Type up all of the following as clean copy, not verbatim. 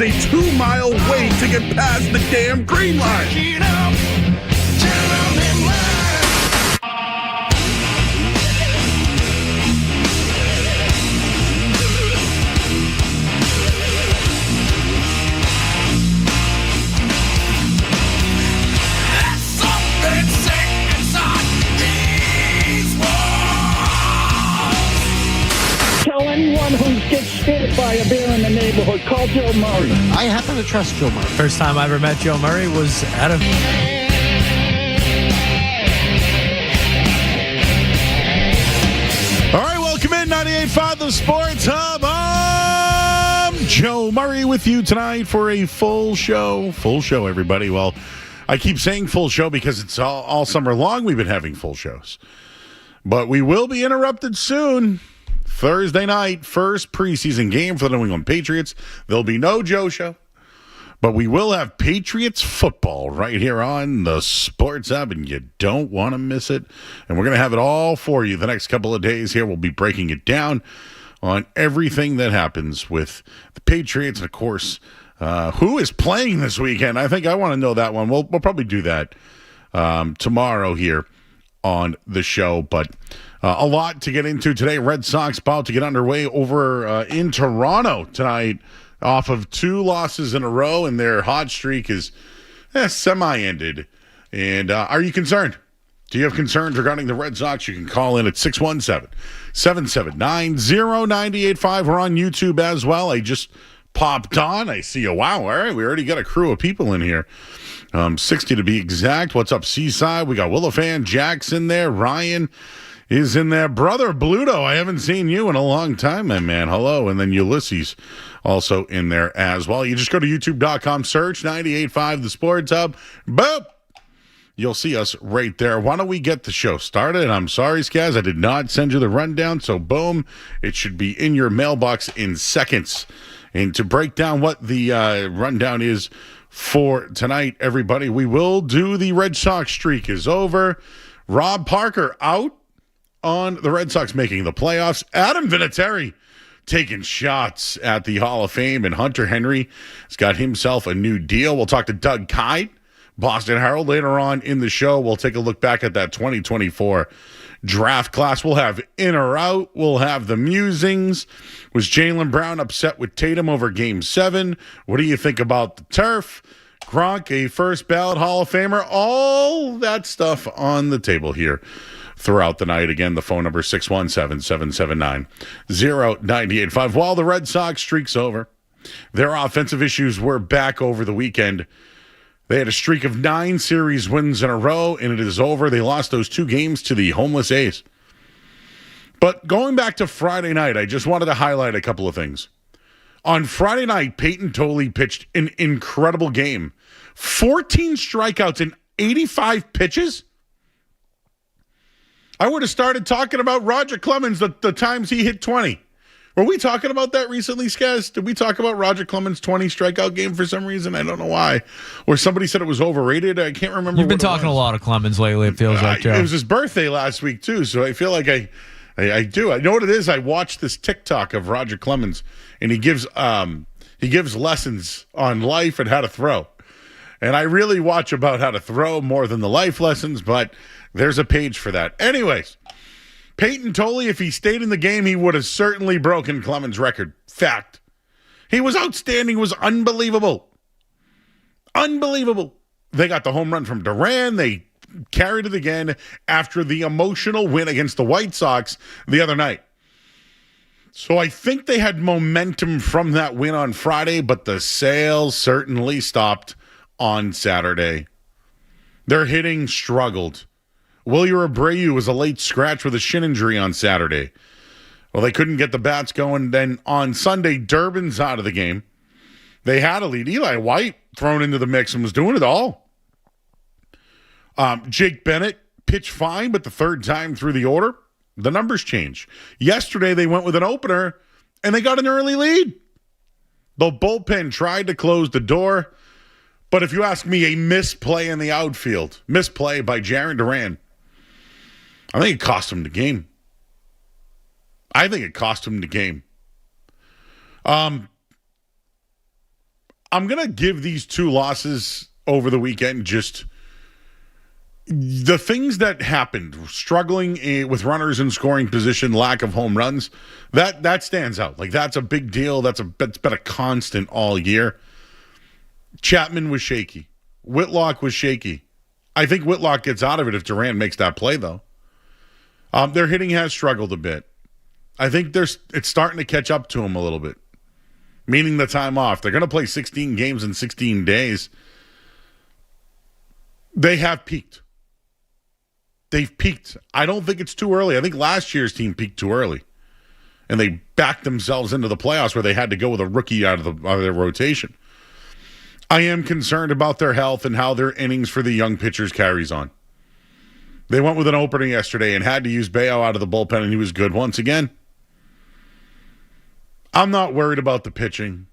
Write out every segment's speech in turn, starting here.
a 2-mile wait to get past the damn green line. Anyone who gets scared by a bear in the neighborhood, call Joe Murray. I happen to trust Joe Murray. First time I ever met Joe Murray was at a... All right, welcome in 98.5 The Sports Hub. I'm Joe Murray with you tonight for a full show. Full show, everybody. Well, I keep saying full show because it's all summer long we've been having full shows. But we will be interrupted soon. Thursday night, first preseason game for the New England Patriots. There'll be no Joe show, but we will have Patriots football right here on the Sports Hub, and you don't want to miss it. And we're going to have it all for you the next couple of days here. We'll be breaking it down on everything that happens with the Patriots, and, of course, who is playing this weekend. I think I want to know that one. We'll probably do that tomorrow here on the show, but a lot to get into today. Red Sox about to get underway over in Toronto tonight off of 2 losses in a row, and their hot streak is semi-ended. And are you concerned? Do you have concerns regarding the Red Sox? You can call in at 617-779-0985. We're on YouTube as well. I just popped on. I see a wow. All right, we already got a crew of people in here. 60 to be exact. What's up, Seaside? We got Willifan, Jackson there. Ryan is in there. Brother Bluto, I haven't seen you in a long time, my man. Hello. And then Ulysses also in there as well. You just go to youtube.com, search 98.5 The Sports Hub. Boop! You'll see us right there. Why don't we get the show started? I'm sorry, Skaz, I did not send you the rundown, so boom, it should be in your mailbox in seconds. And to break down what the rundown is for tonight, everybody, we will do the Red Sox streak is over. Rob Parker out on the Red Sox making the playoffs. Adam Vinatieri taking shots at the Hall of Fame, and Hunter Henry has got himself a new deal. We'll talk to Doug Kyed, Boston Herald, later on in the show. We'll take a look back at that 2024 draft class. We'll have in or out. We'll have the musings. Was Jaylen Brown upset with Tatum over Game 7? What do you think about the turf? Gronk, a first ballot Hall of Famer. All that stuff on the table here throughout the night. Again, the phone number 617-779-0985. While the Red Sox streak's over, their offensive issues were back over the weekend. They had a streak of 9 series wins in a row, and it is over. They lost those 2 games to the homeless A's. But going back to Friday night, I just wanted to highlight a couple of things. On Friday night, Peyton Tolley pitched an incredible game. 14 strikeouts in 85 pitches? I would have started talking about Roger Clemens the times he hit 20. Were we talking about that recently, Skaz? Did we talk about Roger Clemens' 20 strikeout game for some reason? I don't know why. Or somebody said it was overrated. I can't remember. You've been talking a lot of Clemens lately, it feels like, Joe. It was his birthday last week, too, so I feel like I do. I know what it is. I watched this TikTok of Roger Clemens, and he gives lessons on life and how to throw. And I really watch about how to throw more than the life lessons, but there's a page for that. Anyways, Peyton Tolley, if he stayed in the game, he would have certainly broken Clemens' record. Fact. He was outstanding. He was unbelievable. Unbelievable. They got the home run from Duran. They carried it again after the emotional win against the White Sox the other night. So I think they had momentum from that win on Friday, but the sales certainly stopped on Saturday. Their hitting struggled. Wilyer Abreu was a late scratch with a shin injury on Saturday. Well, they couldn't get the bats going. Then on Sunday, Durbin's out of the game. They had a lead. Eli White thrown into the mix and was doing it all. Jake Bennett pitched fine, but the third time through the order, the numbers change. Yesterday, they went with an opener, and they got an early lead. The bullpen tried to close the door, but if you ask me, a misplay in the outfield, misplay by Jarren Duran, I think it cost him the game. I'm going to give these two losses over the weekend just the things that happened, struggling with runners in scoring position, lack of home runs, that stands out. Like, that's a big deal. That's been a constant all year. Chapman was shaky. Whitlock was shaky. I think Whitlock gets out of it if Durant makes that play, though. Their hitting has struggled a bit. I think it's starting to catch up to them a little bit, meaning the time off. They're going to play 16 games in 16 days. They have peaked. They've peaked. I don't think it's too early. I think last year's team peaked too early, and they backed themselves into the playoffs where they had to go with a rookie out of their rotation. I am concerned about their health and how their innings for the young pitchers carries on. They went with an opener yesterday and had to use Bayo out of the bullpen, and he was good once again. I'm not worried about the pitching.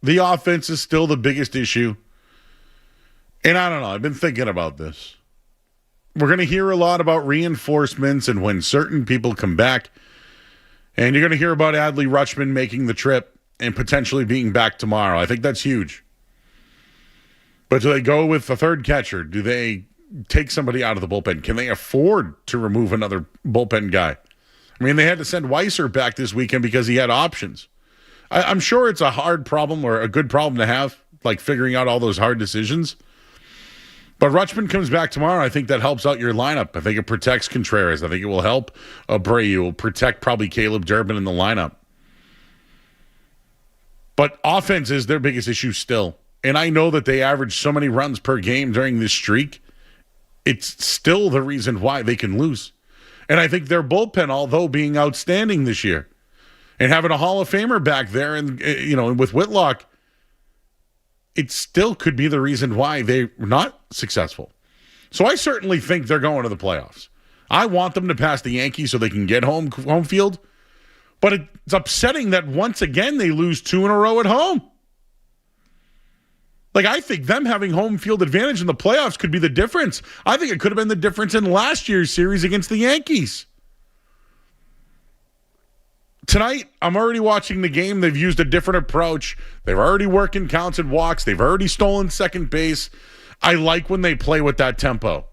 The offense is still the biggest issue. And I don't know. I've been thinking about this. We're going to hear a lot about reinforcements and when certain people come back. And you're going to hear about Adley Rutschman making the trip and potentially being back tomorrow. I think that's huge. But do they go with a third catcher? Do they take somebody out of the bullpen? Can they afford to remove another bullpen guy? I mean, they had to send Weiser back this weekend because he had options. I'm sure it's a hard problem or a good problem to have, like figuring out all those hard decisions. But Rutschman comes back tomorrow. I think that helps out your lineup. I think it protects Contreras. I think it will help Abreu. It will protect probably Caleb Durbin in the lineup. But offense is their biggest issue still. And I know that they average so many runs per game during this streak. It's still the reason why they can lose. And I think their bullpen, although being outstanding this year, and having a Hall of Famer back there, and with Whitlock, it still could be the reason why they're not successful. So I certainly think they're going to the playoffs. I want them to pass the Yankees so they can get home field. But it's upsetting that once again they lose 2 in a row at home. Like, I think them having home field advantage in the playoffs could be the difference. I think it could have been the difference in last year's series against the Yankees. Tonight, I'm already watching the game. They've used a different approach. They're already working counts and walks. They've already stolen second base. I like when they play with that tempo.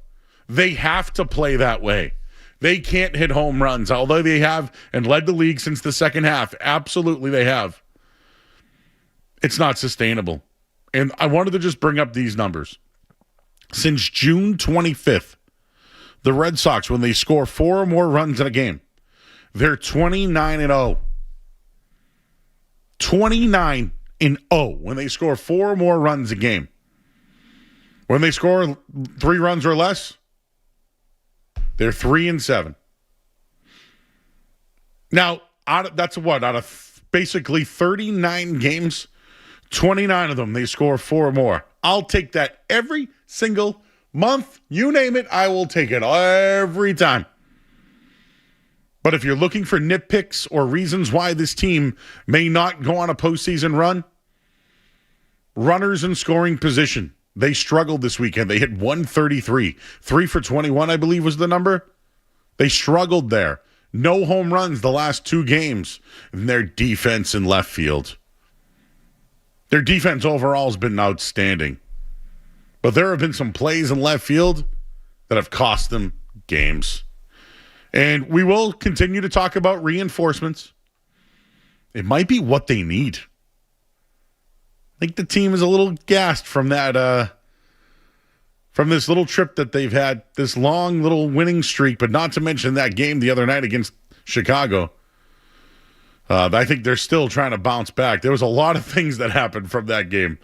They have to play that way. They can't hit home runs, although they have and led the league since the second half. Absolutely they have. It's not sustainable. And I wanted to just bring up these numbers. Since June 25th, the Red Sox, when they score 4 or more runs in a game, they're 29-0. 29-0 when they score 4 or more runs a game. When they score 3 runs or less, they're 3-7. Now, that's what? Out of basically 39 games, 29 of them, they score 4 or more. I'll take that every single month. You name it, I will take it every time. But if you're looking for nitpicks or reasons why this team may not go on a postseason run, runners in scoring position. They struggled this weekend. They hit 133. 3 for 21, I believe, was the number. They struggled there. No home runs the last 2 games. And their defense in left field. Their defense overall has been outstanding. But there have been some plays in left field that have cost them games. And we will continue to talk about reinforcements. It might be what they need. I think the team is a little gassed from that, from this little trip that they've had, this long little winning streak, but not to mention that game the other night against Chicago. I think they're still trying to bounce back. There was a lot of things that happened from that game.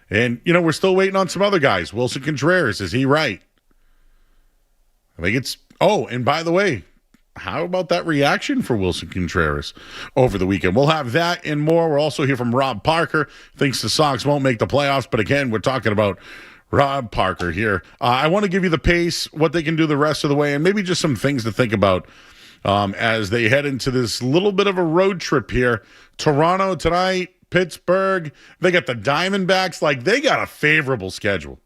And, we're still waiting on some other guys. Wilson Contreras, is he right? I think it's... Oh, and by the way, how about that reaction for Wilson Contreras over the weekend? We'll have that and more. We'll also hear from Rob Parker. Thinks the Sox won't make the playoffs. But again, we're talking about Rob Parker here. I want to give you the pace, what they can do the rest of the way, and maybe just some things to think about as they head into this little bit of a road trip here. Toronto tonight, Pittsburgh. They got the Diamondbacks. Like, they got a favorable schedule.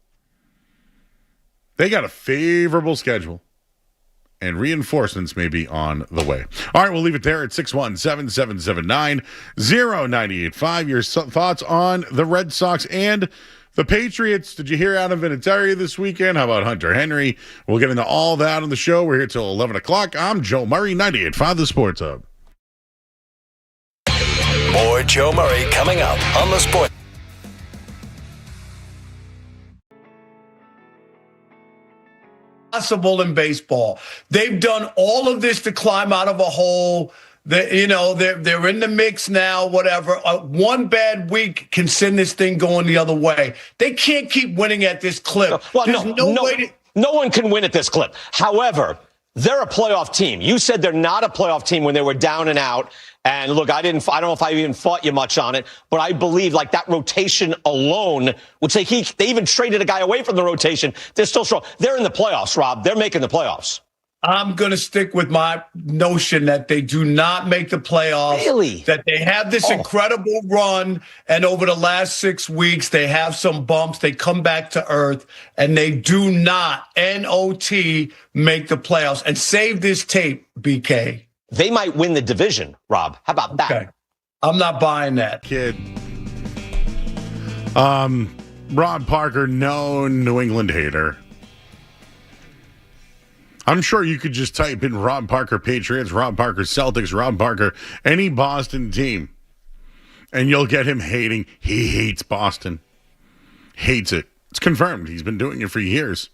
and reinforcements may be on the way. All right, we'll leave it there at 617-779-0985. Your thoughts on the Red Sox and the Patriots. Did you hear Adam Vinatieri this weekend? How about Hunter Henry? We'll get into all that on the show. We're here till 11 o'clock. I'm Joe Murray, 98.5 The Sports Hub. More Joe Murray coming up on the Sport. Possible in baseball. They've done all of this to climb out of a hole. They're in the mix now, whatever. One bad week can send this thing going the other way. They can't keep winning at this clip. Well, no one can win at this clip. However, they're a playoff team. You said they're not a playoff team when they were down and out. And look, I don't know if I even fought you much on it, but I believe like that rotation alone would say they even traded a guy away from the rotation. They're still strong. They're in the playoffs, Rob. They're making the playoffs. I'm going to stick with my notion that they do not make the playoffs. Really? That they have this incredible run, and over the last 6 weeks, they have some bumps. They come back to earth, and they do not, N-O-T, make the playoffs. And save this tape, BK. They might win the division, Rob. How about that? Okay. I'm not buying that. Kid. Rod Parker, known New England hater. I'm sure you could just type in Rod Parker Patriots, Rod Parker Celtics, Rod Parker, any Boston team, and you'll get him hating. He hates Boston. Hates it. It's confirmed. He's been doing it for years.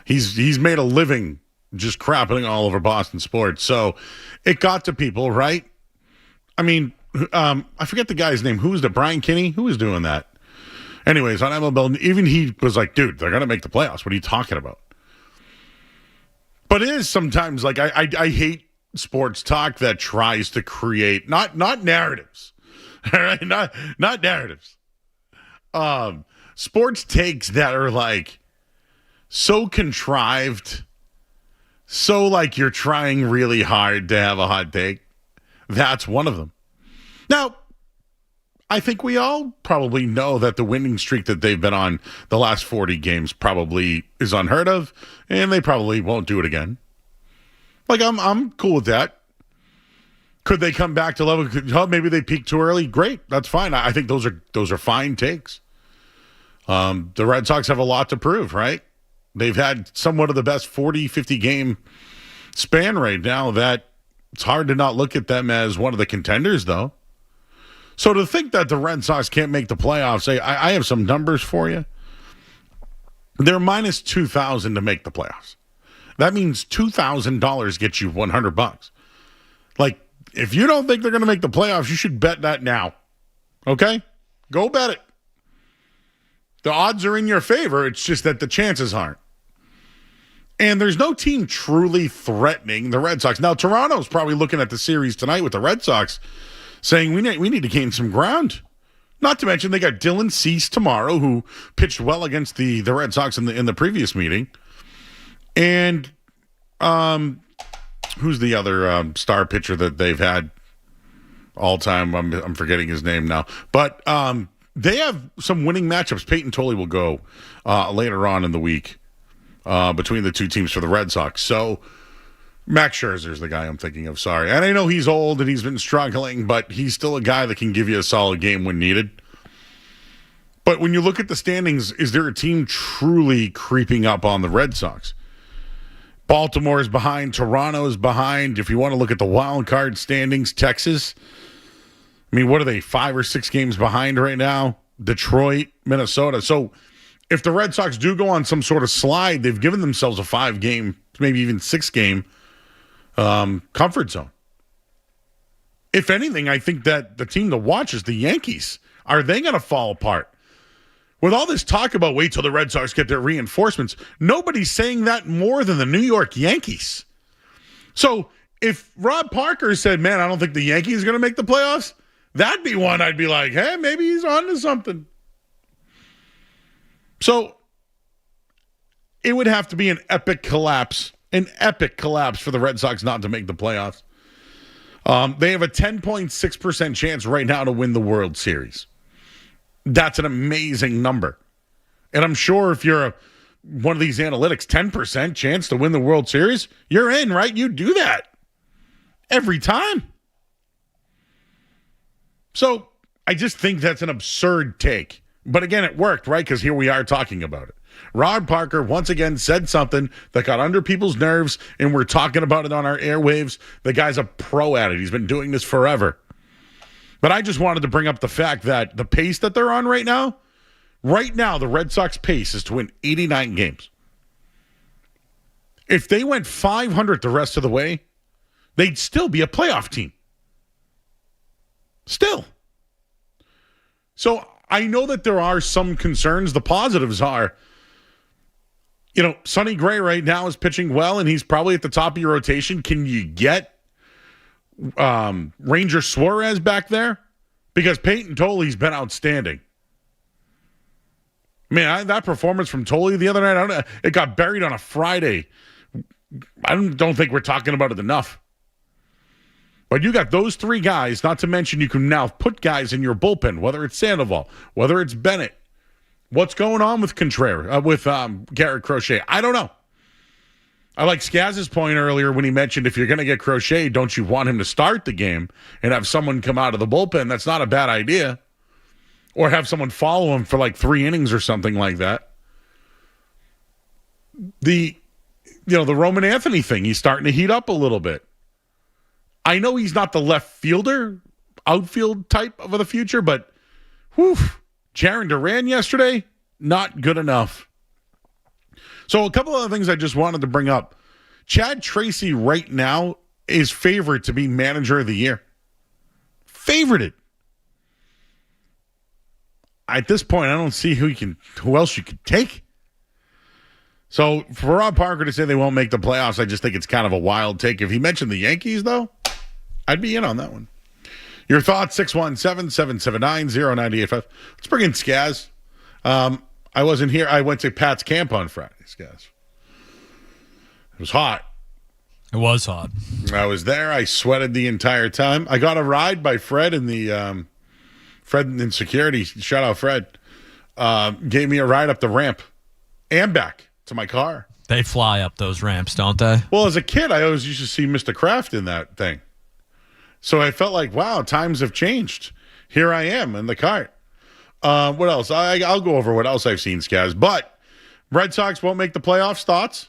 He's made a living just crapping all over Boston sports. So it got to people, right? I mean, I forget the guy's name. Who was the Brian Kinney? Who was doing that? Anyways, on MLB, even he was like, dude, they're going to make the playoffs. What are you talking about? But it is sometimes like I hate sports talk that tries to create not narratives. All right, not narratives. Sports takes that are like so contrived, so like you're trying really hard to have a hot take. That's one of them. Now, I think we all probably know that the winning streak that they've been on the last 40 games probably is unheard of, and they probably won't do it again. Like, I'm cool with that. Could they come back to level? Maybe they peaked too early. Great, that's fine. I think those are fine takes. The Red Sox have a lot to prove, right? They've had somewhat of the best 40, 50 game span right now. That it's hard to not look at them as one of the contenders, though. So to think that the Red Sox can't make the playoffs, I have some numbers for you. They're minus 2,000 to make the playoffs. That means $2,000 gets you $100. Like, if you don't think they're going to make the playoffs, you should bet that now. Okay? Go bet it. The odds are in your favor. It's just that the chances aren't. And there's no team truly threatening the Red Sox. Now, Toronto's probably looking at the series tonight with the Red Sox saying we need to gain some ground. Not to mention they got Dylan Cease tomorrow, who pitched well against the Red Sox in the previous meeting. And who's the other star pitcher that they've had all time? I'm forgetting his name now. But they have some winning matchups. Peyton Tolley will go later on in the week between the two teams for the Red Sox. So Max Scherzer's the guy I'm thinking of, sorry. And I know he's old and he's been struggling, but he's still a guy that can give you a solid game when needed. But when you look at the standings, is there a team truly creeping up on the Red Sox? Baltimore is behind. Toronto is behind. If you want to look at the wild card standings, Texas, I mean, what are they, 5 or 6 games behind right now? Detroit, Minnesota. So if the Red Sox do go on some sort of slide, they've given themselves a 5-game, maybe even 6-game comfort zone. If anything, I think that the team to watch is the Yankees. Are they going to fall apart? With all this talk about wait till the Red Sox get their reinforcements, nobody's saying that more than the New York Yankees. So if Rob Parker said, man, I don't think the Yankees are going to make the playoffs, that'd be one I'd be like, hey, maybe he's on to something. So it would have to be an epic collapse for the Red Sox not to make the playoffs. They have a 10.6% chance right now to win the World Series. That's an amazing number. And I'm sure if you're a one of these analytics, 10% chance to win the World Series, you're in, right? You do that every time. So I just think that's an absurd take. But again, it worked, right? Because here we are talking about it. Rod Parker once again said something that got under people's nerves, and we're talking about it on our airwaves. The guy's a pro at it. He's been doing this forever. But I just wanted to bring up the fact that the pace that they're on right now, the Red Sox pace is to win 89 games. If they went 500 the rest of the way, they'd still be a playoff team. Still. So I know that there are some concerns. The positives are, Sonny Gray right now is pitching well, and he's probably at the top of your rotation. Can you get Ranger Suarez back there? Because Peyton Toley's been outstanding. Man, that performance from Toley the other night, it got buried on a Friday. I don't think we're talking about it enough. But you got those three guys, not to mention you can now put guys in your bullpen, whether it's Sandoval, whether it's Bennett. What's going on with Garrett Crochet? I don't know. I like Skaz's point earlier when he mentioned if you're going to get Crochet, don't you want him to start the game and have someone come out of the bullpen? That's not a bad idea. Or have someone follow him for like 3 innings or something like that. The Roman Anthony thing, he's starting to heat up a little bit. I know he's not the left fielder, outfield type of the future, but Jaron Duran yesterday, not good enough. So a couple other things I just wanted to bring up. Chad Tracy right now is favored to be manager of the year. Favorited. At this point, I don't see who else you could take. So for Rob Parker to say they won't make the playoffs, I just think it's kind of a wild take. If he mentioned the Yankees, though, I'd be in on that one. Your thoughts, 617-779-0985. Let's bring in Skaz. I wasn't here. I went to Pat's camp on Friday, Skaz. It was hot. It was hot. I was there. I sweated the entire time. I got a ride by Fred in the Fred in security. Shout out Fred. Gave me a ride up the ramp and back to my car. They fly up those ramps, don't they? Well, as a kid, I always used to see Mr. Kraft in that thing. So I felt like, wow, times have changed. Here I am in the cart. What else? I'll go over what else I've seen, Skaz. But Red Sox won't make the playoffs. Thoughts?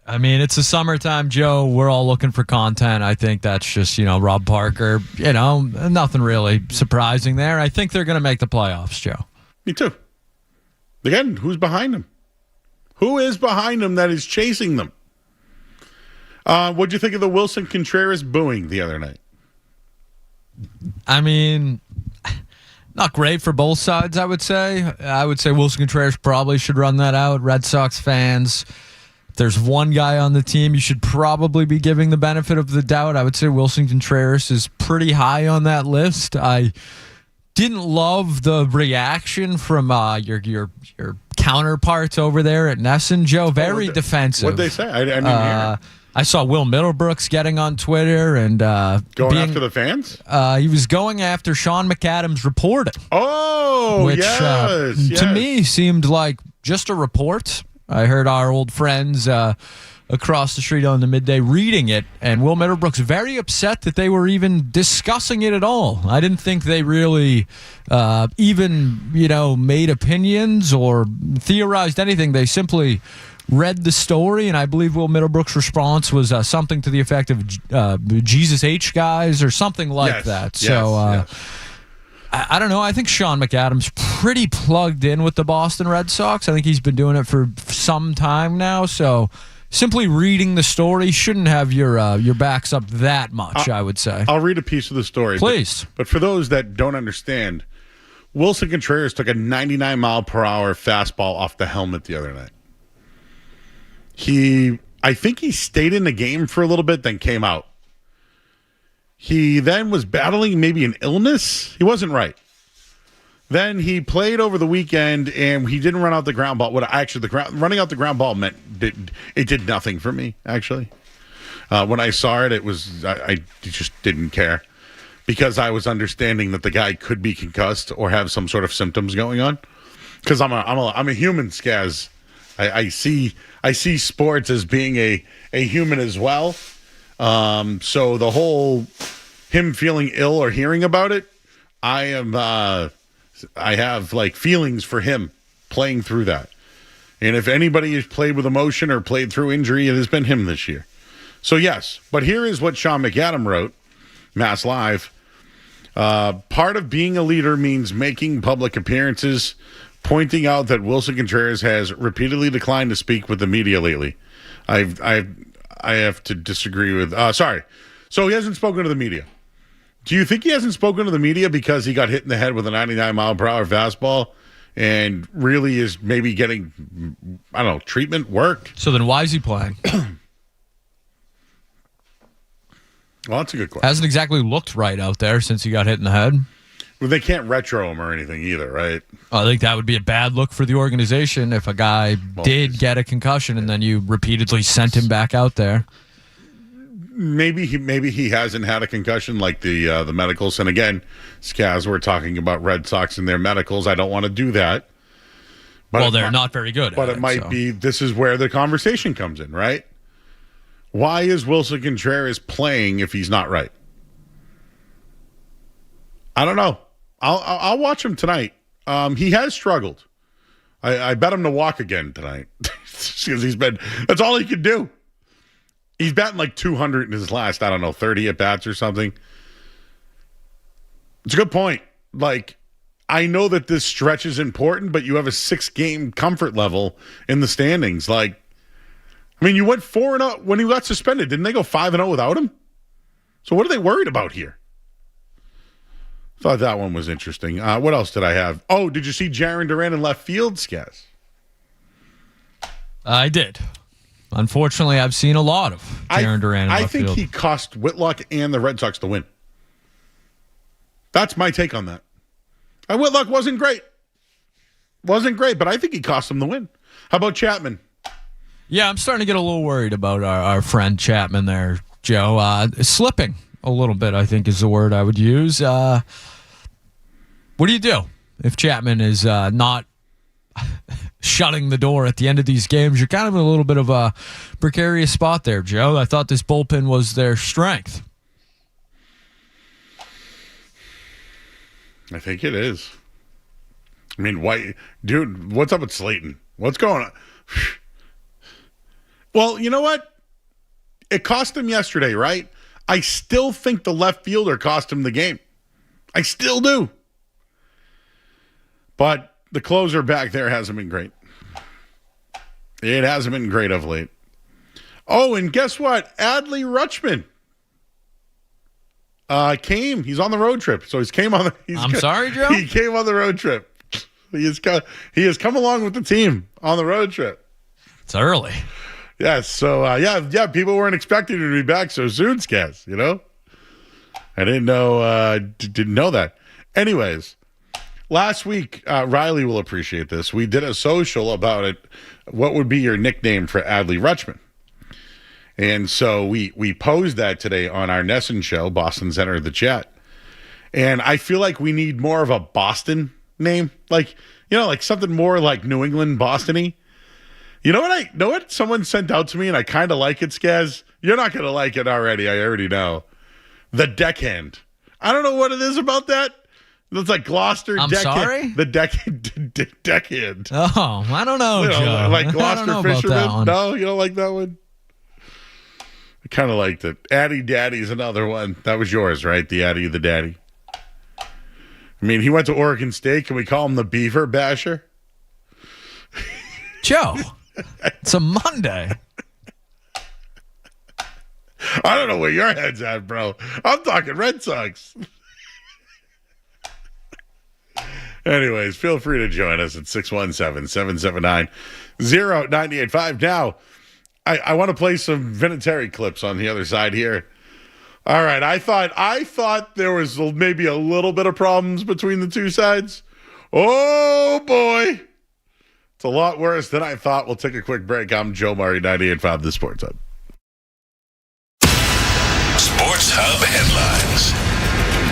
I mean, it's the summertime, Joe. We're all looking for content. I think that's just, Rob Parker. Nothing really surprising there. I think they're going to make the playoffs, Joe. Me too. Again, who's behind them? Who is behind them that is chasing them? What'd you think of the Wilson Contreras booing the other night? I mean, not great for both sides, I would say. I would say Wilson Contreras probably should run that out. Red Sox fans, if there's one guy on the team you should probably be giving the benefit of the doubt, I would say Wilson Contreras is pretty high on that list. I didn't love the reaction from your counterparts over there at Nesson, Joe. Very defensive. What'd they say? I didn't hear. I saw Will Middlebrooks getting on Twitter and going after the fans. He was going after Sean McAdams' reporting. Oh, which yes. To me seemed like just a report. I heard our old friends across the street on the midday reading it, and Will Middlebrooks very upset that they were even discussing it at all. I didn't think they really even made opinions or theorized anything. They simply read the story, and I believe Will Middlebrooks' response was something to the effect of Jesus H guys or something like that. So I don't know. I think Sean McAdams pretty plugged in with the Boston Red Sox. I think he's been doing it for some time now. So simply reading the story shouldn't have your backs up that much, I would say. I'll read a piece of the story. Please. But for those that don't understand, Wilson Contreras took a 99-mile-per-hour fastball off the helmet the other night. I think he stayed in the game for a little bit, then came out. He then was battling maybe an illness. He wasn't right. Then he played over the weekend, and he didn't run out the ground ball. Running out the ground ball did nothing for me, actually. When I saw it, I just didn't care because I was understanding that the guy could be concussed or have some sort of symptoms going on. Because I'm a human, Skaz. I see sports as being a human as well. So the whole him feeling ill or hearing about it, I have like feelings for him playing through that. And if anybody has played with emotion or played through injury, it has been him this year. So yes, but here is what Sean McAdam wrote, Mass Live. Part of being a leader means making public appearances, pointing out that Wilson Contreras has repeatedly declined to speak with the media lately. I have to disagree with. Sorry. So he hasn't spoken to the media. Do you think he hasn't spoken to the media because he got hit in the head with a 99-mile-per-hour fastball and really is maybe getting, I don't know, treatment, work? So then why is he playing? Well, that's a good question. Hasn't exactly looked right out there since he got hit in the head. Well, they can't retro him or anything either, right? I think that would be a bad look for the organization if a guy did get a concussion and then you repeatedly sent him back out there. Maybe he hasn't had a concussion like the medicals. And again, Skaz, we're talking about Red Sox and their medicals. I don't want to do that. But Well, they're not very good. But at it might be. This is where the conversation comes in, right? Why is Wilson Contreras playing if he's not right? I don't know. I'll watch him tonight. He has struggled. I bet him to walk again tonight because he's been. That's all he could do. He's batting like 200 in his last, 30 at bats or something. It's a good point. Like, I know that this stretch is important, but you have a 6-game comfort level in the standings. Like, I mean, you went 4-0 when he got suspended. Didn't they go 5-0 without him? So what are they worried about here? Thought that one was interesting. What else did I have? Oh, did you see Jarren Duran in left field, Skaz? I did. Unfortunately, I've seen a lot of Jarren Duran in left field. I think he cost Whitlock and the Red Sox the win. That's my take on that. Whitlock wasn't great. But I think he cost him the win. How about Chapman? Yeah, I'm starting to get a little worried about our friend Chapman there, Joe. Slipping a little bit, I think, is the word I would use. What do you do if Chapman is not shutting the door at the end of these games? You're kind of in a little bit of a precarious spot there, Joe. I thought this bullpen was their strength. I think it is. I mean, why, dude, what's up with Slayton? What's going on? Well, you know what? It cost him yesterday, right? I still think the left fielder cost him the game. I still do. But the closer back there hasn't been great. It hasn't been great of late. Oh, and guess what? Adley Rutschman came. He's on the road trip. So he's came on the... I'm sorry, Joe? He came on the road trip. He has come along with the team on the road trip. It's early. Yes, so yeah, people weren't expecting him to be back so soon, Skaz, you know? I didn't know that. Anyways, last week, Riley will appreciate this. We did a social about it. What would be your nickname for Adley Rutschman? And so we posed that today on our Nesson show, Boston Center of the Chat. And I feel like we need more of a Boston name. Like, like something more like New England, Boston-y. You know what someone sent out to me, and I kind of like it, Skaz? You're not going to like it already. I already know. The Deckhand. I don't know what it is about that. It's like Gloucester Deckhand. Sorry? The Deckhand. Oh, I don't know, Joe. Like Gloucester Fisherman? No, you don't like that one? I kind of liked it. Addy Daddy's another one. That was yours, right? The Addy, the Daddy. I mean, he went to Oregon State. Can we call him the Beaver Basher? Joe. It's a Monday. I don't know where your head's at, bro. I'm talking Red Sox. Anyways, feel free to join us at 617-779-0985. Now, I want to play some Vinatieri clips on the other side here. All right, I thought there was maybe a little bit of problems between the two sides. Oh, boy. It's a lot worse than I thought. We'll take a quick break. I'm Joe Murray, 98.5 The Sports Hub. Sports Hub headlines.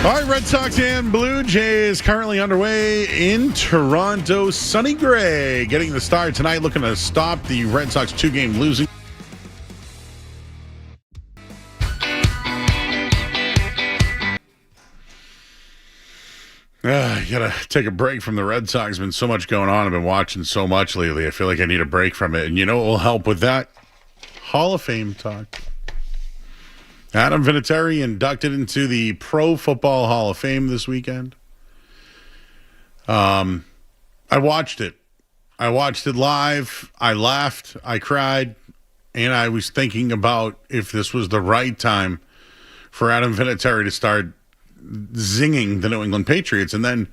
All right, Red Sox and Blue Jays currently underway in Toronto. Sonny Gray getting the start tonight, looking to stop the Red Sox 2-game losing. You gotta take a break from the Red Sox. There's been so much going on. I've been watching so much lately. I feel like I need a break from it. And you know what will help with that? Hall of Fame talk. Adam Vinatieri inducted into the Pro Football Hall of Fame this weekend. I watched it. I watched it live. I laughed. I cried. And I was thinking about if this was the right time for Adam Vinatieri to start zinging the New England Patriots. And then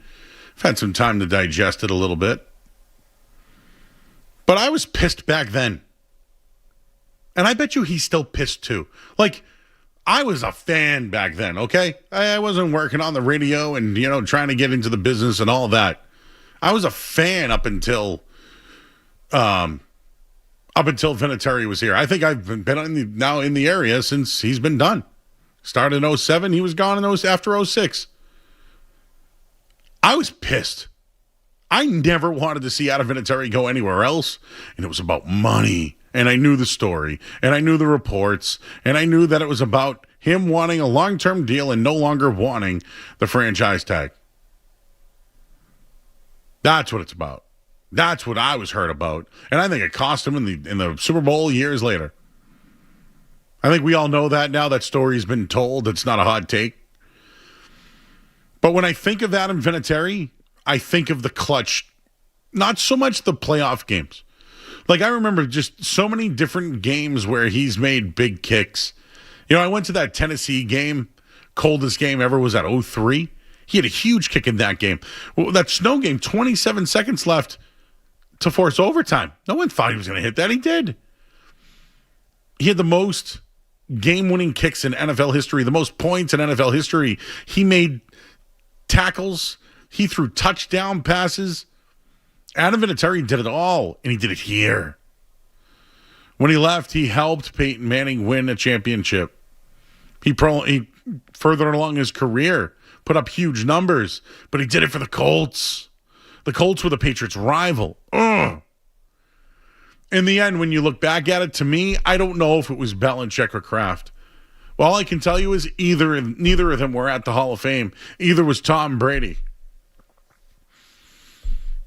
I've had some time to digest it a little bit. But I was pissed back then. And I bet you he's still pissed too. Like, I was a fan back then, okay? I wasn't working on the radio and, trying to get into the business and all that. I was a fan up until Vinatieri was here. I think I've been now in the area since he's been done. Started in 07, he was gone after 06. I was pissed. I never wanted to see Adam Vinatieri go anywhere else, and it was about money. And I knew the story, and I knew the reports, and I knew that it was about him wanting a long-term deal and no longer wanting the franchise tag. That's what it's about. That's what I was heard about. And I think it cost him in the Super Bowl years later. I think we all know that now. That story's been told. It's not a hot take. But when I think of Adam Vinatieri, I think of the clutch, not so much the playoff games. Like, I remember just so many different games where he's made big kicks. I went to that Tennessee game. Coldest game ever was at 03. He had a huge kick in that game. Well, that snow game, 27 seconds left to force overtime. No one thought he was going to hit that. He did. He had the most game-winning kicks in NFL history, the most points in NFL history. He made tackles. He threw touchdown passes. Adam Vinatieri did it all, and he did it here. When he left, he helped Peyton Manning win a championship. He further along his career, put up huge numbers, but he did it for the Colts. The Colts were the Patriots' rival. Ugh. In the end, when you look back at it, to me, I don't know if it was Belichick or Kraft. Well, all I can tell you is neither of them were at the Hall of Fame. Either was Tom Brady.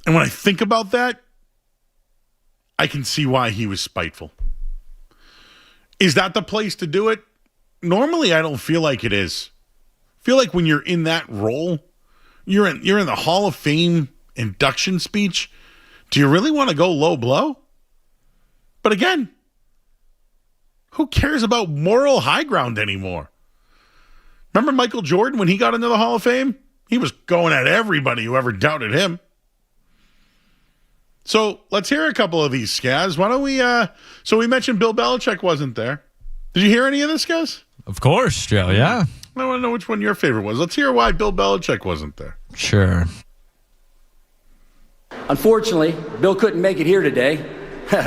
And when I think about that, I can see why he was spiteful. Is that the place to do it? Normally, I don't feel like it is. I feel like when you're in that role, you're in the Hall of Fame induction speech. Do you really want to go low blow? But again, who cares about moral high ground anymore? Remember Michael Jordan when he got into the Hall of Fame? He was going at everybody who ever doubted him. So let's hear a couple of these, Skaz. Why don't we, so we mentioned Bill Belichick wasn't there. Did you hear any of this, Skaz? Of course, Joe, yeah. I want to know which one your favorite was. Let's hear why Bill Belichick wasn't there. Sure. Unfortunately, Bill couldn't make it here today.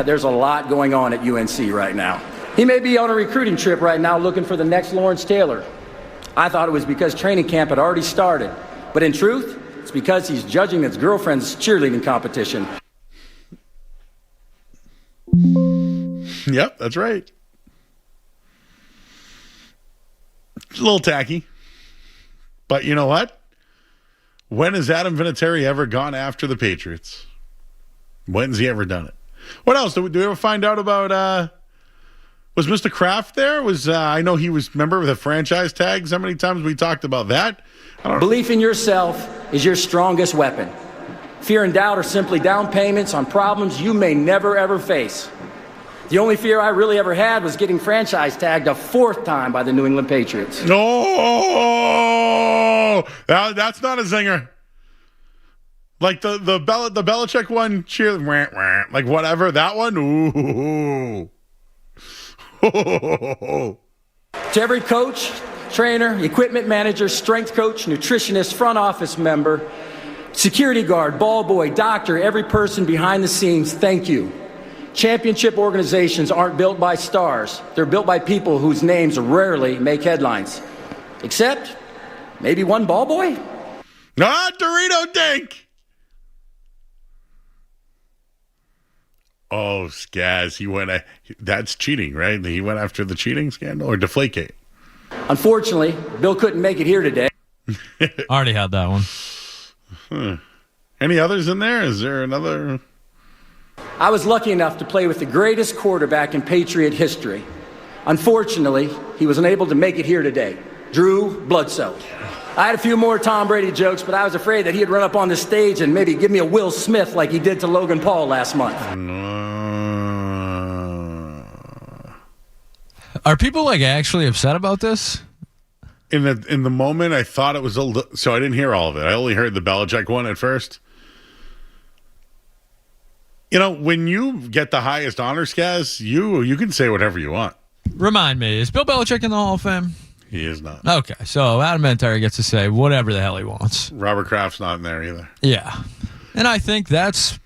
There's a lot going on at UNC right now. He may be on a recruiting trip right now looking for the next Lawrence Taylor. I thought it was because training camp had already started. But in truth, it's because he's judging his girlfriend's cheerleading competition. Yep, that's right. It's a little tacky. But you know what? When has Adam Vinatieri ever gone after the Patriots? When's he ever done it? What else? Do we ever find out about, was Mr. Kraft there? I know he was member of the franchise tags. How many times we talked about that? I don't know. Belief in yourself is your strongest weapon. Fear and doubt are simply down payments on problems you may never, ever face. The only fear I really ever had was getting franchise tagged a fourth time by the New England Patriots. No, that's not a zinger. Like the Belichick one, cheer, like whatever, that one, ooh. To every coach, trainer, equipment manager, strength coach, nutritionist, front office member, security guard, ball boy, doctor, every person behind the scenes, thank you. Championship organizations aren't built by stars. They're built by people whose names rarely make headlines. Except Maybe one ball boy? Dorito Dink. Oh, Skaz, that's cheating, right? He went after the cheating scandal or Deflategate. Unfortunately, Bill couldn't make it here today. Already had that one. Any others in there? Is there another? I was lucky enough to play with the greatest quarterback in Patriot history. Unfortunately, he was unable to make it here today. Drew Bledsoe. I had a few more Tom Brady jokes, but I was afraid that he'd run up on the stage and maybe give me a Will Smith like he did to Logan Paul last month. Are people actually upset about this? In the moment, I thought it was so I didn't hear all of it. I only heard the Belichick one at first. When you get the highest honor, Skaz, you can say whatever you want. Remind me, is Bill Belichick in the Hall of Fame? He is not. Okay, so Adam Vinatieri gets to say whatever the hell he wants. Robert Kraft's not in there either. Yeah, and I think that's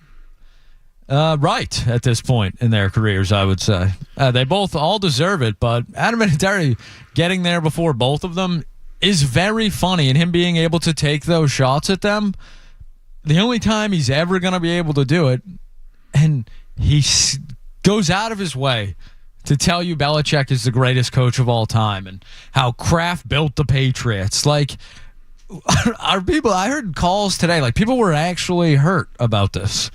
right at this point in their careers, I would say. They both all deserve it, but Adam Vinatieri getting there before both of them is very funny, and him being able to take those shots at them, the only time he's ever going to be able to do it, and he goes out of his way to tell you Belichick is the greatest coach of all time and how Kraft built the Patriots. Are people, I heard calls today, people were actually hurt about this.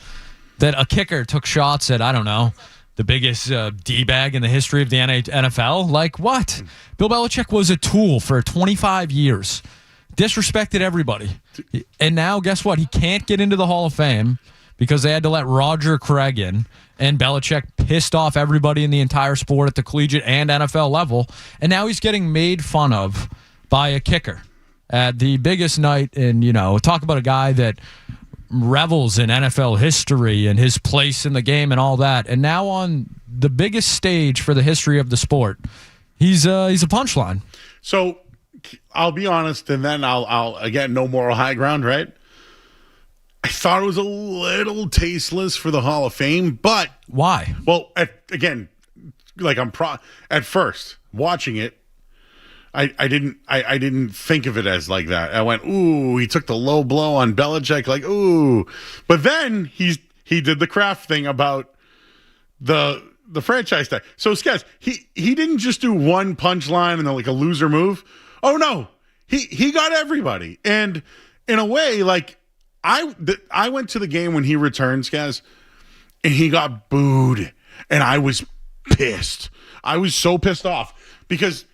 That a kicker took shots at, I don't know, the biggest D-bag in the history of the NFL? What? Bill Belichick was a tool for 25 years. Disrespected everybody. And now, guess what? He can't get into the Hall of Fame because they had to let Roger Craig in, and Belichick pissed off everybody in the entire sport at the collegiate and NFL level, and now he's getting made fun of by a kicker at the biggest night in, talk about a guy that revels in NFL history and his place in the game and all that, and now on the biggest stage for the history of the sport, he's a punchline. So I'll be honest, and then I'll again, no moral high ground, right? I thought it was a little tasteless for the Hall of Fame, but why? Well, at first watching it, I didn't think of it as like that. I went, ooh, he took the low blow on Belichick, ooh. But then he did the Kraft thing about the franchise tag. So Skaz, he didn't just do one punchline and then a loser move. Oh no, he got everybody, and in a way, I went to the game when he returned, Skaz, and he got booed, and I was pissed. I was so pissed off because,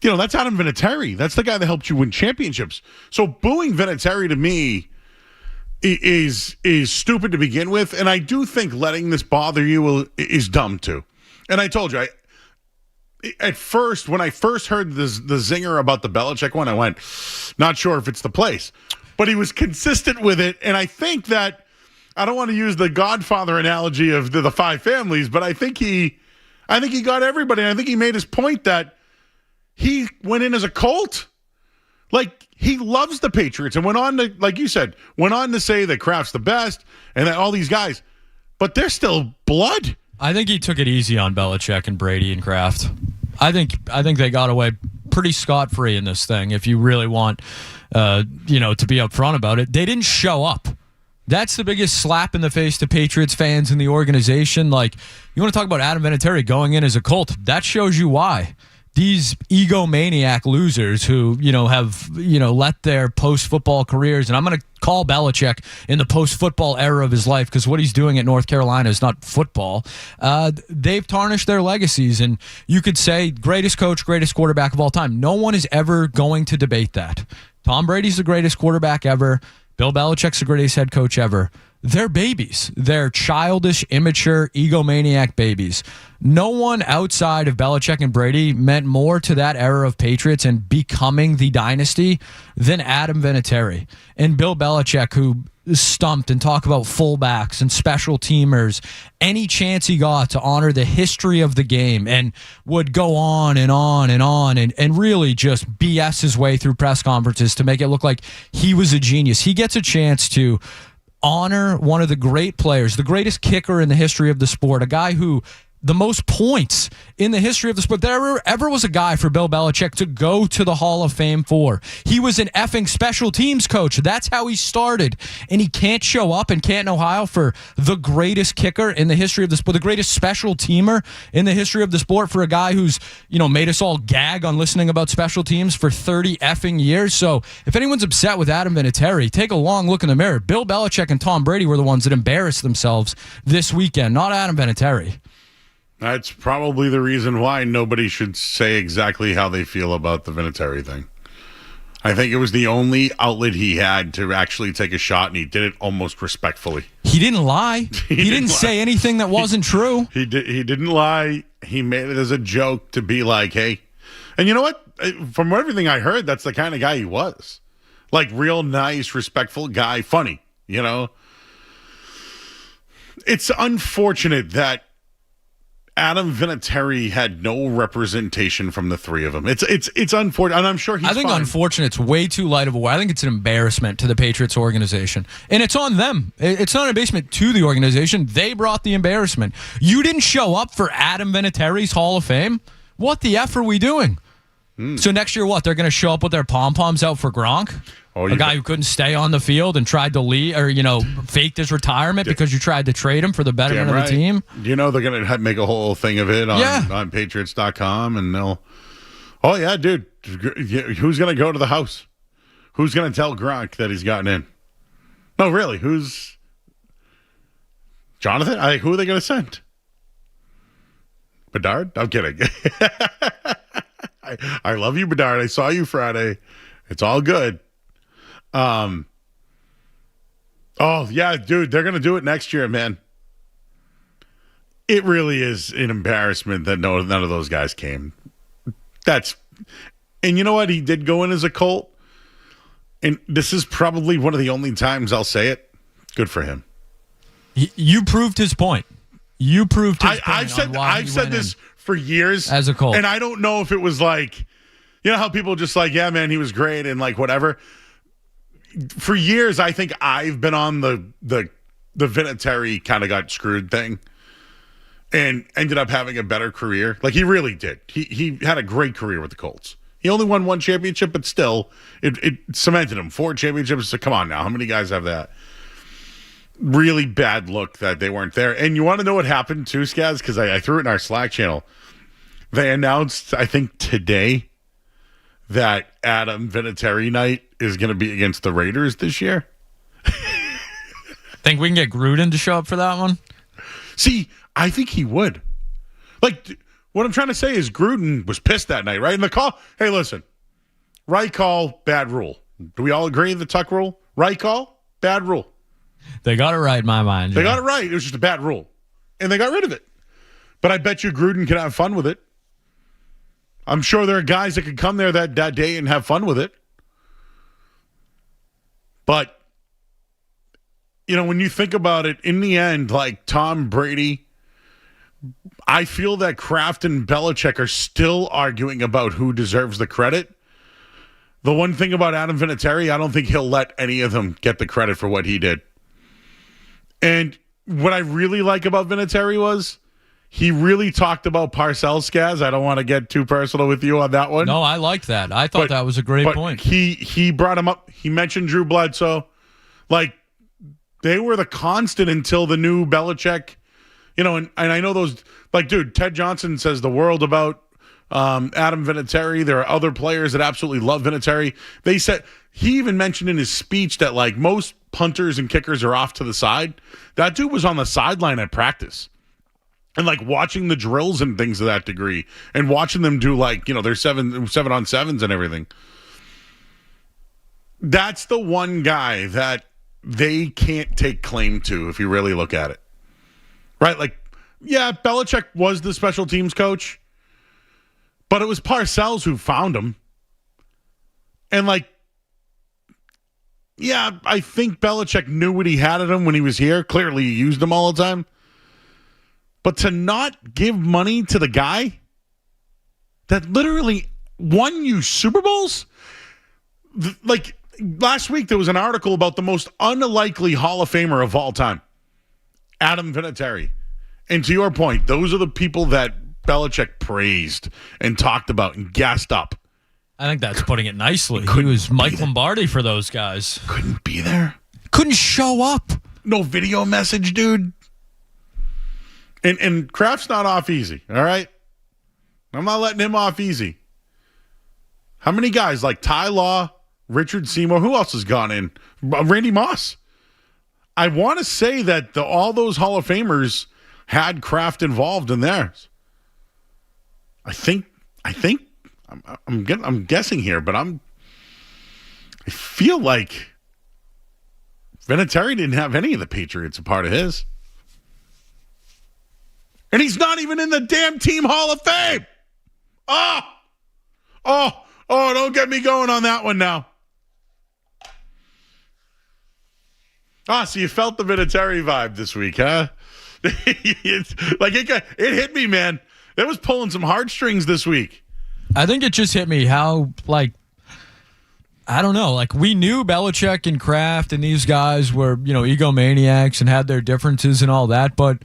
that's Adam Vinatieri. That's the guy that helped you win championships. So booing Vinatieri to me is stupid to begin with, and I do think letting this bother you is dumb too. And I told you, at first, when I first heard the zinger about the Belichick one, I went, not sure if it's the place. But he was consistent with it, and I think that, I don't want to use the Godfather analogy of the five families, but I think he got everybody, and I think he made his point that he went in as a Colt. He loves the Patriots, and went on to, like you said, say that Kraft's the best, and that all these guys, but they're still blood. I think he took it easy on Belichick and Brady and Kraft. I think they got away pretty scot-free in this thing, if you really want to be upfront about it. They didn't show up. That's the biggest slap in the face to Patriots fans and the organization. You want to talk about Adam Vinatieri going in as a Colt? That shows you why. These egomaniac losers who, have, let their post-football careers, and I'm going to call Belichick in the post-football era of his life because what he's doing at North Carolina is not football. They've tarnished their legacies, and you could say greatest coach, greatest quarterback of all time. No one is ever going to debate that. Tom Brady's the greatest quarterback ever. Bill Belichick's the greatest head coach ever. They're babies. They're childish, immature, egomaniac babies. No one outside of Belichick and Brady meant more to that era of Patriots and becoming the dynasty than Adam Vinatieri. And Bill Belichick, who stumped and talk about fullbacks and special teamers any chance he got to honor the history of the game, and would go on and on and on and really just BS his way through press conferences to make it look like he was a genius. He gets a chance to honor one of the great players, the greatest kicker in the history of the sport, a guy who the most points in the history of the sport. There ever was a guy for Bill Belichick to go to the Hall of Fame for. He was an effing special teams coach. That's how he started. And he can't show up in Canton, Ohio for the greatest kicker in the history of the sport, the greatest special teamer in the history of the sport, for a guy who's, made us all gag on listening about special teams for 30 effing years. So if anyone's upset with Adam Vinatieri, take a long look in the mirror. Bill Belichick and Tom Brady were the ones that embarrassed themselves this weekend, not Adam Vinatieri. That's probably the reason why nobody should say exactly how they feel about the Vinatieri thing. I think it was the only outlet he had to actually take a shot, and he did it almost respectfully. He didn't lie. He didn't say anything that wasn't true. He didn't lie. He made it as a joke to be like, hey. And you know what? From everything I heard, that's the kind of guy he was. Like, real nice, respectful guy, funny, It's unfortunate that Adam Vinatieri had no representation from the three of them. It's unfortunate, and I'm sure he's fine. Unfortunate's way too light of a word. I think it's an embarrassment to the Patriots organization, and it's on them. It's not an embarrassment to the organization. They brought the embarrassment. You didn't show up for Adam Vinatieri's Hall of Fame. What the F are we doing? So next year, what? They're going to show up with their pom-poms out for Gronk? A guy who couldn't stay on the field and tried to leave, or, faked his retirement because you tried to trade him for the betterment of the team? They're going to make a whole thing of it on Patriots.com, and they'll, oh, yeah, dude, who's going to go to the house? Who's going to tell Gronk that he's gotten in? No, really, who's Jonathan? Who are they going to send? Bedard? I'm kidding. I love you, Bedard. I saw you Friday. It's all good. Oh, yeah, dude, they're going to do it next year, man. It really is an embarrassment that none of those guys came. And you know what? He did go in as a Colt. And this is probably one of the only times I'll say it. Good for him. You proved his point. I've said this for years as a Colt, and I don't know if it was like, how people just like, yeah, man, he was great and like whatever. For years, I think I've been on the Vinatieri kind of got screwed thing, and ended up having a better career. Like he really did. He had a great career with the Colts. He only won one championship, but still, it cemented him. 4 championships. So come on now, how many guys have that? Really bad look that they weren't there. And you want to know what happened too, Skaz? Because I threw it in our Slack channel. They announced, I think today, that Adam Vinatieri night is going to be against the Raiders this year. Think we can get Gruden to show up for that one? See, I think he would. Like, what I'm trying to say is Gruden was pissed that night, right? In the call, hey, listen, right call, bad rule. Do we all agree the Tuck rule? Right call, bad rule. They got it right in my mind. They got it right. It was just a bad rule. And they got rid of it. But I bet you Gruden can have fun with it. I'm sure there are guys that could come there that day and have fun with it. But, when you think about it, in the end, like Tom Brady, I feel that Kraft and Belichick are still arguing about who deserves the credit. The one thing about Adam Vinatieri, I don't think he'll let any of them get the credit for what he did. And what I really like about Vinatieri was he really talked about Parcells, Skaz. I don't want to get too personal with you on that one. No, I like that. I thought that was a great point. He brought him up. He mentioned Drew Bledsoe. Like, they were the constant until the new Belichick, and I know those, like, dude, Ted Johnson says the world about Adam Vinatieri. There are other players that absolutely love Vinatieri. They said, he even mentioned in his speech that, like, most punters and kickers are off to the side. That dude was on the sideline at practice and like watching the drills and things of that degree and watching them do like, their 7-on-7s and everything. That's the one guy that they can't take claim to if you really look at it. Right? Like, yeah, Belichick was the special teams coach, but it was Parcells who found him. And like, yeah, I think Belichick knew what he had at him when he was here. Clearly, he used him all the time. But to not give money to the guy that literally won you Super Bowls? Like, last week there was an article about the most unlikely Hall of Famer of all time, Adam Vinatieri. And to your point, those are the people that Belichick praised and talked about and gassed up. I think that's putting it nicely. He was Mike Lombardi for those guys. Couldn't be there. Couldn't show up. No video message, dude. And Kraft's not off easy, all right? I'm not letting him off easy. How many guys like Ty Law, Richard Seymour, who else has gone in? Randy Moss. I want to say that all those Hall of Famers had Kraft involved in theirs. I think I'm guessing here, but I feel like Vinatieri didn't have any of the Patriots a part of his. And he's not even in the damn Team Hall of Fame. Oh, don't get me going on that one now. So you felt the Vinatieri vibe this week, huh? It hit me, man. It was pulling some heartstrings this week. I think it just hit me how, I don't know, we knew Belichick and Kraft and these guys were, egomaniacs and had their differences and all that, but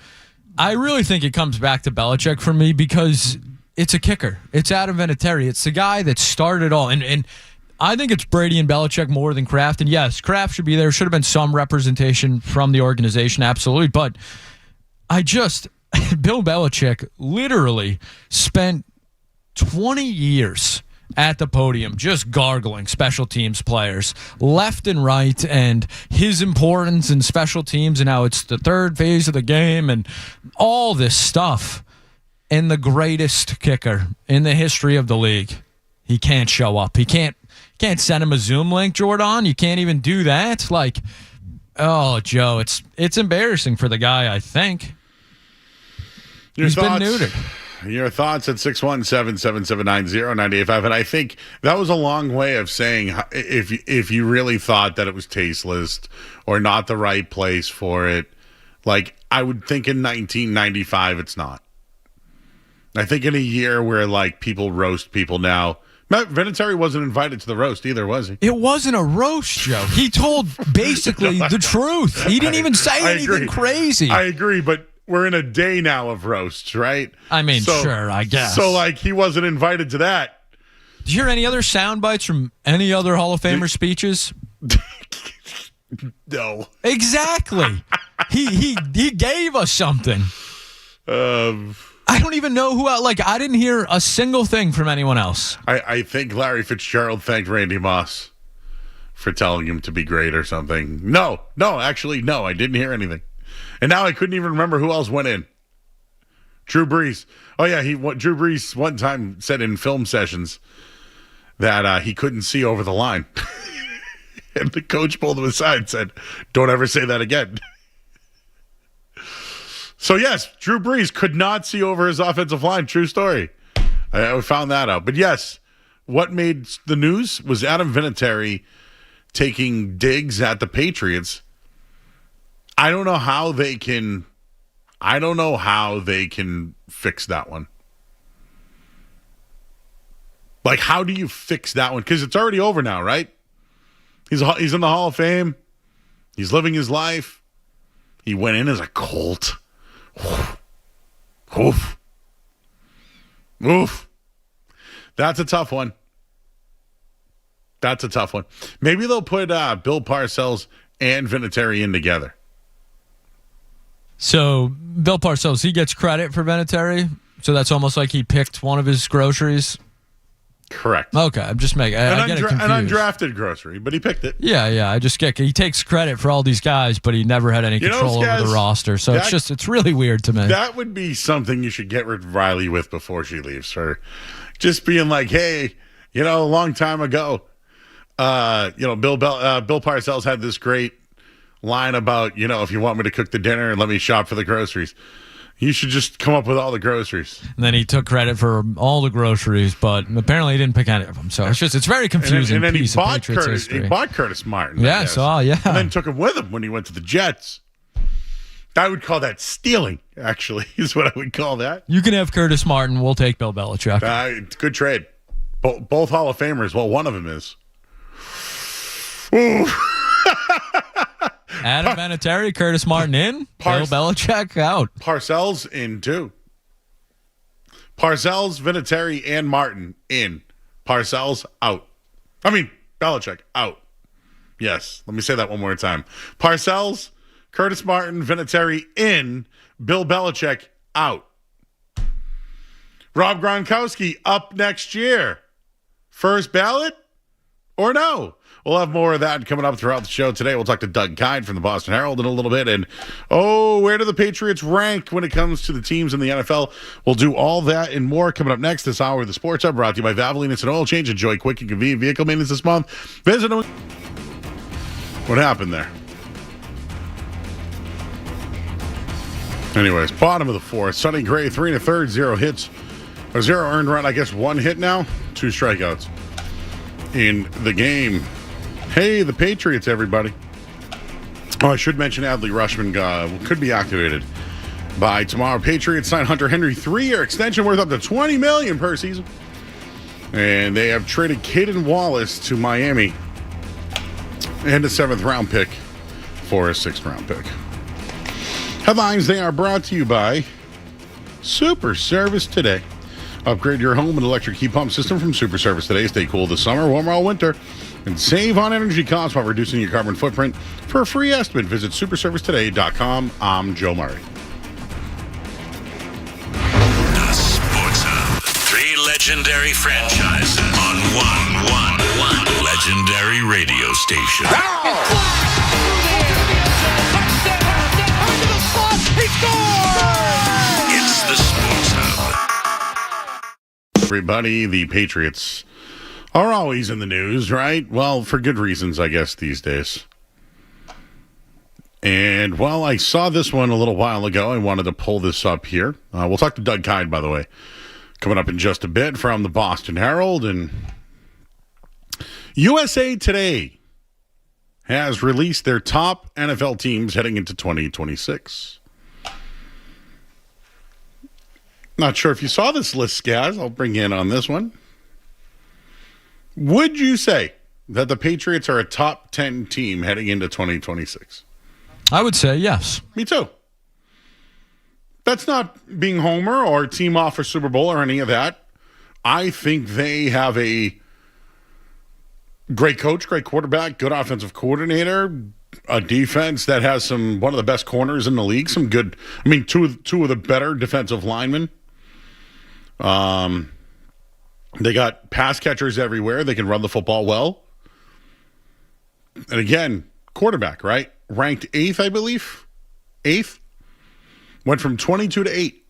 I really think it comes back to Belichick for me because it's a kicker. It's Adam Vinatieri. It's the guy that started all. And I think it's Brady and Belichick more than Kraft. And yes, Kraft should be there. Should have been some representation from the organization, absolutely. But Bill Belichick literally spent 20 years at the podium just gargling special teams players left and right and his importance in special teams and how it's the third phase of the game and all this stuff. And the greatest kicker in the history of the league, he can't show up. He can't send him a Zoom link, Jordan. You can't even do that. Joe, it's embarrassing for the guy, I think. He's been neutered. Your thoughts at 617-779-0985. And I think that was a long way of saying if you really thought that it was tasteless or not the right place for it. I would think in 1995 it's not. I think in a year where people roast people now. Matt Vinatieri wasn't invited to the roast either, was he? It wasn't a roast, Joe. He told basically the truth. He didn't even say anything crazy. I agree, but we're in a day now of roasts, right? I mean, sure, I guess. So, he wasn't invited to that. Did you hear any other sound bites from any other Hall of Famer speeches? No. Exactly. He gave us something. I don't even know who else. I didn't hear a single thing from anyone else. I think Larry Fitzgerald thanked Randy Moss for telling him to be great or something. No, actually, no, I didn't hear anything. And now I couldn't even remember who else went in. Drew Brees. Oh, yeah, Drew Brees one time said in film sessions that he couldn't see over the line. And the coach pulled him aside and said, don't ever say that again. So, yes, Drew Brees could not see over his offensive line. True story. I found that out. But, yes, what made the news was Adam Vinatieri taking digs at the Patriots. I don't know how they can fix that one. How do you fix that one? Because it's already over now, right? He's in the Hall of Fame. He's living his life. He went in as a Colt. Oof. That's a tough one. Maybe they'll put Bill Parcells and Vinatieri in together. So Bill Parcells, he gets credit for Vinatieri. So that's almost like he picked one of his groceries. Correct. Okay, I'm just making an undrafted grocery, but he picked it. Yeah. I just get he takes credit for all these guys, but he never had any control over the roster. So it's really weird to me. That would be something you should get rid of Riley with before she leaves her. Just being hey, a long time ago, Bill Parcells had this great line about, if you want me to cook the dinner and let me shop for the groceries, you should just come up with all the groceries. And then he took credit for all the groceries, but apparently he didn't pick any of them. So it's very confusing. And then piece he bought of Patriots history. He bought Curtis Martin. Yeah, And then took him with him when he went to the Jets. I would call that stealing, actually, is what I would call that. You can have Curtis Martin. We'll take Bill Belichick. Good trade. Both Hall of Famers. Well, one of them is. Ooh. Adam Vinatieri, Curtis Martin in. Bill Belichick out. Parcells in too. Parcells, Vinatieri, and Martin in. Parcells out. I mean, Belichick out. Yes, let me say that one more time. Parcells, Curtis Martin, Vinatieri in. Bill Belichick out. Rob Gronkowski up next year. First ballot or no? We'll have more of that coming up throughout the show today. We'll talk to Doug Kyed from the Boston Herald in a little bit. And, where do the Patriots rank when it comes to the teams in the NFL? We'll do all that and more coming up next this hour of the Sports Hub, brought to you by Valvoline Instant Oil Change. Enjoy quick and convenient vehicle maintenance this month. Visit them. What happened there? Anyways, bottom of the fourth. Sonny Gray, 3 1/3, 0 hits. A 0 earned run, I guess 1 hit now. 2 strikeouts in the game. Hey, the Patriots, everybody. I should mention Adley Rushman could be activated by tomorrow. Patriots sign Hunter Henry 3-year extension worth up to $20 million per season. And they have traded Caden Wallace to Miami and a 7th-round pick for a 6th-round pick. Headlines, they are brought to you by Super Service Today. Upgrade your home and electric heat pump system from Super Service Today. Stay cool this summer, warmer all winter, and save on energy costs while reducing your carbon footprint. For a free estimate, visit superservicetoday.com. I'm Joe Murray. The Sports Hub. 3 legendary franchises on one legendary radio station. It's the Sports Hub. Everybody, the Patriots are always in the news, right? Well, for good reasons, I guess, these days. And, well, I saw this one a little while ago. I wanted to pull this up here. We'll talk to Doug Kyed, by the way, coming up in just a bit from the Boston Herald. And USA Today has released their top NFL teams heading into 2026. Not sure if you saw this list, guys. I'll bring you in on this one. Would you say that the Patriots are a top 10 team heading into 2026? I would say yes. Me too. That's not being Homer or team off for Super Bowl or any of that. I think they have a great coach, great quarterback, good offensive coordinator, a defense that has one of the best corners in the league, two of the better defensive linemen. They got pass catchers everywhere. They can run the football well. And again, quarterback, right? Ranked 8th, I believe. 8th. Went from 22 to 8.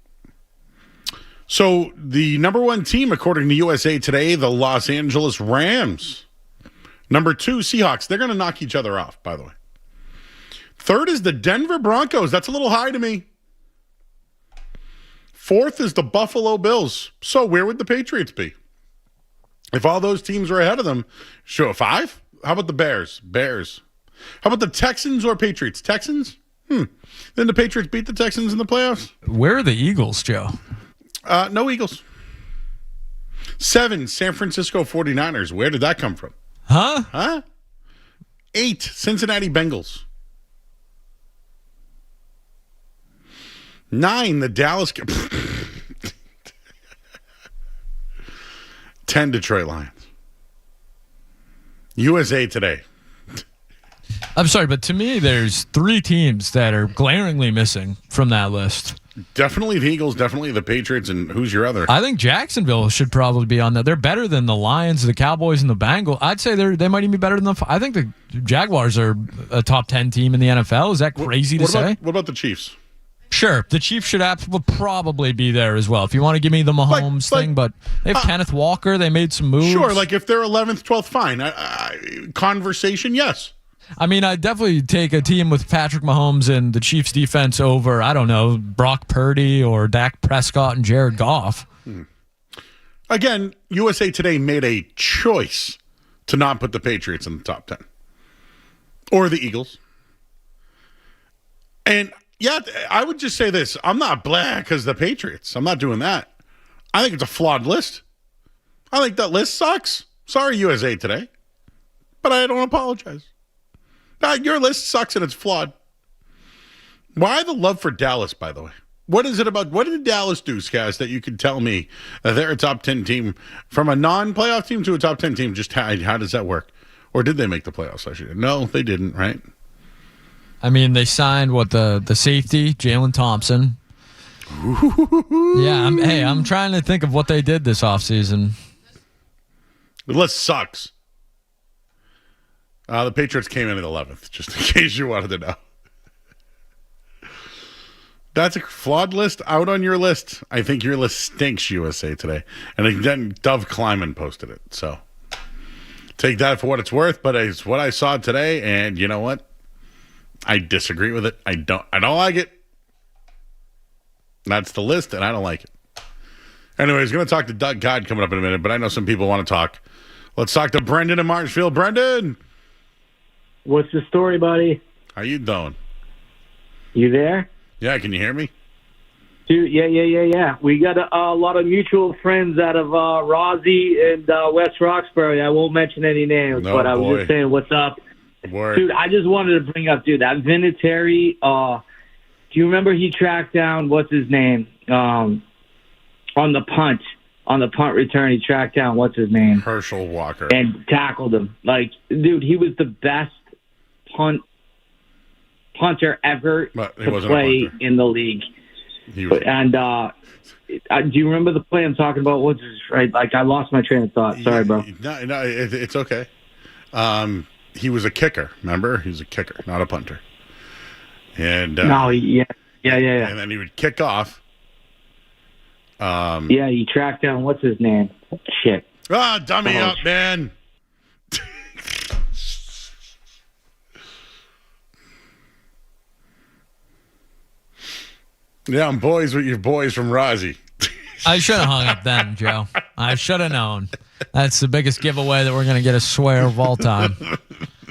So the number 1 team, according to USA Today, the Los Angeles Rams. Number 2, Seahawks. They're going to knock each other off, by the way. 3rd is the Denver Broncos. That's a little high to me. 4th is the Buffalo Bills. So where would the Patriots be? If all those teams were ahead of them, sure, 5? How about the Bears? How about the Texans or Patriots? Texans? Then the Patriots beat the Texans in the playoffs? Where are the Eagles, Joe? No Eagles. 7, San Francisco 49ers. Where did that come from? Huh? 8, Cincinnati Bengals. 9, the Dallas. 10, Detroit Lions. USA Today. I'm sorry, but to me, there's 3 teams that are glaringly missing from that list. Definitely the Eagles, definitely the Patriots, and who's your other? I think Jacksonville should probably be on that. They're better than the Lions, the Cowboys, and the Bengals. I'd say they might even be better than I think the Jaguars are a top 10 team in the NFL. Is that crazy to say? What about the Chiefs? Sure, the Chiefs should probably be there as well. If you want to give me the Mahomes thing, but they have Kenneth Walker. They made some moves. Sure, like if they're 11th, 12th, fine. Conversation, yes. I mean, I'd definitely take a team with Patrick Mahomes and the Chiefs defense over, I don't know, Brock Purdy or Dak Prescott and Jared Goff. Again, USA Today made a choice to not put the Patriots in the top 10. Or the Eagles. And yeah, I would just say this. I'm not black because the Patriots. I'm not doing that. I think it's a flawed list. I think that list sucks. Sorry, USA Today. But I don't apologize. Your list sucks and it's flawed. Why the love for Dallas, by the way? What is it about? What did Dallas do, Skaz, that you can tell me that they're a top 10 team from a non-playoff team to a top 10 team? Just how does that work? Or did they make the playoffs last year? No, they didn't, right? I mean, they signed the safety, Jalen Thompson. Yeah, I'm trying to think of what they did this offseason. The list sucks. The Patriots came in at 11th, just in case you wanted to know. That's a flawed list out on your list. I think your list stinks, USA Today. And then Dove Kleiman posted it. So take that for what it's worth, but it's what I saw today, and you know what? I disagree with it. I don't like it. That's the list, and I don't like it. Anyways, going to talk to Doug Kyed coming up in a minute, but I know some people want to talk. Let's talk to Brendan in Marshfield. Brendan! What's the story, buddy? How you doing? You there? Yeah, can you hear me? Dude, yeah. We got a lot of mutual friends out of Rossi and West Roxbury. I won't mention any names, but I was just saying, what's up? Word. Dude, I just wanted to bring up, that Vinatieri, do you remember he tracked down, what's his name, on the punt return, he tracked down, what's his name? Herschel Walker. And tackled him. Like, dude, he was the best punter ever to play in the league. And do you remember the play I'm talking about? What's his, right? Like, I lost my train of thought. Sorry, bro. No, it's okay. He was a kicker, remember? He was a kicker, not a punter. And yeah. And then he would kick off. He tracked down, what's his name? Shit. Dummy up, man. Yeah, I'm boys with your boys from Rossi. I should have hung up then, Joe. I should have known. That's the biggest giveaway that we're going to get a swear of all time.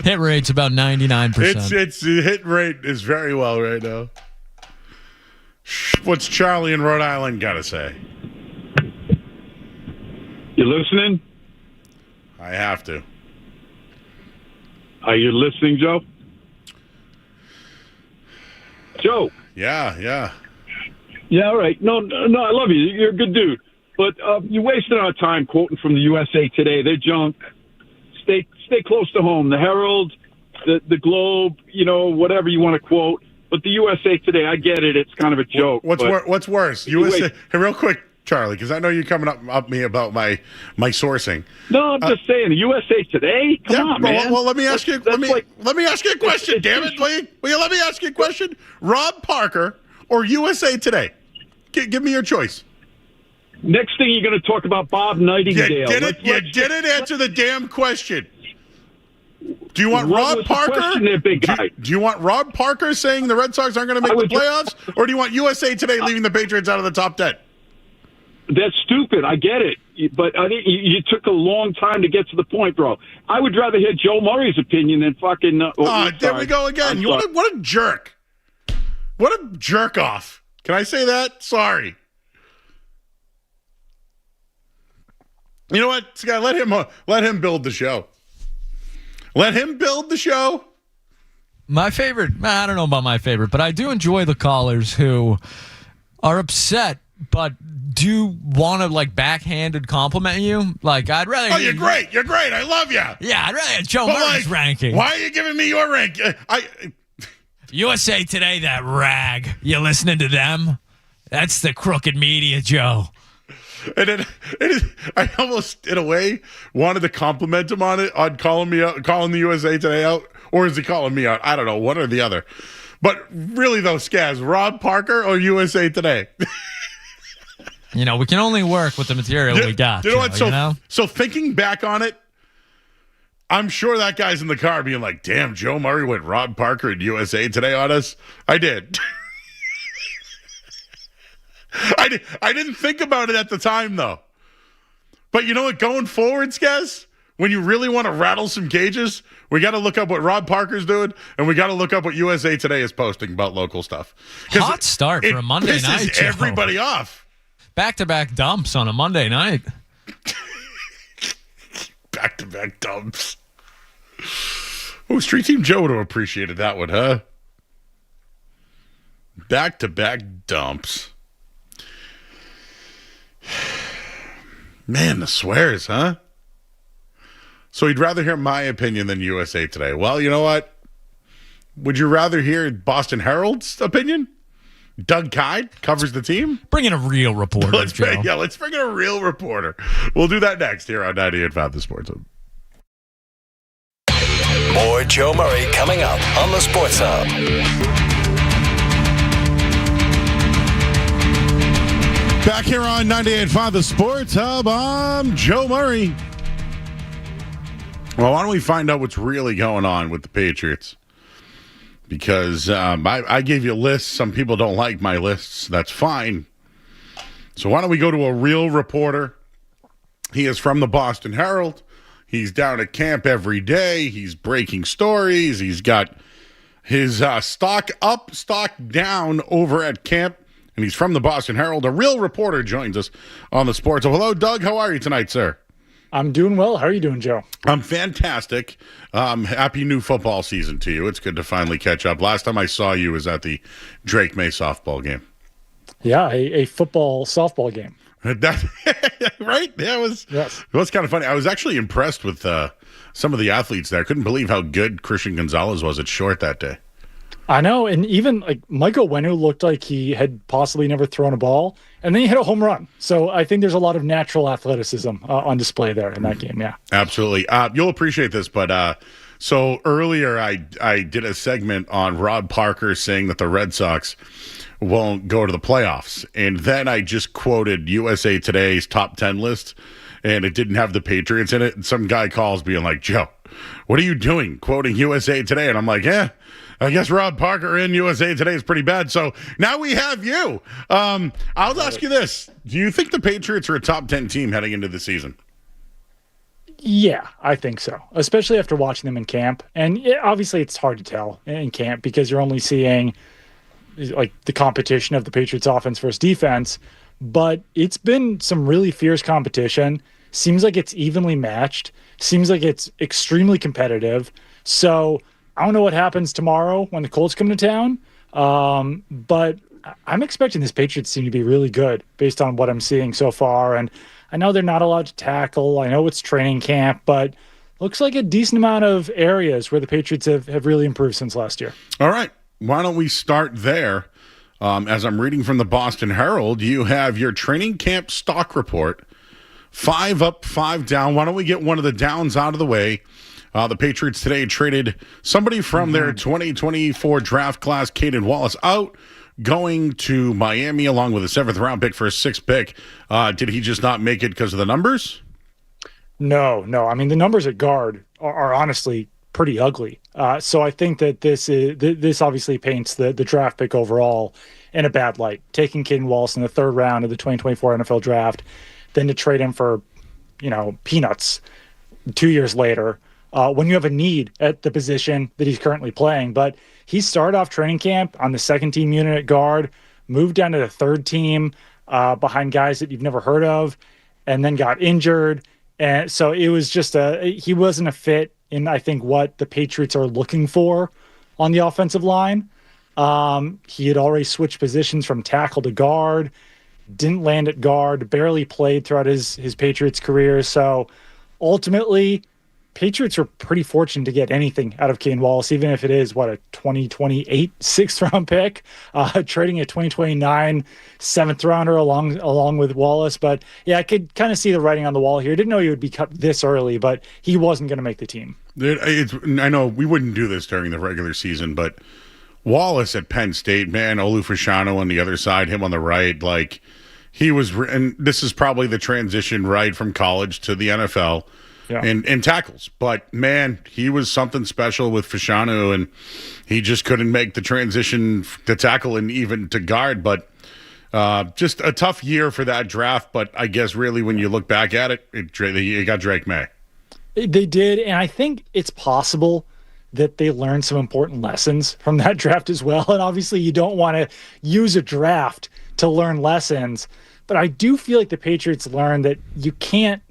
Hit rate's about 99%. It's the hit rate is very well right now. What's Charlie in Rhode Island got to say? You listening? I have to. Are you listening, Joe? Joe. Yeah. Yeah, all right. No, I love you. You're a good dude. But you're wasting our time quoting from the USA Today. They're junk. Stay close to home. The Herald, the Globe, whatever you want to quote. But the USA Today, I get it. It's kind of a joke. What's worse? USA. Hey, real quick, Charlie, because I know you're coming up me about my sourcing. No, I'm just saying the USA Today. Come on, man. Well, let me ask you. Let me ask you a question. Damn it, will you let me ask you a question? Rob Parker or USA Today? Give me your choice. Next thing you're going to talk about Bob Nightingale. You didn't answer the damn question. Do you want Rob Parker? Do you want Rob Parker saying the Red Sox aren't going to make the playoffs, or do you want USA Today leaving the Patriots out of the top 10? That's stupid. I get it, but I think you took a long time to get to the point, bro. I would rather hear Joe Murray's opinion than fucking. There we go again. What a jerk! What a jerk off! Can I say that? Sorry. You know what, Sky? Let him build the show. Let him build the show. My favorite, I don't know about my favorite, but I do enjoy the callers who are upset, but do want to, backhanded compliment you. I'd rather... Oh, you're great. You're great. I love you. Yeah, I'd rather have Joe Murray's ranking. Why are you giving me your rank? USA Today, that rag. You listening to them? That's the crooked media, Joe. And I almost, in a way, wanted to compliment him on it, on calling the USA Today out, or is he calling me out? I don't know, one or the other. But really, though, Skaz, Rob Parker or USA Today? We can only work with the material we got. You know what? So thinking back on it, I'm sure that guy's in the car being like, damn, Joe Murray went Rob Parker and USA Today on us. I did. I didn't think about it at the time, though. But you know what? Going forward, Skaz, when you really want to rattle some cages, we got to look up what Rob Parker's doing, and we got to look up what USA Today is posting about local stuff. Hot start for a Monday night. It pisses everybody off. Back-to-back dumps on a Monday night. Back-to-back dumps. Oh, Street Team Joe would have appreciated that one, huh? Back-to-back dumps. Man, the swears, huh? So he'd rather hear my opinion than USA Today. Well, you know what? Would you rather hear Boston Herald's opinion? Doug Kyed covers the team? Bring in a real reporter, Let's Joe. bring in a real reporter. We'll do that next here on 98.5 The Sports Hub. More Joe Murray coming up on the Sports Hub. Back here on 98.5 The Sports Hub, I'm Joe Murray. Well, why don't we find out what's really going on with the Patriots? Because I gave you lists. Some people don't like my lists. That's fine. So why don't we go to a real reporter? He is from the Boston Herald. He's down at camp every day. He's breaking stories. He's got his stock up, stock down over at camp. And he's from the Boston Herald. A real reporter joins us on the Sports. So hello, Doug. How are you tonight, sir? I'm doing well. How are you doing, Joe? I'm fantastic. Happy new football season to you. It's good to finally catch up. Last time I saw you was at the Drake May softball game. Yeah, a football softball game. Right? Yeah, it was kind of funny. I was actually impressed with some of the athletes there. I couldn't believe how good Christian Gonzalez was at short that day. I know, and even like Michael Wenu looked like he had possibly never thrown a ball, and then he hit a home run. So I think there's a lot of natural athleticism on display there in that game. Yeah, absolutely. You'll appreciate this, but so earlier I did a segment on Rob Parker saying that the Red Sox won't go to the playoffs, and then I just quoted USA Today's top 10 list, and it didn't have the Patriots in it. And some guy calls being like, Joe, what are you doing quoting USA Today? And I'm like, I guess Rob Parker in USA Today is pretty bad. So now we have you. I'll ask you this. Do you think the Patriots are a top 10 team heading into the season? Yeah, I think so, especially after watching them in camp. And obviously it's hard to tell in camp because you're only seeing like the competition of the Patriots offense versus defense. But it's been some really fierce competition. Seems like it's evenly matched. Seems like it's extremely competitive. So I don't know what happens tomorrow when the Colts come to town, but I'm expecting this Patriots team to be really good based on what I'm seeing so far. And I know they're not allowed to tackle. I know it's training camp, but looks like a decent amount of areas where the Patriots have really improved since last year. All right. Why don't we start there? As I'm reading from the Boston Herald, you have your training camp stock report, 5 up, 5 down. Why don't we get one of the downs out of the way? The Patriots today traded somebody from their 2024 draft class, Kyed Wallace, out, going to Miami along with a 7th-round pick for a 6th pick. Did he just not make it because of the numbers? No. I mean, the numbers at guard are honestly pretty ugly. So I think that this obviously paints the draft pick overall in a bad light. Taking Kyed Wallace in the 3rd round of the 2024 NFL draft, then to trade him for, peanuts 2 years later. When you have a need at the position that he's currently playing. But he started off training camp on the 2nd team unit at guard, moved down to the 3rd team behind guys that you've never heard of, and then got injured. And so it was just he wasn't a fit in, I think, what the Patriots are looking for on the offensive line. He had already switched positions from tackle to guard, didn't land at guard, barely played throughout his Patriots career. So ultimately, Patriots are pretty fortunate to get anything out of Kyed Wallace, even if it is, a 2028 6th-round pick, trading a 2029 7th-rounder along with Wallace. But, yeah, I could kind of see the writing on the wall here. Didn't know he would be cut this early, but he wasn't going to make the team. I know we wouldn't do this during the regular season, but Wallace at Penn State, man, Olu Fashanu on the other side, him on the right, like he was – and this is probably the transition right from college to the NFL. Yeah. And tackles. But, man, he was something special with Fashanu, and he just couldn't make the transition to tackle and even to guard. But just a tough year for that draft. But I guess really when you look back at it, it got Drake May. They did, and I think it's possible that they learned some important lessons from that draft as well. And obviously you don't want to use a draft to learn lessons. But I do feel like the Patriots learned that you can't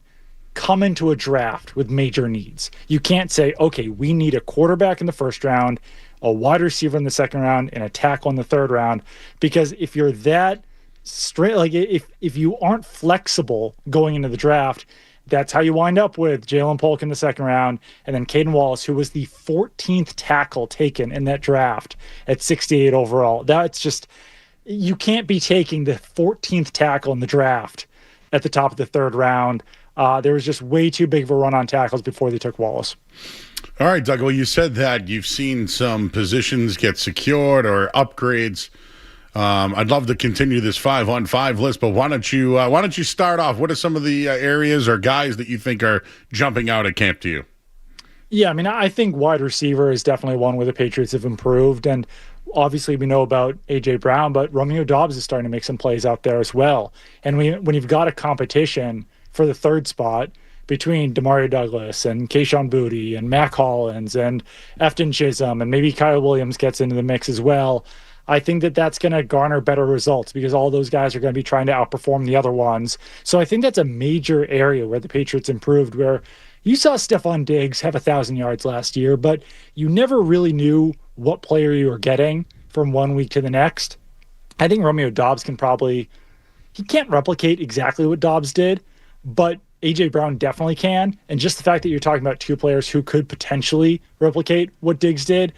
come into a draft with major needs. You can't say, okay, we need a quarterback in the first round, a wide receiver in the second round, and a tackle in the third round. Because if you're that straight, like if you aren't flexible going into the draft, that's how you wind up with Jalen Polk in the second round, and then Caden Wallace, who was the 14th tackle taken in that draft at 68 overall. That's just, you can't be taking the 14th tackle in the draft at the top of the third round. There was just way too big of a run on tackles before they took Wallace. All right, Doug. Well, you said that you've seen some positions get secured or upgrades. I'd love to continue this 5-on-5 list, but why don't you start off? What are some of the areas or guys that you think are jumping out at camp to you? Yeah, I mean, I think wide receiver is definitely one where the Patriots have improved, and obviously we know about A.J. Brown, but Romeo Doubs is starting to make some plays out there as well. And when you've got a competition for the third spot between Demario Douglas and Kayshon Boutte and Mac Hollins and Efton Chisholm, and maybe Kyle Williams gets into the mix as well, I think that that's going to garner better results because all those guys are going to be trying to outperform the other ones. So I think that's a major area where the Patriots improved, where you saw Stephon Diggs have 1,000 yards last year, but you never really knew what player you were getting from one week to the next. I think Romeo Doubs he can't replicate exactly what Doubs did, but A.J. Brown definitely can. And just the fact that you're talking about two players who could potentially replicate what Diggs did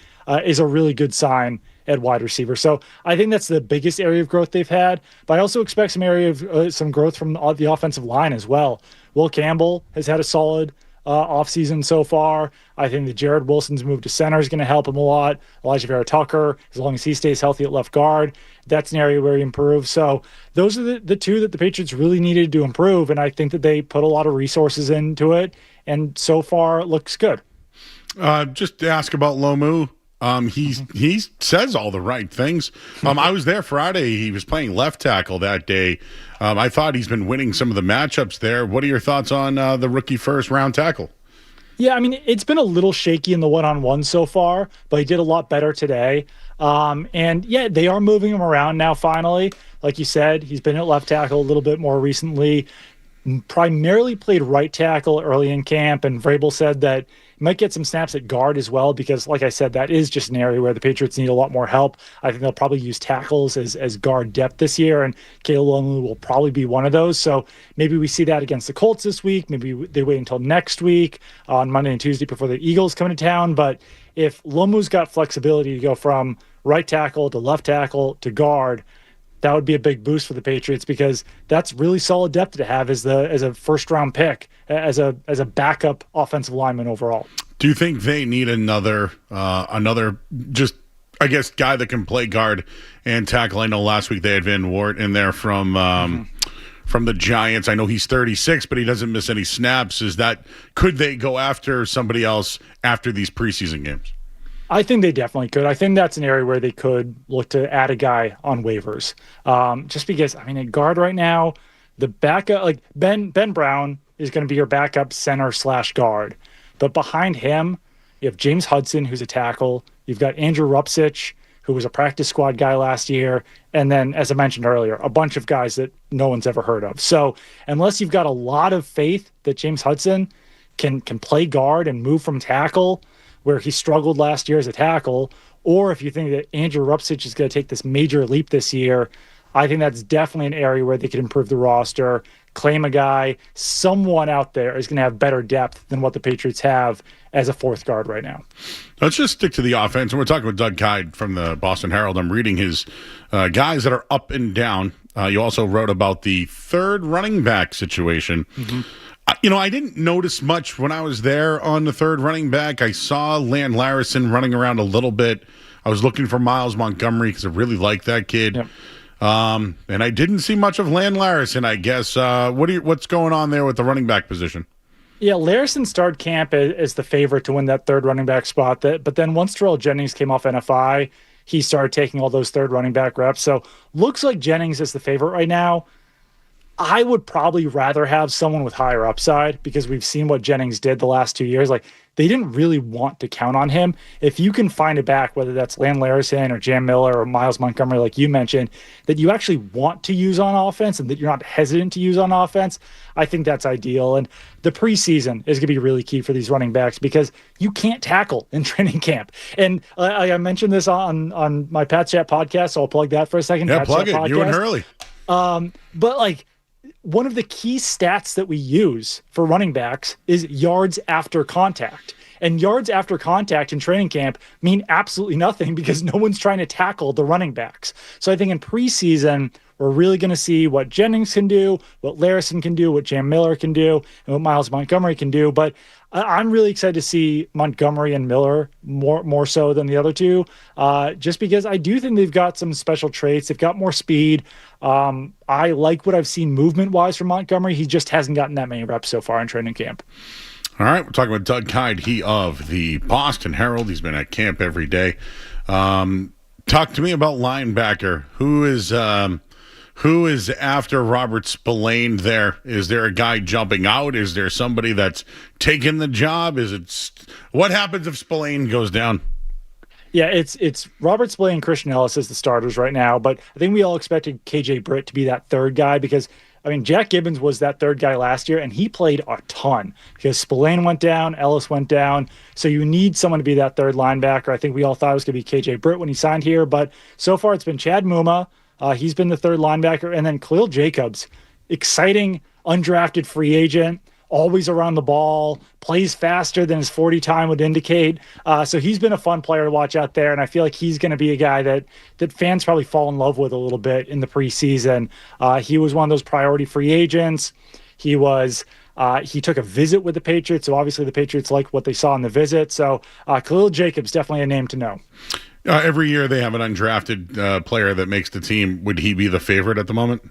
is a really good sign at wide receiver. So I think that's the biggest area of growth they've had. But I also expect some growth from the offensive line as well. Will Campbell has had a solid offseason so far. I think that Jared Wilson's move to center is going to help him a lot. Elijah Vera Tucker, as long as he stays healthy at left guard, that's an area where he improves. So those are the two that the Patriots really needed to improve, and I think that they put a lot of resources into it, and so far it looks good. Just to ask about Lomu. He says all the right things. I was there Friday. He was playing left tackle that day. I thought he's been winning some of the matchups there. What are your thoughts on the rookie first round tackle? Yeah, I mean, it's been a little shaky in the one-on-one so far, but he did a lot better today. And yeah, they are moving him around now finally. Like you said, he's been at left tackle a little bit more recently. Primarily played right tackle early in camp, and Vrabel said that he might get some snaps at guard as well because, like I said, that is just an area where the Patriots need a lot more help. I think they'll probably use tackles as guard depth this year, and Caleb Lomu will probably be one of those. So maybe we see that against the Colts this week. Maybe they wait until next week on Monday and Tuesday before the Eagles come to town. But if Lomu's got flexibility to go from right tackle to left tackle to guard, that would be a big boost for the Patriots because that's really solid depth to have as a first round pick, as a backup offensive lineman overall. Do you think they need another just, I guess, guy that can play guard and tackle? I know last week they had Van Wart in there from the Giants. I know he's 36, but he doesn't miss any snaps. Could they go after somebody else after these preseason games? I think they definitely could. I think that's an area where they could look to add a guy on waivers. Just because, I mean, at guard right now, the backup, like Ben Brown is going to be your backup center / guard. But behind him, you have James Hudson, who's a tackle. You've got Andrew Rupsich, who was a practice squad guy last year. And then, as I mentioned earlier, a bunch of guys that no one's ever heard of. So unless you've got a lot of faith that James Hudson can play guard and move from tackle, where he struggled last year as a tackle, or if you think that Andrew Rupsich is going to take this major leap this year, I think that's definitely an area where they could improve the roster, claim a guy. Someone out there is going to have better depth than what the Patriots have as a fourth guard right now. Let's just stick to the offense. And we're talking with Doug Kyed from the Boston Herald. I'm reading his guys that are up and down. You also wrote about the third running back situation. Mm-hmm. I didn't notice much when I was there on the third running back. I saw Land Larison running around a little bit. I was looking for Miles Montgomery because I really like that kid. Yep. And I didn't see much of Land Larison, I guess. What's going on there with the running back position? Yeah, Larison started camp as the favorite to win that third running back spot. But then once Terrell Jennings came off NFI, he started taking all those third running back reps. So looks like Jennings is the favorite right now. I would probably rather have someone with higher upside because we've seen what Jennings did the last 2 years. Like, they didn't really want to count on him. If you can find it back, whether that's Lan Larison or Jam Miller or Miles Montgomery, like you mentioned, that you actually want to use on offense and that you're not hesitant to use on offense, I think that's ideal. And the preseason is going to be really key for these running backs because you can't tackle in training camp. And I mentioned this on my Pat Chat podcast, so I'll plug that for a second. Yeah, Pat plug Chat it. podcast. You and Hurley. But like, one of the key stats that we use for running backs is yards after contact. And yards after contact in training camp mean absolutely nothing because no one's trying to tackle the running backs. So I think in preseason, we're really going to see what Jennings can do, what Larison can do, what Jam Miller can do, and what Miles Montgomery can do. But I'm really excited to see Montgomery and Miller more so than the other two, just because I do think they've got some special traits. They've got more speed. I like what I've seen movement-wise from Montgomery. He just hasn't gotten that many reps so far in training camp. All right, we're talking about Doug Kyed, he of the Boston Herald. He's been at camp every day. Talk to me about linebacker. Who is after Robert Spillane there? Is there a guy jumping out? Is there somebody that's taking the job? What happens if Spillane goes down? Yeah, it's Robert Spillane and Christian Ellis as the starters right now, but I think we all expected KJ Britt to be that third guy because, I mean, Jack Gibbons was that third guy last year, and he played a ton because Spillane went down, Ellis went down, so you need someone to be that third linebacker. I think we all thought it was going to be KJ Britt when he signed here, but so far it's been Chad Muma. He's been the third linebacker, and then Khalil Jacobs, exciting undrafted free agent, always around the ball, plays faster than his 40 time would indicate. So he's been a fun player to watch out there, and I feel like he's going to be a guy that fans probably fall in love with a little bit in the preseason. He was one of those priority free agents. He took a visit with the Patriots, so obviously the Patriots like what they saw in the visit. So Khalil Jacobs, definitely a name to know. Every year they have an undrafted player that makes the team. Would he be the favorite at the moment?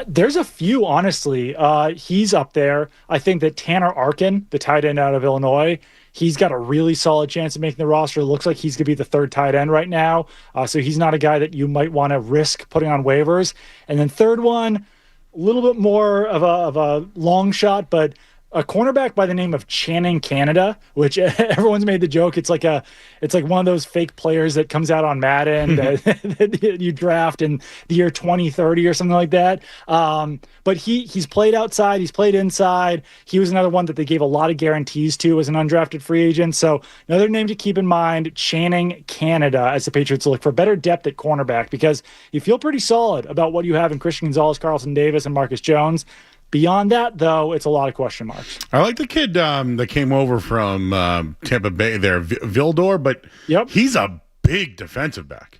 There's a few, honestly. He's up there. I think that Tanner Arkin, the tight end out of Illinois, he's got a really solid chance of making the roster. It looks like he's going to be the third tight end right now. So he's not a guy that you might want to risk putting on waivers. And then third one, a little bit more of a long shot, but a cornerback by the name of Channing Canada, which everyone's made the joke. It's like one of those fake players that comes out on Madden that you draft in the year 2030 or something like that. But he's played outside. He's played inside. He was another one that they gave a lot of guarantees to as an undrafted free agent. So another name to keep in mind, Channing Canada, as the Patriots look for better depth at cornerback, because you feel pretty solid about what you have in Christian Gonzalez, Carlton Davis, and Marcus Jones. Beyond that, though, it's a lot of question marks. I like the kid that came over from Tampa Bay there, Vildor, but he's a big defensive back.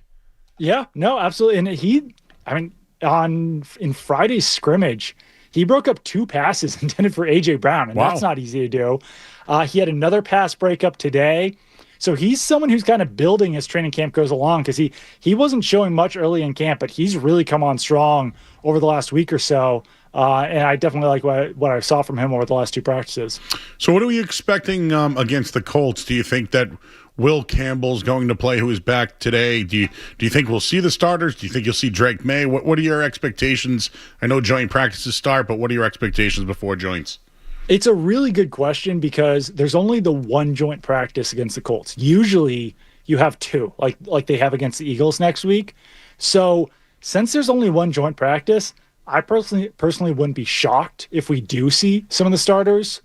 Yeah, no, absolutely. And in Friday's scrimmage, he broke up 2 passes intended for A.J. Brown, and that's not easy to do. He had another pass breakup today. So he's someone who's kind of building as training camp goes along because he wasn't showing much early in camp, but he's really come on strong over the last week or so. And I definitely like what I saw from him over the last 2 practices. So what are we expecting against the Colts? Do you think that Will Campbell's going to play, who is back today? Do you think we'll see the starters? Do you think you'll see Drake May? What are your expectations? I know joint practices start, but what are your expectations before joints? It's a really good question because there's only the one joint practice against the Colts. Usually you have 2, like they have against the Eagles next week. So since there's only one joint practice, I personally wouldn't be shocked if we do see some of the starters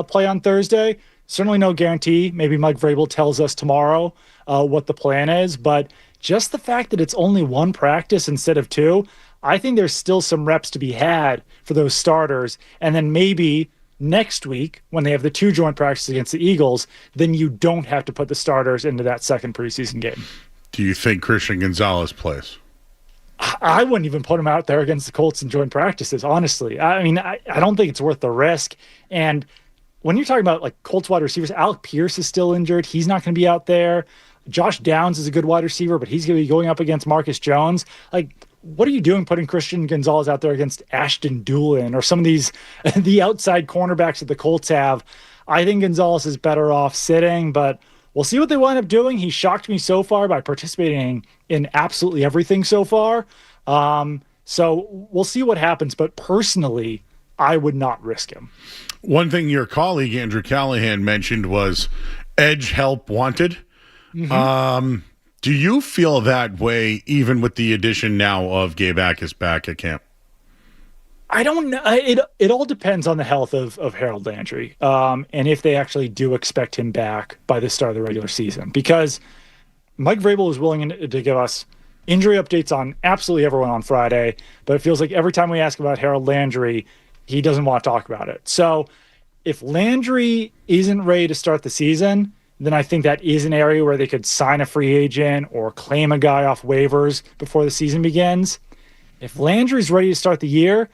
play on Thursday. Certainly no guarantee. Maybe Mike Vrabel tells us tomorrow what the plan is, but just the fact that it's only one practice instead of 2, I think there's still some reps to be had for those starters. And then maybe next week, when they have the 2 joint practices against the Eagles, then you don't have to put the starters into that second preseason game. Do you think Christian Gonzalez plays? I wouldn't even put him out there against the Colts in joint practices, honestly. I mean, I don't think it's worth the risk. And when you're talking about like Colts wide receivers, Alec Pierce is still injured. He's not going to be out there. Josh Downs is a good wide receiver, but he's going to be going up against Marcus Jones. Like, what are you doing putting Christian Gonzalez out there against Ashton Doolin or some of these the outside cornerbacks that the Colts have? I think Gonzalez is better off sitting, but we'll see what they wind up doing. He shocked me so far by participating in absolutely everything so far. So we'll see what happens. But personally, I would not risk him. One thing your colleague Andrew Callahan mentioned was edge help wanted. Do you feel that way even with the addition now of Gabe Akis back at camp? I don't know. It all depends on the health of Harold Landry, and if they actually do expect him back by the start of the regular season. Because Mike Vrabel was willing to give us injury updates on absolutely everyone on Friday, but it feels like every time we ask about Harold Landry, he doesn't want to talk about it. So if Landry isn't ready to start the season, then I think that is an area where they could sign a free agent or claim a guy off waivers before the season begins. If Landry's ready to start the year,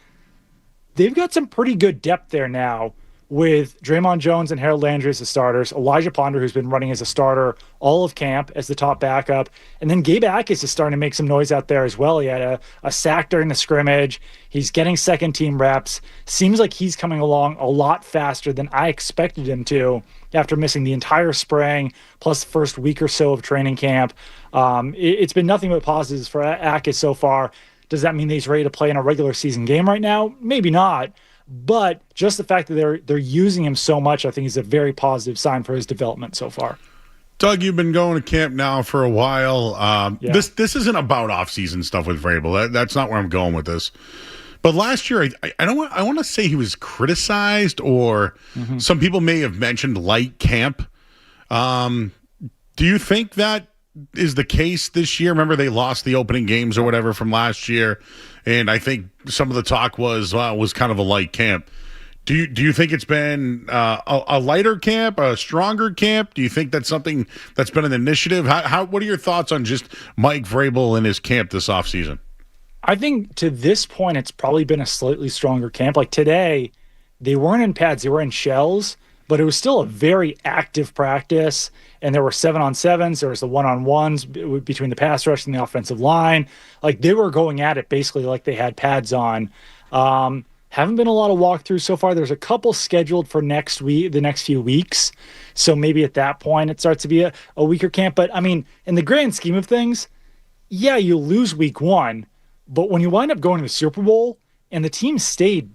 they've got some pretty good depth there now with Draymond Jones and Harold Landry as the starters, Elijah Ponder, who's been running as a starter all of camp as the top backup, and then Gabe Akis is starting to make some noise out there as well. He had a sack during the scrimmage. He's getting second-team reps. Seems like he's coming along a lot faster than I expected him to after missing the entire spring, plus the first week or so of training camp. It's been nothing but positives for Akis so far. Does that mean that he's ready to play in a regular season game right now? Maybe not. But just the fact that they're using him so much, I think, is a very positive sign for his development so far. Doug, you've been going to camp now for a while. This isn't about off-season stuff with Vrabel. That's not where I'm going with this. But last year, I want to say he was criticized, or some people may have mentioned light camp. Do you think that is the case this year? Remember, they lost the opening games or whatever from last year, and I think some of the talk was kind of a light camp. Do you think it's been a lighter camp, a stronger camp? Do you think that's something that's been an initiative? What are your thoughts on just Mike Vrabel and his camp this offseason? I think to this point, it's probably been a slightly stronger camp. Like today, they weren't in pads, they were in shells, but it was still a very active practice. And there were 7-on-7s. There was the 1-on-1s between the pass rush and the offensive line. Like they were going at it basically like they had pads on. Haven't been a lot of walkthroughs so far. There's a couple scheduled for next week, the next few weeks. So maybe at that point it starts to be a weaker camp. But I mean, in the grand scheme of things, yeah, you lose week one. But when you wind up going to the Super Bowl and the team stayed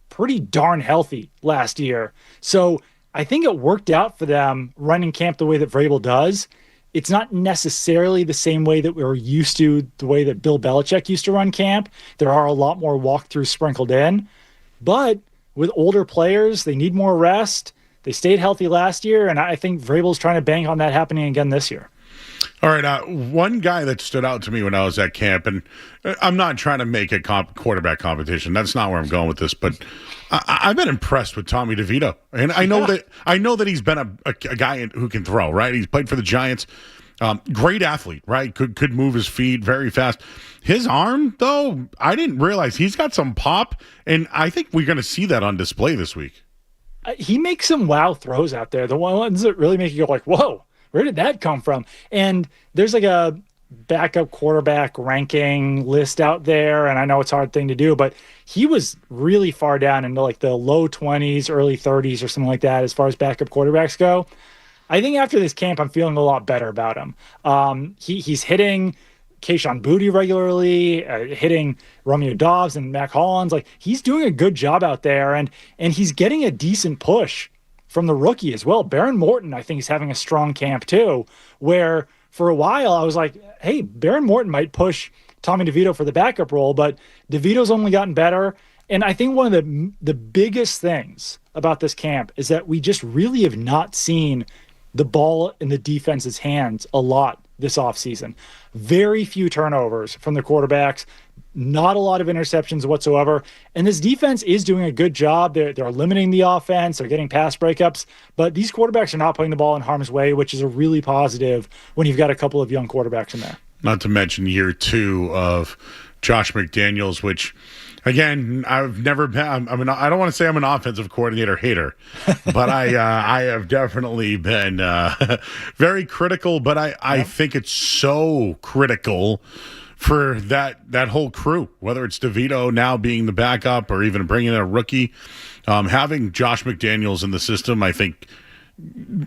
pretty darn healthy last year. So I think it worked out for them running camp the way that Vrabel does. It's not necessarily the same way that we're used to, the way that Bill Belichick used to run camp. There are a lot more walkthroughs sprinkled in. But with older players, they need more rest. They stayed healthy last year, and I think Vrabel's trying to bank on that happening again this year. All right, one guy that stood out to me when I was at camp, and I'm not trying to make a quarterback competition. That's not where I'm going with this, but I've been impressed with Tommy DeVito, and I know that he's been a guy who can throw. Right, he's played for the Giants. Great athlete, right? Could move his feet very fast. His arm, though, I didn't realize he's got some pop, and I think we're going to see that on display this week. He makes some wow throws out there. The ones that really make you go like, whoa. Where did that come from? And there's like a backup quarterback ranking list out there, and I know it's a hard thing to do, but he was really far down into like the low 20s, early 30s or something like that as far as backup quarterbacks go. I think after this camp, I'm feeling a lot better about him. He's hitting Kayshon Boutte regularly, hitting Romeo Dobbs and Mac Hollins. Like he's doing a good job out there, and he's getting a decent push from the rookie as well. Baron Morton, I think, is having a strong camp too, where for a while I was like, hey, Baron Morton might push Tommy DeVito for the backup role, but DeVito's only gotten better. And I think one of the biggest things about this camp is that we just really have not seen the ball in the defense's hands a lot this offseason. Very few turnovers from the quarterbacks, not a lot of interceptions whatsoever. And this defense is doing a good job. They're limiting the offense. They're getting pass breakups. But these quarterbacks are not putting the ball in harm's way, which is a really positive when you've got a couple of young quarterbacks in there. Not to mention year two of Josh McDaniels, which, again, I've never been. I mean, I don't want to say I'm an offensive coordinator hater, but I have definitely been very critical. But I think it's so critical for that whole crew, whether it's DeVito now being the backup or even bringing in a rookie, having Josh McDaniels in the system. I think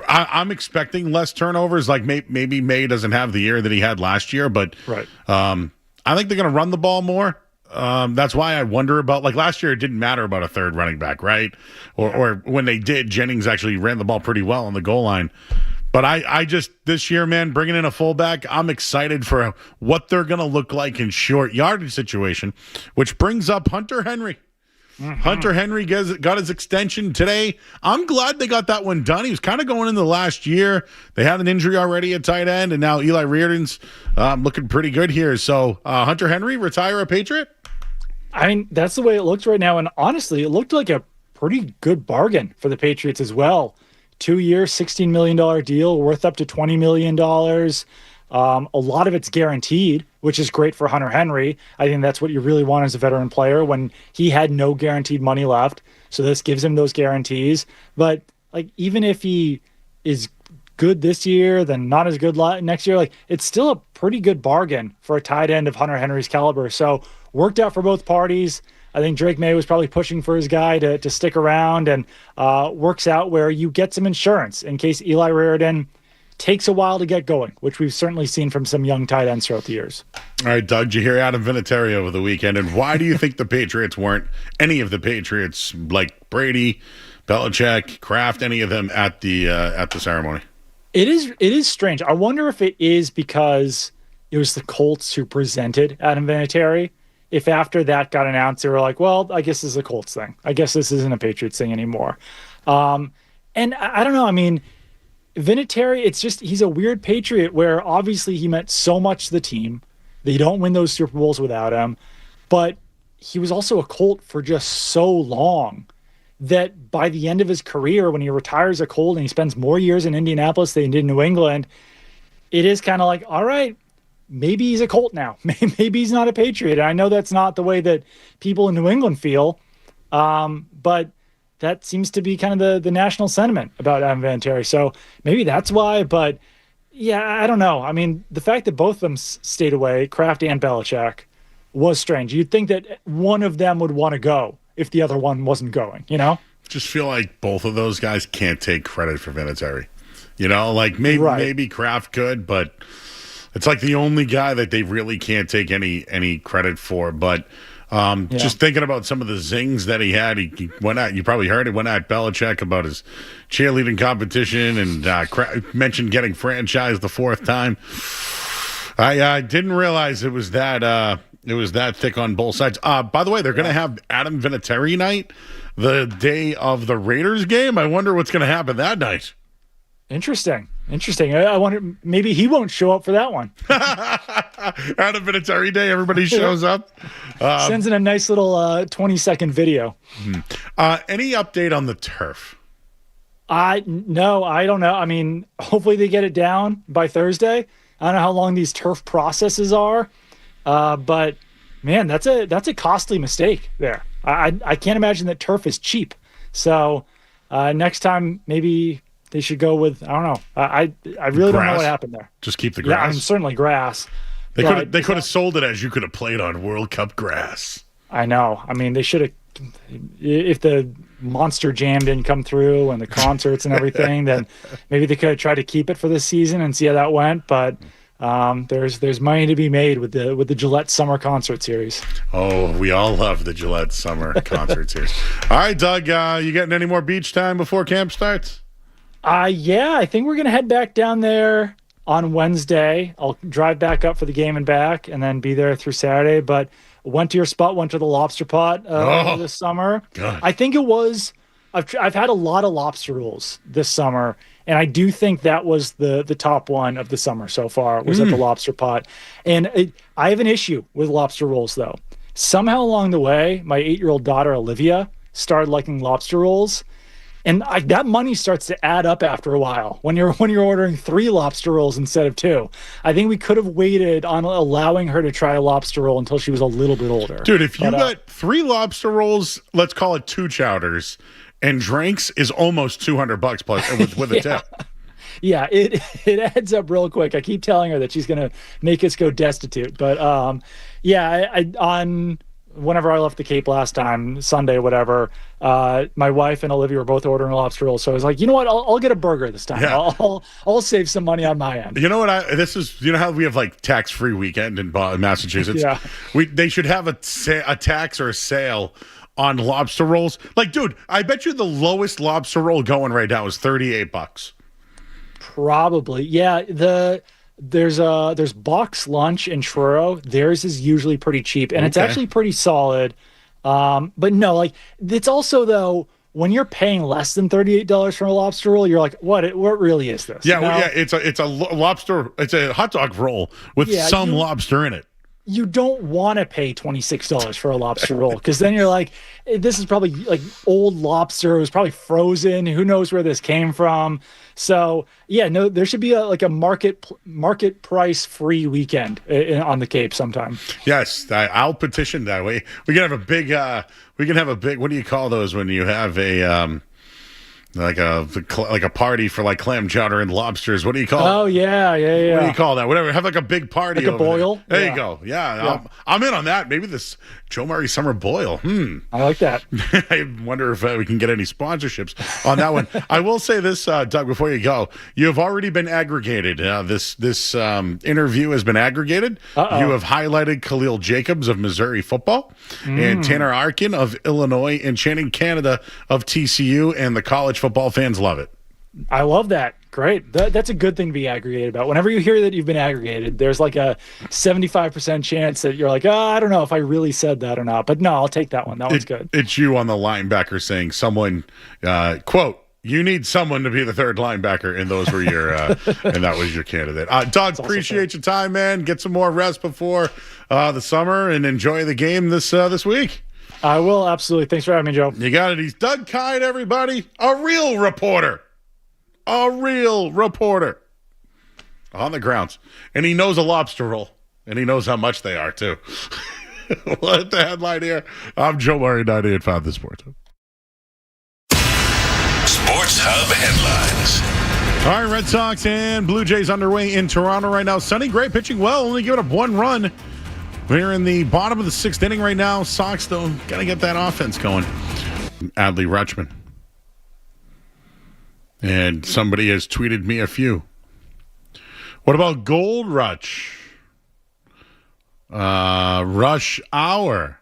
I'm expecting less turnovers. Like maybe May doesn't have the year that he had last year, but right. I think they're going to run the ball more. That's why I wonder about, like, last year it didn't matter about a third running back, right? Or when they did, Jennings actually ran the ball pretty well on the goal line. But I just, this year, man, bringing in a fullback, I'm excited for what they're going to look like in short yardage situation, which brings up Hunter Henry. Hunter Henry got his extension today. I'm glad they got that one done. He was kind of going into the last year. They had an injury already at tight end, and now Eli Reardon's looking pretty good here. So Hunter Henry, retire a Patriot? I mean, that's the way it looks right now. And honestly, it looked like a pretty good bargain for the Patriots as well. 2-year, $16 million deal worth up to $20 million. A lot of it's guaranteed, which is great for Hunter Henry. I think that's what you really want as a veteran player when he had no guaranteed money left. So this gives him those guarantees. But like, even if he is good this year, then not as good next year, like, it's still a pretty good bargain for a tight end of Hunter Henry's caliber. So worked out for both parties. I think Drake May was probably pushing for his guy to stick around, and works out where you get some insurance in case Eli Reardon takes a while to get going, which we've certainly seen from some young tight ends throughout the years. All right, Doug, did you hear Adam Vinatieri over the weekend? And why do you think the Patriots weren't, any of the Patriots, like Brady, Belichick, Kraft, any of them at the ceremony? It is strange. I wonder if it is because it was the Colts who presented Adam Vinatieri. If after that got announced, they were like, well, I guess this is a Colts thing. I guess this isn't a Patriots thing anymore. And I don't know. I mean, Vinatieri, it's just, he's a weird Patriot where obviously he meant so much to the team. They don't win those Super Bowls without him. But he was also a Colt for just so long that by the end of his career, when he retires a Colt and he spends more years in Indianapolis than he did in New England, it is kind of like, all right, maybe he's a Colt now. Maybe he's not a Patriot. And I know that's not the way that people in New England feel, but that seems to be kind of the national sentiment about Adam Vinatieri. So maybe that's why. But yeah, I don't know. I mean, the fact that both of them stayed away, Kraft and Belichick, was strange. You'd think that one of them would want to go if the other one wasn't going, you know? Just feel like both of those guys can't take credit for Vinatieri. You know, like maybe Kraft could, but it's like the only guy that they really can't take any credit for. But just thinking about some of the zings that he had, he went at, you probably heard it, went at Belichick about his cheerleading competition and mentioned getting franchised the fourth time. I didn't realize it was that thick on both sides. By the way, they're going to have Adam Vinatieri night the day of the Raiders game. I wonder what's going to happen that night. Interesting. I wonder, maybe he won't show up for that one. Adam Vinatieri Day, everybody shows up. Sends in a nice little 20-second video. Any update on the turf? No, I don't know. I mean, hopefully they get it down by Thursday. I don't know how long these turf processes are, but man, that's a costly mistake there. I can't imagine that turf is cheap. So next time, maybe they should go with, I don't know. I really don't know what happened there. Just keep the grass. Yeah, I mean, certainly grass. They could have sold it as you could have played on World Cup grass. I know. I mean, they should have. If the Monster Jam didn't come through and the concerts and everything, then maybe they could have tried to keep it for this season and see how that went. But there's money to be made with the Gillette Summer Concert Series. Oh, we all love the Gillette Summer Concert Series. All right, Doug, you getting any more beach time before camp starts? Yeah, I think we're gonna head back down there on Wednesday. I'll drive back up for the game and back, and then be there through Saturday. But went to your spot, went to the lobster pot this summer. God. I think it was. I've had a lot of lobster rolls this summer, and I do think that was the top one of the summer so far was at the lobster pot. And I have an issue with lobster rolls though. Somehow along the way, my 8-year-old daughter Olivia started liking lobster rolls. And that money starts to add up after a while when you're ordering 3 lobster rolls instead of 2. I think we could have waited on allowing her to try a lobster roll until she was a little bit older. Dude, if you got 3 lobster rolls, let's call it 2 chowders, and drinks is almost $200 plus with a tip. Yeah, it adds up real quick. I keep telling her that she's going to make us go destitute. But on whenever I left the Cape last time, Sunday, whatever, my wife and Olivia were both ordering lobster rolls. So I was like, you know what? I'll get a burger this time. Yeah. I'll save some money on my end. You know what? You know how we have like tax-free weekend in Massachusetts? Yeah. They should have a tax or a sale on lobster rolls. Like, dude, I bet you the lowest lobster roll going right now is $38. Probably. Yeah. There's Box Lunch in Truro. Theirs is usually pretty cheap, and it's actually pretty solid. But no, like, it's also, though, when you're paying less than $38 for a lobster roll, you're like, what really is this? Yeah, yeah, it's a lobster. It's a hot dog roll with some lobster in it. You don't want to pay $26 for a lobster roll, because then you're like, this is probably like old lobster. It was probably frozen. Who knows where this came from? So yeah, no, there should be a market price free weekend on the Cape sometime. Yes, I'll petition that way. We can have a big. What do you call those when you have a like a party for like clam chowder and lobsters? What do you call it? Oh yeah. What do you call that? Whatever. Have like a big party. Like a boil. There you go. Yeah. I'm in on that. Maybe this Joe Murray summer boil. I like that. I wonder if we can get any sponsorships on that one. I will say this, Doug, before you go, you have already been aggregated. This interview has been aggregated. You have highlighted Khalil Jacobs of Missouri football and Tanner Arkin of Illinois and Channing Canada of TCU, and the college football fans love it. I love that. Great. That's a good thing to be aggregated about. Whenever you hear that you've been aggregated, there's like a 75% chance that you're like, I don't know if I really said that or not. But no, I'll take that one. That one's good. It's you on the linebacker saying someone, quote, you need someone to be the third linebacker, and those were your, and that was your candidate. Doug, appreciate your time, man. Get some more rest before the summer and enjoy the game this week. I will, absolutely. Thanks for having me, Joe. You got it. He's Doug Kyed, everybody. A real reporter. On the grounds. And he knows a lobster roll. And he knows how much they are, too. We'll hit the headline here. I'm Joe Murray, 98.5 The Sports Hub. Sports Hub headlines. All right, Red Sox and Blue Jays underway in Toronto right now. Sonny Gray pitching well, only giving up one run. We're in the bottom of the sixth inning right now. Sox, though, got to get that offense going. Adley Rutschman. And somebody has tweeted me a few. What about Gold Rush? Rush Hour.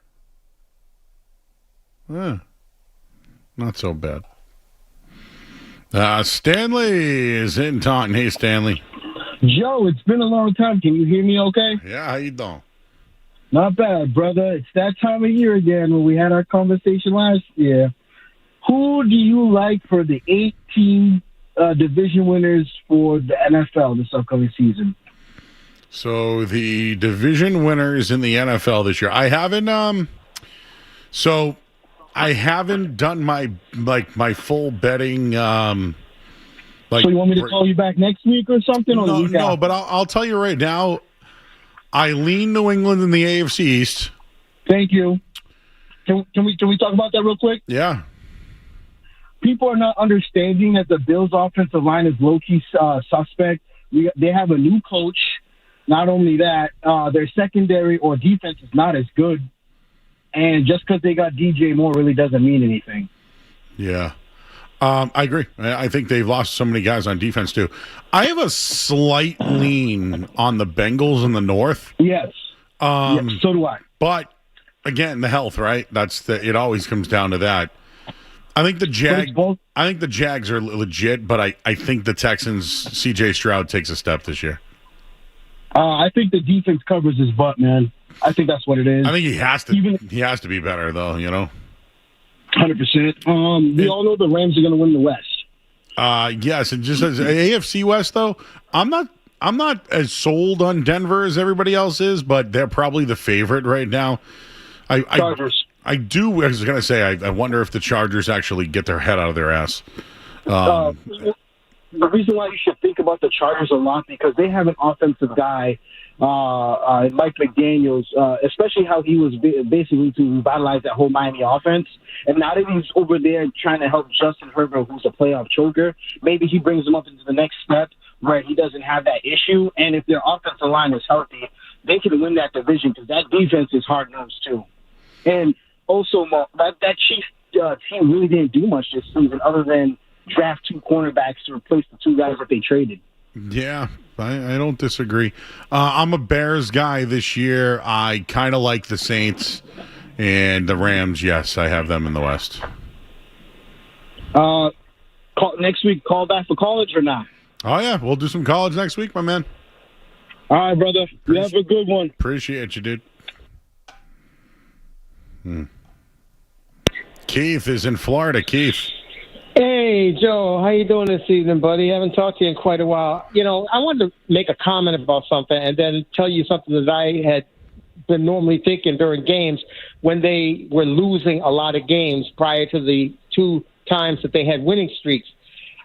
Not so bad. Stanley is in Taunton. Hey, Stanley. Joe, it's been a long time. Can you hear me okay? Yeah, how you doing? Not bad, brother. It's that time of year again when we had our conversation last year. Who do you like for the 8-team division winners for the NFL this upcoming season? So the division winners in the NFL this year. I haven't done my full betting. So you want me to call you back next week or something? Or no, but I'll tell you right now. I lean New England in the AFC East. Thank you. Can we talk about that real quick? Yeah. People are not understanding that the Bills' offensive line is low-key suspect. They have a new coach. Not only that, their secondary or defense is not as good. And just because they got DJ Moore really doesn't mean anything. Yeah. I agree. I think they've lost so many guys on defense, too. I have a slight lean on the Bengals in the North. Yes. Yes, so do I. But, again, the health, right? It always comes down to that. I think the Jags are legit, but I think the Texans, C.J. Stroud takes a step this year. I think the defense covers his butt, man. I think that's what it is. I think he has to be better, though, you know? 100%. We all know the Rams are going to win the West. Yes, and just as AFC West, though, I'm not as sold on Denver as everybody else is, but they're probably the favorite right now. Chargers. I was going to say, I wonder if the Chargers actually get their head out of their ass. The reason why you should think about the Chargers a lot, because they have an offensive guy, Mike McDaniels, especially how he was basically to revitalize that whole Miami offense. And now that he's over there trying to help Justin Herbert, who's a playoff choker, maybe he brings him up into the next step where he doesn't have that issue. And if their offensive line is healthy, they can win that division because that defense is hard-nosed too. And also, that Chiefs team really didn't do much this season other than draft 2 cornerbacks to replace the 2 guys that they traded. Yeah, I don't disagree. I'm a Bears guy this year. I kind of like the Saints and the Rams. Yes, I have them in the West. Next week, call back for college or not? Oh, yeah, we'll do some college next week, my man. All right, brother. You have a good one. Appreciate you, dude. Keith is in Florida. Keith. Hey, Joe. How you doing this evening, buddy? Haven't talked to you in quite a while. You know, I wanted to make a comment about something and then tell you something that I had been normally thinking during games when they were losing a lot of games prior to the 2 times that they had winning streaks.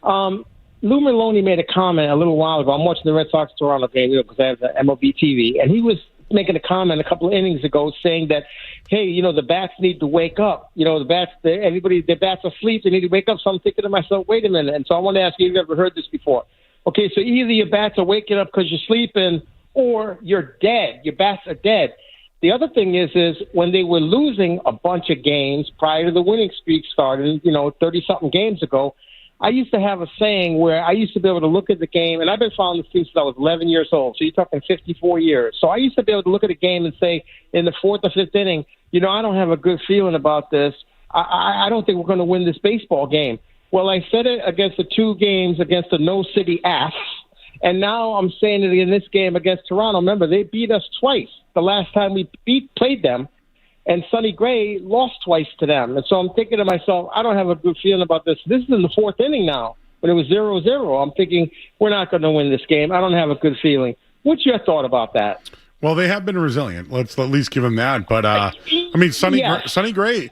Lou Merlone made a comment a little while ago. I'm watching the Red Sox-Toronto game because I have the MLB TV, and he was making a comment a couple of innings ago saying that, hey, you know, the bats need to wake up. You know, their bats are asleep. They need to wake up. So I'm thinking to myself, wait a minute. And so I want to ask you if you've ever heard this before. Okay, so either your bats are waking up because you're sleeping or you're dead. Your bats are dead. The other thing is when they were losing a bunch of games prior to the winning streak starting, 30-something games ago, I used to have a saying where I used to be able to look at the game, and I've been following the team since I was 11 years old, so you're talking 54 years. So I used to be able to look at a game and say, in the 4th or 5th inning, I don't have a good feeling about this. I don't think we're going to win this baseball game. Well, I said it against the 2 games against the No City Ass, and now I'm saying it in this game against Toronto. Remember, they beat us twice the last time we played them. And Sonny Gray lost twice to them. And so I'm thinking to myself, I don't have a good feeling about this. This is in the 4th inning now when it was 0-0. I'm thinking we're not going to win this game. I don't have a good feeling. What's your thought about that? Well, they have been resilient. Let's at least give them that. But, Sonny Gray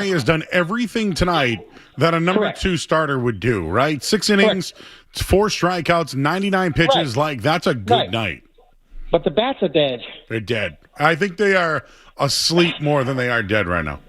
has done everything tonight that a number 2 starter would do, right? 6 innings, 4 strikeouts, 99 pitches. Like, that's a good night. But the bats are dead. They're dead. I think they are asleep more than they are dead right now.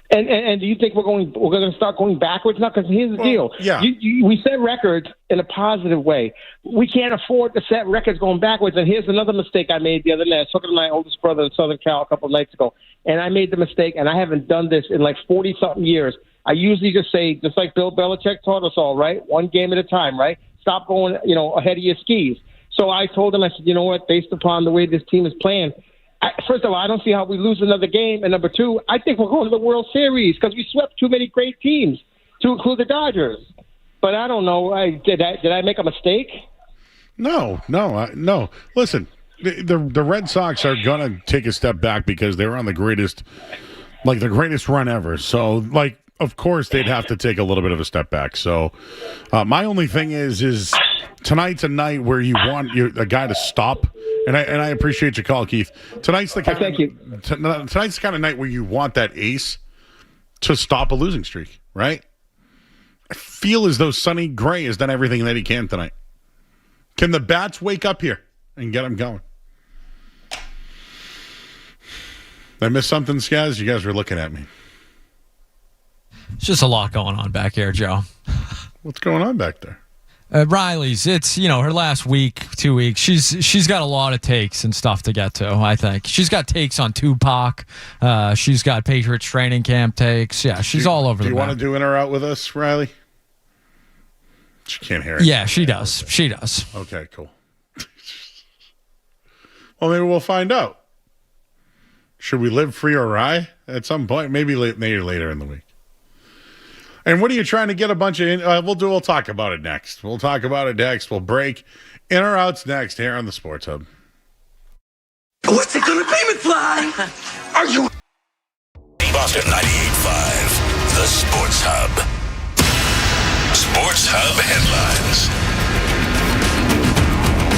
And do you think we're going to start going backwards now? Because here's the deal. Yeah. We set records in a positive way. We can't afford to set records going backwards. And here's another mistake I made the other night. I was talking to my oldest brother in Southern Cal a couple of nights ago, and I made the mistake, and I haven't done this in like 40-something years. I usually just say, just like Bill Belichick taught us all, right? One game at a time, right? Stop going, ahead of your skis. So I told him, I said, you know what, based upon the way this team is playing, first of all, I don't see how we lose another game. And number 2, I think we're going to the World Series because we swept too many great teams, to include the Dodgers. But I don't know. Did I make a mistake? No. Listen, the Red Sox are going to take a step back because they were on the greatest run ever. So, of course, they'd have to take a little bit of a step back. So, my only thing is tonight's a night where you want a guy to stop. And I appreciate your call, Keith. Tonight's the kind of night where you want that ace to stop a losing streak, right? I feel as though Sonny Gray has done everything that he can tonight. Can the bats wake up here and get him going? Did I miss something, Skaz? You guys were looking at me. It's just a lot going on back here, Joe. What's going on back there? Riley's, it's, her last week, 2 weeks. She's got a lot of takes and stuff to get to, I think. She's got takes on Tupac. She's got Patriots training camp takes. Yeah, she's all over the map. Do you want to do in or out with us, Riley? She can't hear it. Yeah, she does. She does. Okay, cool. Well, maybe we'll find out. Should we live free or rye at some point? Maybe later in the week. And what are you trying to get a bunch of... We'll talk about it next. We'll We'll break. In or outs next here on the Sports Hub. What's it gonna be, McFly? Are you... Boston 98.5, the Sports Hub. Sports Hub headlines.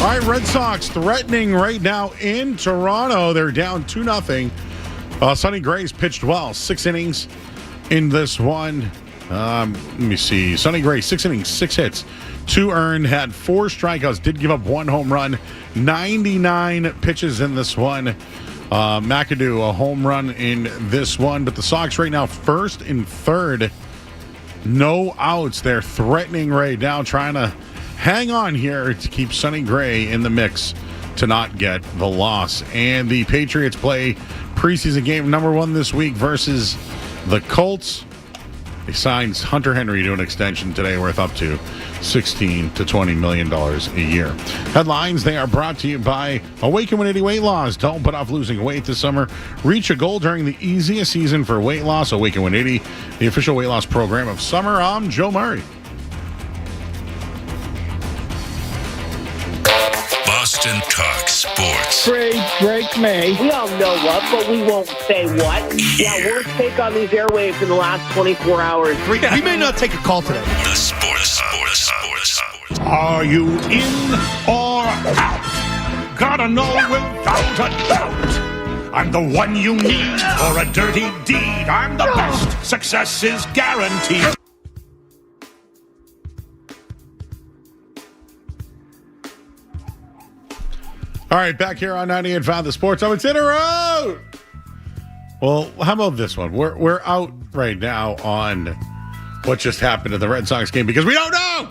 All right, Red Sox threatening right now in Toronto. They're down 2-0. Sonny Gray's pitched well. 6 innings in this one. Let me see. Sonny Gray, 6 innings, 6 hits, 2 earned, had 4 strikeouts, did give up 1 home run, 99 pitches in this one. McAdoo, a home run in this one. But the Sox right now, 1st and 3rd, no outs. They're threatening right now, trying to hang on here to keep Sonny Gray in the mix to not get the loss. And the Patriots play preseason game number 1 this week versus the Colts. He signs Hunter Henry to an extension today worth up to $16 to $20 million a year. Headlines, they are brought to you by Awaken 180 Weight Loss. Don't put off losing weight this summer. Reach a goal during the easiest season for weight loss. Awaken 180, the official weight loss program of summer. I'm Joe Murray. Boston Talk Sports. Drake May. We all know what, but we won't say what. Yeah, worst take on these airwaves in the last 24 hours. We may not take a call today. The Sports Hub. Are you in or out? Gotta know without a doubt. I'm the one you need for a dirty deed. I'm the best. Success is guaranteed. All right, back here on 98.5 The Sports Hub. It's in or out. Well, how about this one? We're out right now on what just happened in the Red Sox game because we don't know.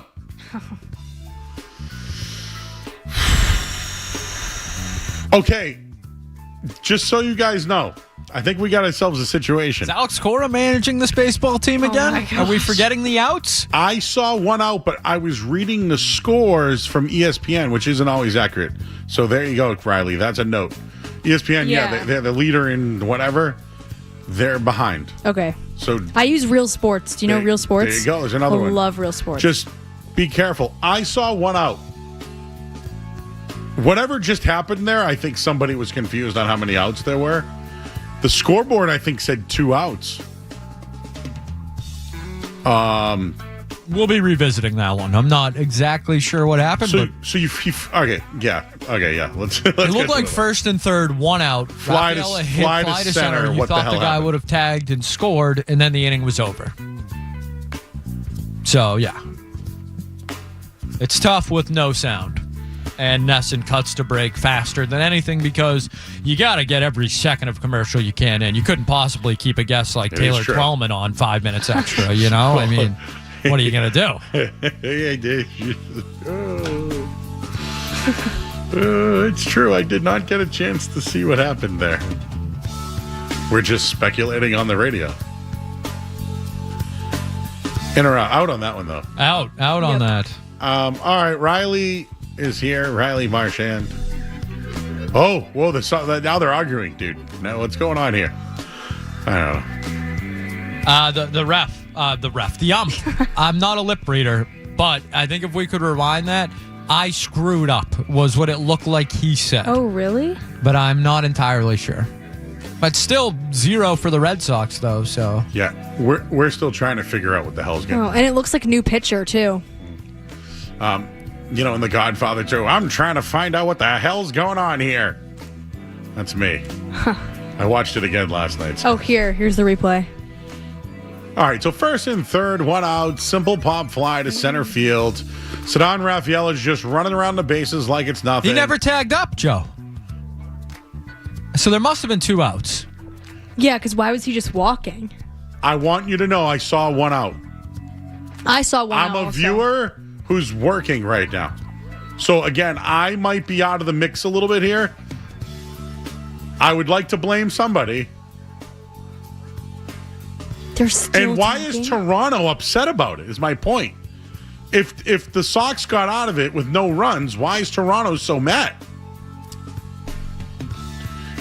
Okay, just so you guys know, I think we got ourselves a situation. Is Alex Cora managing this baseball team again? Are we forgetting the outs? I saw one out, but I was reading the scores from ESPN, which isn't always accurate. So there you go, Riley. That's a note. ESPN, they're the leader in whatever. They're behind. Okay. So I use Real Sports. Do you know Real Sports? There you go. There's another one. I love Real Sports. Just be careful. I saw one out. Whatever just happened there, I think somebody was confused on how many outs there were. The scoreboard, I think, said 2 outs. We'll be revisiting that one. I'm not exactly sure what happened. So you okay, yeah. Let's it looked like first and third, 1 out. Fly to center. You What the thought hell the guy happened? would have tagged and scored, and then the inning was over. So yeah, it's tough with no sound. And Nesson cuts to break faster than anything because you got to get every second of commercial you can in. You couldn't possibly keep a guest like Taylor Twellman on 5 minutes extra, you know? I mean, what are you going to do? It's true. I did not get a chance to see what happened there. We're just speculating on the radio. In or out on that one, though. Out on that. All right, Riley is here. Riley Marchand. Oh, whoa! Now they're arguing, dude. Now what's going on here? I don't know. The ump. I'm not a lip reader, but I think if we could rewind that, I screwed up was what it looked like he said. Oh, really? But I'm not entirely sure. But still 0 for the Red Sox, though. So yeah, we're still trying to figure out what the hell's going on. Oh, and it looks like a new pitcher too. In The Godfather too. I'm trying to find out what the hell's going on here. That's me. I watched it again last night. So. Oh, here's the replay. All right, so first and third, 1 out, simple pop fly to center field. Ceddanne Raphael is just running around the bases like it's nothing. He never tagged up, Joe. So there must have been 2 outs. Yeah, because why was he just walking? I want you to know I saw 1 out. I saw 1 out. I'm a viewer who's working right now. So again, I might be out of the mix a little bit here. I would like to blame somebody. They're still and why tagging? is Toronto upset about it, is my point. If the Sox got out of it with no runs, why is Toronto so mad?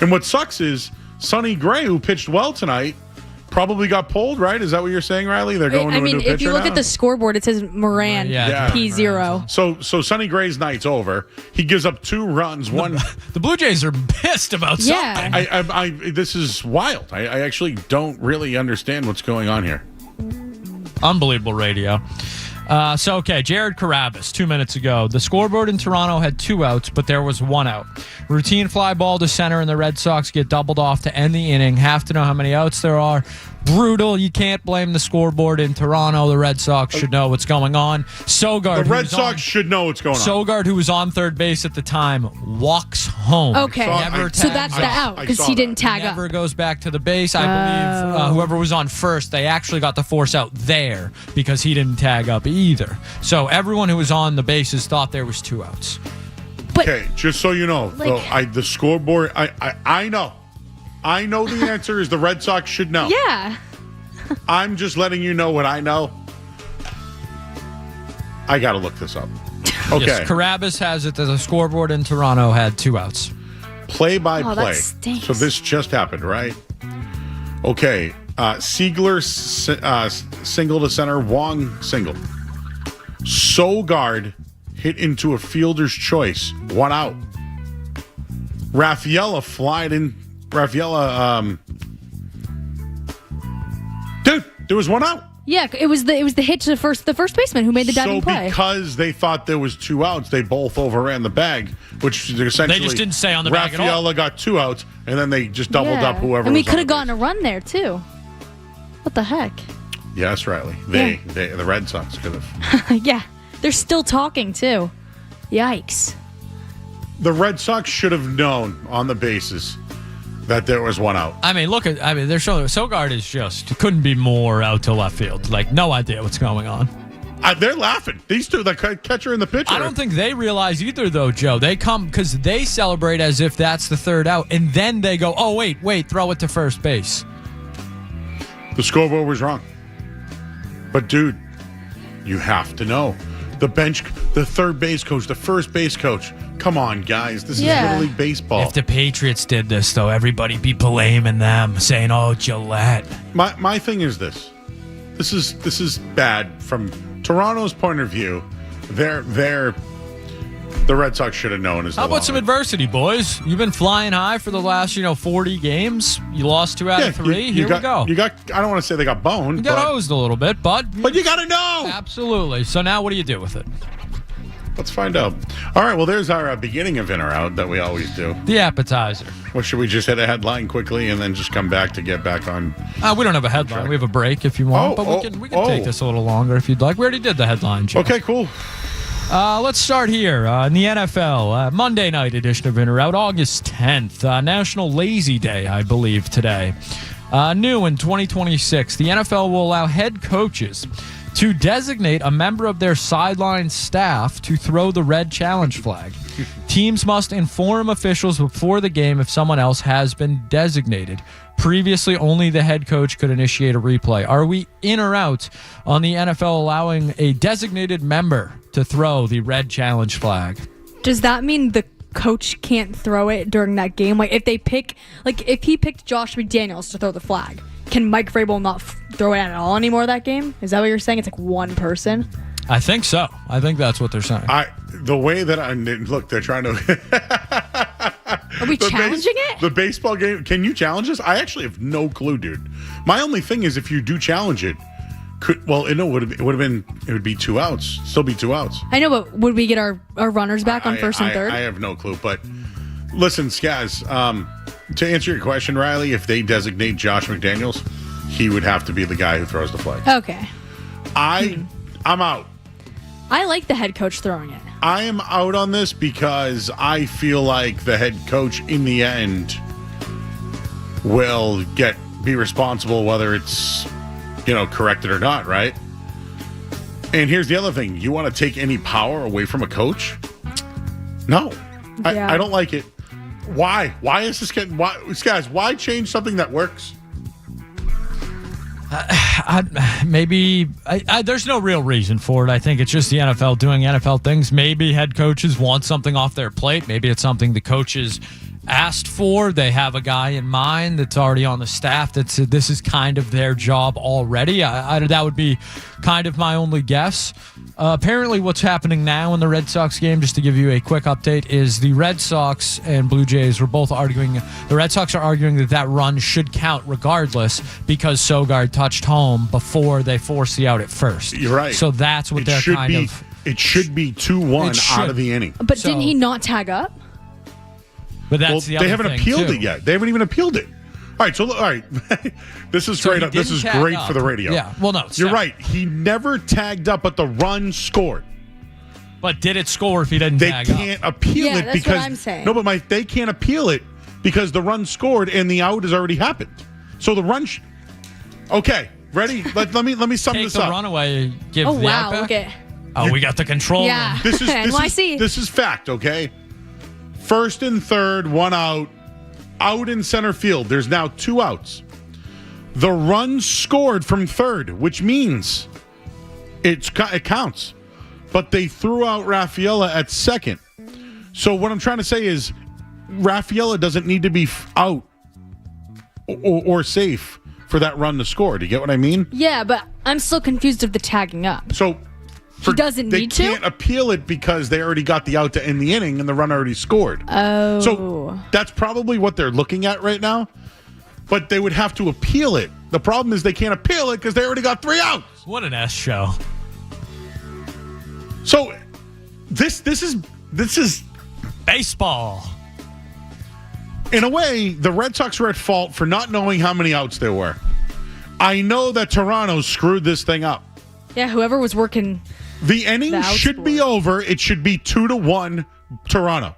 And what sucks is Sonny Gray, who pitched well tonight, probably got pulled, right? Is that what you're saying, Riley? They're going to a new pitcher if you look now? at the scoreboard, it says Moran, P0. So Sonny Gray's night's over. He gives up 2 runs. One. The Blue Jays are pissed about something. This is wild. I actually don't really understand what's going on here. Unbelievable radio. Jared Carabas, 2 minutes ago. The scoreboard in Toronto had 2 outs, but there was 1 out. Routine fly ball to center, and the Red Sox get doubled off to end the inning. Have to know how many outs there are. Brutal. You can't blame the scoreboard in Toronto. The Red Sox should know what's going on. Sogard, the Red Sox should know what's going on. Sogard, who was on third base at the time, walks home. Okay. So that's the out because he didn't tag up. Never goes back to the base. I believe whoever was on first, they actually got the force out there because he didn't tag up either. So everyone who was on the bases thought there was 2 outs. Okay, just so you know, the scoreboard, I know. I know the answer is the Red Sox should know. Yeah. I'm just letting you know what I know. I got to look this up. Okay. Yes, Carabas has it that the scoreboard in Toronto had 2 outs. Play-by-play. that stinks. So this just happened, right? Okay. Siegler single to center. Wong single. Sogard hit into a fielder's choice. 1 out. Rafaela flied in. Dude, there was 1 out. Yeah, it was the hit to the first baseman who made the diving play. So because they thought there was 2 outs, they both overran the bag, which essentially They just didn't stay on the bag at all. Rafaela got 2 outs, and then they just doubled up whoever. And we was on could have the gotten a run there too. What the heck? base. Yes, Riley. The Red Sox could have. Yeah, they're still talking too. Yikes. The Red Sox should have known on the basis that there was 1 out. I mean, they're showing Sogard is just couldn't be more out to left field. Like, no idea what's going on. They're laughing. These two, the catcher and the pitcher. I don't think they realize either, though, Joe. They come because they celebrate as if that's the 3rd out, and then they go, oh, wait, throw it to first base. The scoreboard was wrong. But, dude, you have to know. The bench, the third base coach, the first base coach. Come on, guys. This is Little League Baseball. If the Patriots did this, though, everybody be blaming them, saying, oh, Gillette. My thing is this. This is bad from Toronto's point of view. The Red Sox should have known. How about some adversity, boys? You've been flying high for the last 40 games. You lost 2 out of 3. Here we go. You got. I don't want to say they got boned. You got hosed a little bit, but you got to know. Absolutely. So now, what do you do with it? Let's find out. All right. Well, there's our beginning of In or Out that we always do. The appetizer. Well, should we just hit a headline quickly and then just come back to get back on? We don't have a headline. We have a break if you want, but we can take this a little longer if you'd like. We already did the headline, Joe. Okay, cool. Let's start here in the NFL. Monday night edition of In or Out, August 10th. National Lazy Day, I believe, today. New in 2026, the NFL will allow head coaches to designate a member of their sideline staff to throw the red challenge flag. Teams must inform officials before the game if someone else has been designated. Previously, only the head coach could initiate a replay. Are we in or out on the NFL allowing a designated member to throw the red challenge flag? Does that mean the coach can't throw it during that game? Like if he picked Josh McDaniels to throw the flag, can Mike Vrabel not throw it at all anymore that game? Is that what you're saying? It's like one person? I think so. I think that's what they're saying. The way that look, they're trying to. Are we challenging it? The baseball game. Can you challenge this? I actually have no clue, dude. My only thing is if you do challenge it, it would be 2 outs. Still be 2 outs. I know, but would we get our runners back on first and third? I have no clue. But listen, Skaz, to answer your question, Riley, if they designate Josh McDaniels, he would have to be the guy who throws the flag. Okay. I'm out. I like the head coach throwing it. I am out on this because I feel like the head coach in the end will be responsible whether it's corrected or not, right? And here's the other thing. You want to take any power away from a coach? No. Yeah. I don't like it. Why? Why is this getting... Guys, why change something that works? There's no real reason for it. I think it's just the NFL doing NFL things. Maybe head coaches want something off their plate. Maybe it's something the coaches asked for. They have a guy in mind that's already on the staff that said this is kind of their job already. That would be kind of my only guess. Apparently what's happening now in the Red Sox game, just to give you a quick update, is the Red Sox and Blue Jays were both arguing. The Red Sox are arguing that run should count regardless because Sogard touched home before they forced the out at first. You're right. So that's what they're kind of... It should be 2-1 out of the inning. But didn't he not tag up? But that's they haven't appealed it yet. They haven't even appealed it. All right, this is great. This is great for the radio. Yeah. Well, no, you're right. He never tagged up, but the run scored. But did it score if he didn't tag up? They can't appeal it that's because what I'm saying. No, but they can't appeal it because the run scored and the out has already happened. So the run. Okay, ready? Let me sum Take this the up. run away. Give Oh the wow! out back? Look at. Oh, we got the control. Yeah. This is NYC. This is fact. Okay. First and third, 1 out. out in center field. There's now 2 outs. The run scored from third, which means it counts. But they threw out Rafaela at second. So what I'm trying to say is Rafaela doesn't need to be out or safe for that run to score. Do you get what I mean? Yeah, but I'm still confused of the tagging up. So he doesn't need to? They can't appeal it because they already got the out to end the inning and the run already scored. Oh. So that's probably what they're looking at right now. But they would have to appeal it. The problem is they can't appeal it because they already got 3 outs. What an S show. So this is baseball. In a way, the Red Sox were at fault for not knowing how many outs there were. I know that Toronto screwed this thing up. Yeah, whoever was working. The inning should be over. It should be 2-1 Toronto.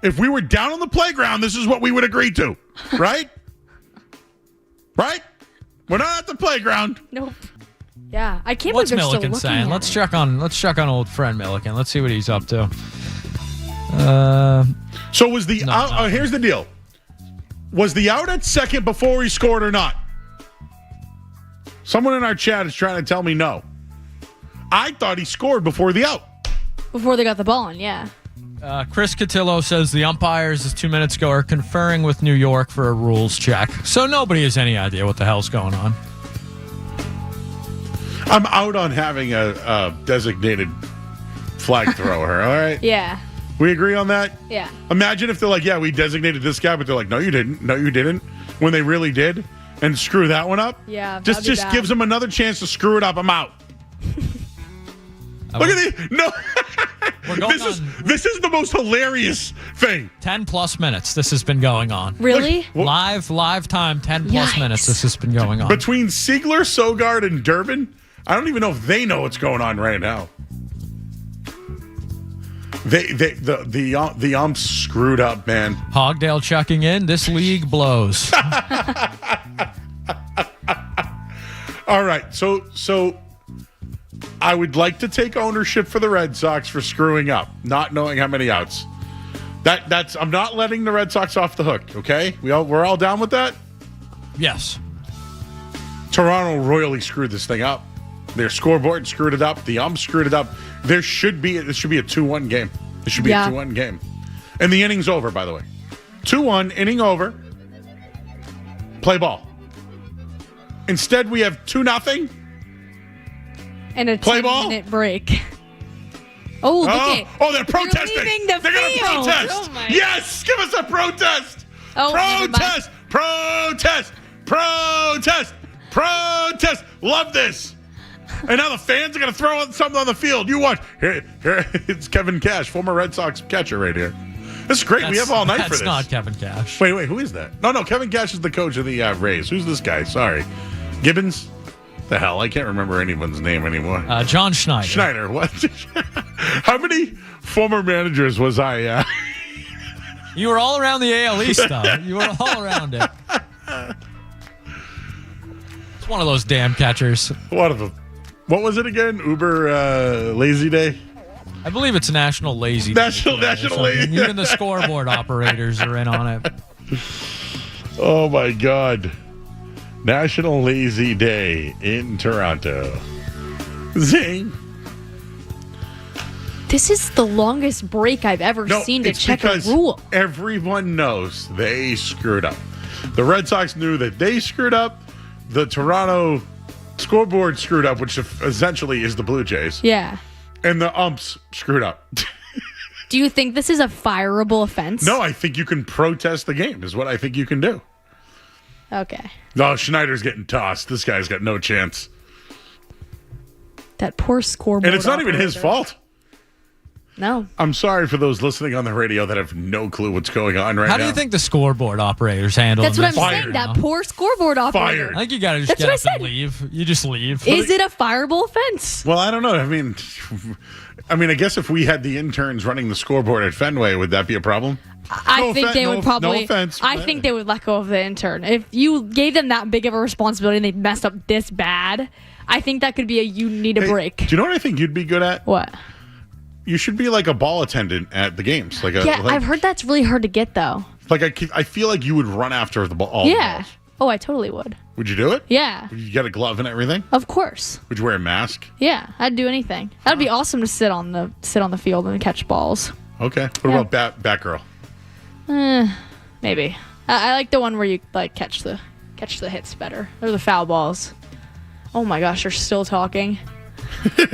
If we were down on the playground, this is what we would agree to, right? Right? We're not at the playground. Nope. Yeah, I can't What's believe they're Milliken still looking saying? at Let's check on old friend Milliken. Let's see what he's up to. So was the out? Here's the deal: was the out at second before he scored or not? Someone in our chat is trying to tell me no. I thought he scored before the out. Before they got the ball in, yeah. Chris Cotillo says the umpires, as 2 minutes ago, are conferring with New York for a rules check. So nobody has any idea what the hell's going on. I'm out on having a designated flag thrower, all right? Yeah. We agree on that? Yeah. Imagine if they're like, yeah, we designated this guy, but they're like, no, you didn't. No, you didn't. When they really did. And screw that one up. Yeah. Just gives them another chance to screw it up. I'm out. Look at these. No. This is the most hilarious thing. 10+ minutes this has been going on. Really? Live time, 10+ minutes this has been going on. Between Siegler, Sogard, and Durbin, I don't even know if they know what's going on right now. The umps screwed up, man. Hogdale checking in. This league blows. All right, so I would like to take ownership for the Red Sox for screwing up, not knowing how many outs. That's I'm not letting the Red Sox off the hook. Okay, we're all down with that. Yes. Toronto royally screwed this thing up. Their scoreboard screwed it up. The umps screwed it up. This should be a 2-1 game. This should be a 2-1 game, and the inning's over. By the way, 2-1 inning over. Play ball. Instead, we have 2-0. And a Play 10-minute break. Oh, look at Oh, they're protesting. They're leaving the They're going to field. protest. Oh my. Yes, give us a protest. Oh, protest. Protest. Love this. And now the fans are going to throw something on the field. You watch. Here, it's Kevin Cash, former Red Sox catcher right here. This is great. We have all night for this. That's not Kevin Cash. Wait, who is that? No, Kevin Cash is the coach of the Rays. Who's this guy? Sorry. Gibbons? The hell? I can't remember anyone's name anymore. John Schneider. Schneider, what? How many former managers was I? You were all around the AL East, though. You were all around it. It's one of those damn catchers. One of them. What was it again? Uber Lazy Day? I believe it's National Lazy Day. National Lazy Day. Even the scoreboard operators are in on it. Oh, my God. National Lazy Day in Toronto. Zing. This is the longest break I've ever seen to check a rule. Everyone knows they screwed up. The Red Sox knew that they screwed up. The Toronto scoreboard screwed up, which essentially is the Blue Jays. Yeah. And the umps screwed up. Do you think this is a fireable offense? No, I think you can protest the game is what I think you can do. Okay. Oh, Schneider's getting tossed. This guy's got no chance. That poor scoreboard. And it's not even his fault. No. I'm sorry for those listening on the radio that have no clue what's going on right now. How do you think the scoreboard operators handle That's what this? I'm saying. That poor scoreboard operator. I think you got to just That's get what up I and leave. You just leave. Is it a fireable offense? Well, I don't know. I mean, I guess if we had the interns running the scoreboard at Fenway, would that be a problem? I think they would probably. No offense. I think they would let go of the intern. If you gave them that big of a responsibility and they messed up this bad, I think that could be you need a break. Do you know what I think you'd be good at? What? You should be like a ball attendant at the games. I've heard that's really hard to get though. Like I feel like you would run after the ball. All the Yeah. balls. Oh, I totally would. Would you do it? Yeah. Would you get a glove and everything? Of course. Would you wear a mask? Yeah, I'd do anything. That'd be awesome to sit on the field and catch balls. Okay. What about Batgirl? Maybe. I like the one where you like catch the hits better. Or the foul balls. Oh my gosh, they're still talking.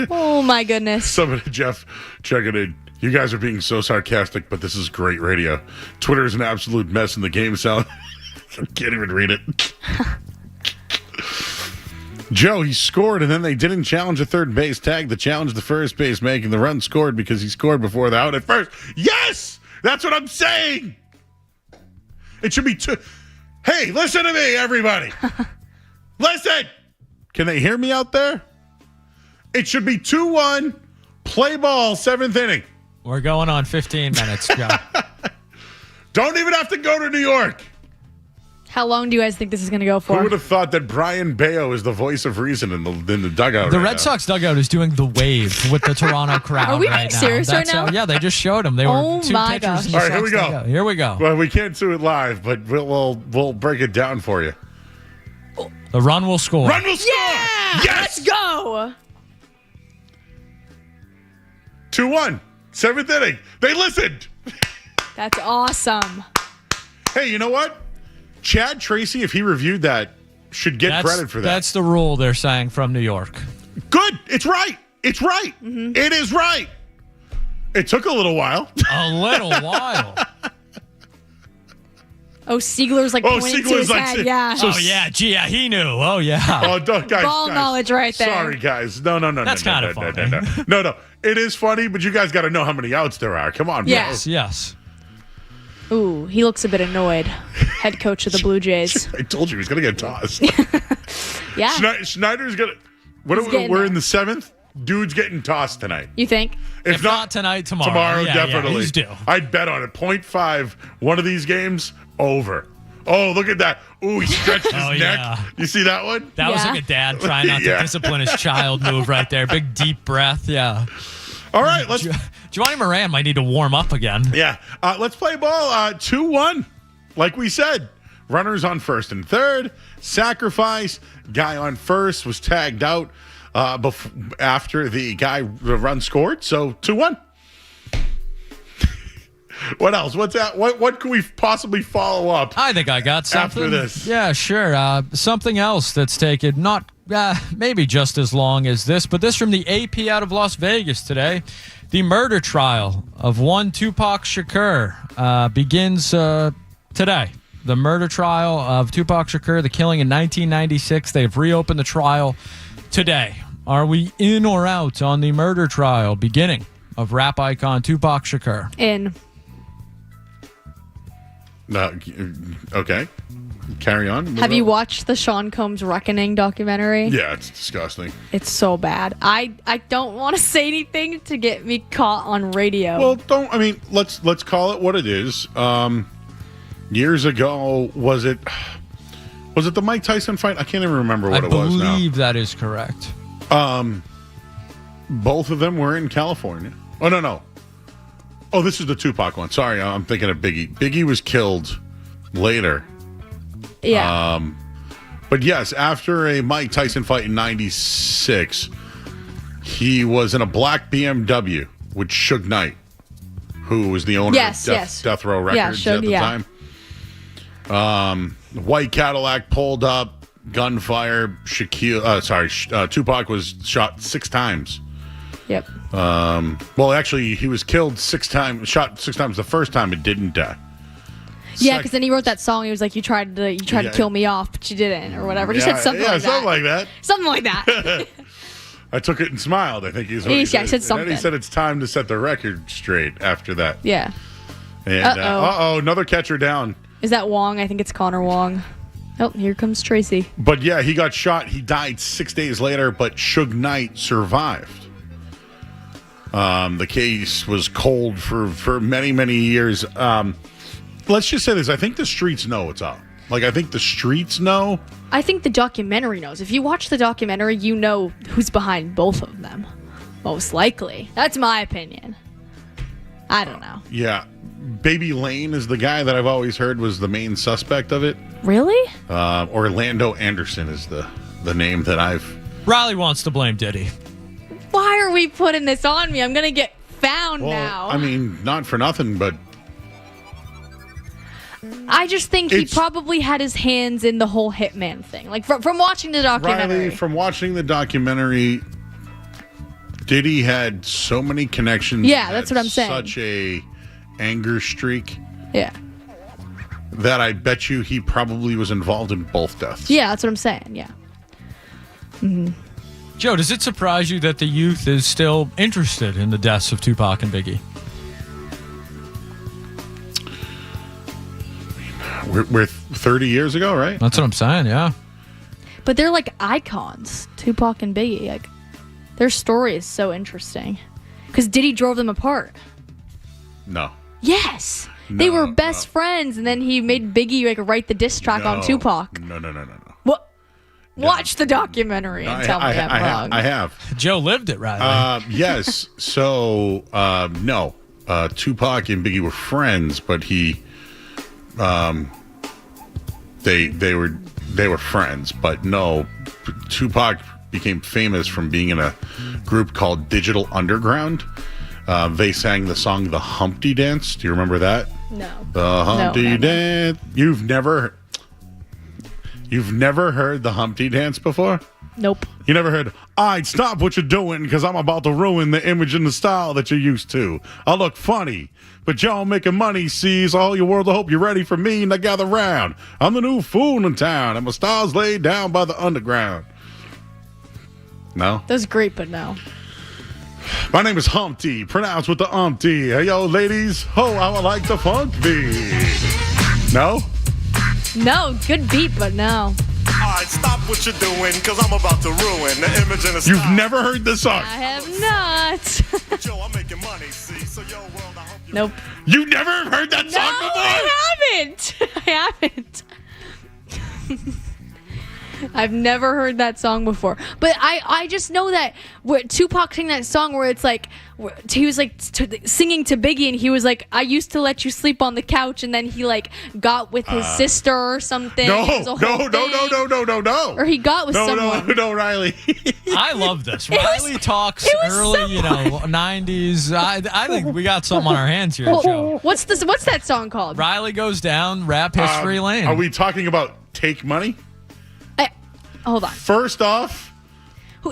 Oh my goodness. Somebody, Jeff, checking in. You guys are being so sarcastic, but this is great radio. Twitter is an absolute mess in the game sound. I can't even read it. Joe, he scored, and then they didn't challenge the third base tag. They challenged the first base, making the run scored because he scored before the out at first. Yes! That's what I'm saying! It should be two. Hey, listen to me, everybody. Listen! Can they hear me out there? It should be 2-1, play ball, 7th inning. We're going on 15 minutes, Joe. Don't even have to go to New York. How long do you guys think this is going to go for? Who would have thought that Brian Bayo is the voice of reason in the dugout? The right Red now? Sox dugout is doing the wave with the Toronto crowd. Are we right being now. serious right now? Yeah, they just showed them. They Oh were two my pitchers. gosh. In the All right, here we Sox go. dugout. Here we go. Well, we can't do it live, but we'll break it down for you. The run will score. Run will score. Yeah! Yes. Let's go! 2-1, 7th inning. They listened. That's awesome. Hey, you know what? Chad Tracy, if he reviewed that, should get credit for that. That's the rule they're saying from New York. Good. It's right. It's right. Mm-hmm. It is right. It took a little while. A little while. Oh, Siegler's like pointing to his head. Yeah. So oh, yeah. Gee, yeah, he knew. Oh, yeah. Oh, guys. Ball knowledge right there. Sorry, guys. No. That's kind of funny. No. It is funny, but you guys got to know how many outs there are. Come on, Yes. Yes. Ooh, he looks a bit annoyed. Head coach of the Blue Jays. I told you he's going to get tossed. Yeah. Schneider's going to... getting We're there. in the 7th. Dude's getting tossed tonight. You think? If not tonight, tomorrow. Tomorrow, Yeah, definitely. Yeah, he's due. I'd bet on it. 0.5. One of these games, over. Oh, look at that. Ooh, he stretched his Oh, neck. yeah. You see that one? That was Yeah. like a dad trying not Yeah. to discipline his child move right there. Big, deep breath. Yeah. All right, let's... Giovanni Moran might need to warm up again. Yeah. Let's play ball. 2-1. Like we said, runners on first and third. Sacrifice. Guy on first was tagged out after the run scored. So 2-1. What else? What's that? What can we possibly follow up? I think I got something. After this. Yeah, sure. Something else that's taken not maybe just as long as this, but this from the AP out of Las Vegas today. The murder trial of one Tupac Shakur begins today. The murder trial of Tupac Shakur, the killing in 1996. They've reopened the trial today. Are we in or out on the murder trial beginning of rap icon Tupac Shakur? In. Okay. Carry on. Have you watched the Sean Combs Reckoning documentary? Yeah, it's disgusting. It's so bad. I don't want to say anything to get me caught on radio. Well, let's call it what it is. Years ago, was it the Mike Tyson fight? I can't even remember what it was now. I believe that is correct. Both of them were in California. Oh, no. Oh, this is the Tupac one. Sorry, I'm thinking of Biggie. Biggie was killed later. Yeah. But yes, after a Mike Tyson fight in 96, he was in a black BMW with Suge Knight, who was the owner of Death Row Records at the time. White Cadillac pulled up, gunfire. Tupac was shot 6 times. Yep. Well, actually, he was killed 6 times, shot 6 times. The first time, it didn't die. Yeah, because then he wrote that song. He was like, "You tried to kill me off, but you didn't," or whatever. He said something like that. Something like that. Something like that. I took it and smiled. I think he's. He said something. And then he said it's time to set the record straight. After that. Yeah. And another catcher down. Is that Wong? I think it's Connor Wong. Oh, here comes Tracy. But yeah, he got shot. He died 6 days later, but Suge Knight survived. The case was cold for many, many years. Let's just say this. I think the streets know it's out. I think the streets know. I think the documentary knows. If you watch the documentary, you know who's behind both of them. Most likely. That's my opinion. I don't know. Yeah. Baby Lane is the guy that I've always heard was the main suspect of it. Really? Orlando Anderson is the name that I've... Riley wants to blame Diddy. Why are we putting this on me? I'm going to get found now. I mean, not for nothing, but... I just think he probably had his hands in the whole hitman thing. Like, from watching the documentary. Riley, from watching the documentary, Diddy had so many connections. Yeah, that's what I'm saying. Such a anger streak. Yeah. That I bet you he probably was involved in both deaths. Yeah, that's what I'm saying. Yeah. Mm-hmm. Joe, does it surprise you that the youth is still interested in the deaths of Tupac and Biggie? We're 30 years ago, right? That's what I'm saying, yeah. But they're like icons, Tupac and Biggie. Like, their story is so interesting. Because Diddy drove them apart. No. Yes. They were best friends, and then he made Biggie like write the diss track on Tupac. No. What? Watch the documentary and tell me I'm wrong. I have. Joe lived it, right? Yes. So, no. Tupac and Biggie were friends, but they were friends, but no. Tupac became famous from being in a group called Digital Underground. They sang the song "The Humpty Dance." Do you remember that? No. The Humpty Dance. You've never heard the Humpty Dance before? Nope. You never heard, "I'd stop what you're doing because I'm about to ruin the image and the style that you're used to. I look funny, but y'all making money, sees all your world. I hope you're ready for me, and I gather round. I'm the new fool in town, and my style's laid down by the underground." No? That was great, but no. My name is Humpty, pronounced with the umpty. Hey, yo, ladies, ho, I would like the funk beat. No? No, good beat, but no. Alright, stop what you're doing, because I'm about to ruin the image and the style. You've never heard this song? I have not. Joe, I'm making money, see? So, yo, world, I hope you... Nope. You never heard that song before? I haven't. I've never heard that song before. But I just know that Tupac sang that song where it's like, he was like singing to Biggie, and he was like, "I used to let you sleep on the couch," and then he like got with his sister or something. No. Or he got with someone. No, Riley. I love this. Riley talks early, 90s. I think we got something on our hands here, Joe. What's that song called? Riley Goes Down, Rap History Lane. Are we talking about Take Money? Hold on. First off, you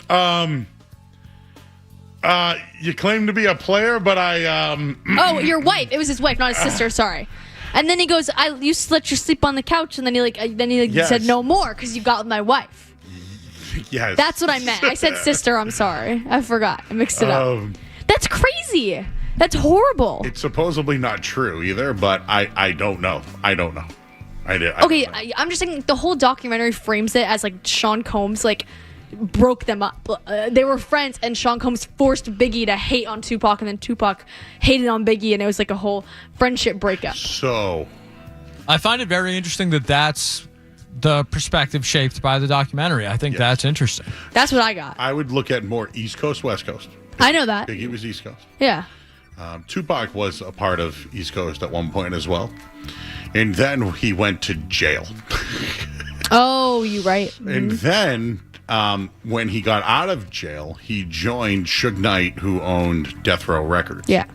claim to be a player, but Oh, your wife. It was his wife, not his sister. Sorry. And then he goes, "I used to let you sleep on the couch," and then he Yes. said, "No more, because you got with my wife." Yes. That's what I meant. I said sister. I'm sorry. I forgot. I mixed it up. That's crazy. That's horrible. It's supposedly not true either, but I don't know. I don't know. Okay, I'm just saying the whole documentary frames it as like Sean Combs like broke them up. They were friends, and Sean Combs forced Biggie to hate on Tupac, and then Tupac hated on Biggie, and it was like a whole friendship breakup. So, I find it very interesting that that's the perspective shaped by the documentary. I think that's interesting. That's what I got. I would look at more East Coast, West Coast. I know that. Biggie was East Coast. Yeah. Tupac was a part of East Coast at one point as well. And then he went to jail. Oh, you're right. And then when he got out of jail, he joined Suge Knight, who owned Death Row Records. Yeah.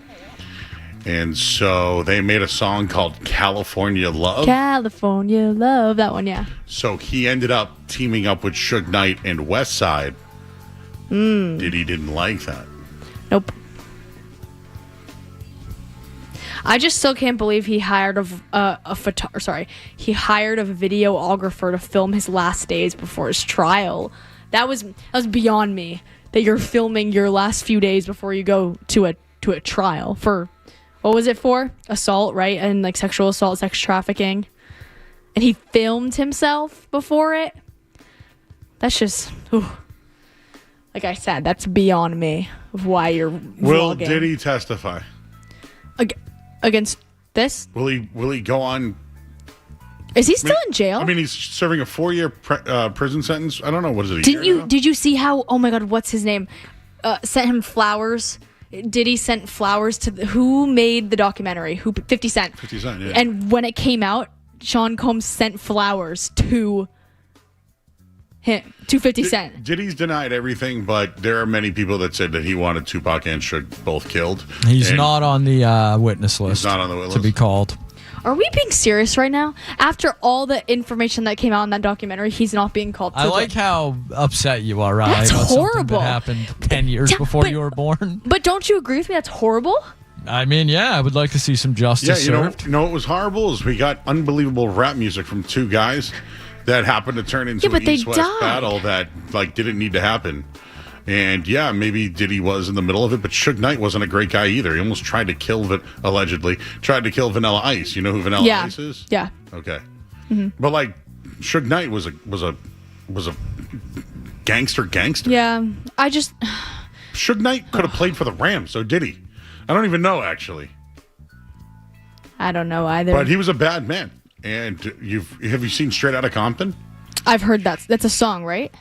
And so they made a song called California Love. California Love. That one, yeah. So he ended up teaming up with Suge Knight and Westside. Diddy didn't like that. Nope. I just still can't believe he hired he hired a videographer to film his last days before his trial. That was beyond me. That you're filming your last few days before you go to a trial for, what was it for? Assault, right? And like sexual assault, sex trafficking. And he filmed himself before it. That's just, like I said, that's beyond me of why you're Will vlogging. Diddy testify? Against this? Will he go on? Is he still in jail? I mean, he's serving a 4-year prison sentence. I don't know. What is it? Did you see how? Oh my God, what's his name? Sent him flowers Diddy sent flowers to who made the documentary? 50 Cent. 50 Cent, yeah. And when it came out, Sean Combs sent flowers to him, to 50 Cent. Diddy's denied everything, but there are many people that said that he wanted Tupac and Suge both killed. He's And not on the witness list. He's not on the witness to be called. Are we being serious right now? After all the information that came out in that documentary, he's not being called to I like how upset you are, Riley. That's about something horrible. That happened 10 years before you were born. But don't you agree with me? That's horrible. I mean, yeah, I would like to see some justice Yeah, served. you know what was horrible is we got unbelievable rap music from two guys that happened to turn into but an they East-West died. battle that didn't need to happen. And yeah, maybe Diddy was in the middle of it, but Suge Knight wasn't a great guy either. He almost tried to kill, allegedly, tried to kill Vanilla Ice. You know who Vanilla Ice is? Yeah. Okay. Mm-hmm. But Suge Knight was a gangster. Yeah. I just. Suge Knight could have played for the Rams, so did he? I don't even know, actually. I don't know either. But he was a bad man. And have you seen Straight Outta Compton? I've heard that's a song, right?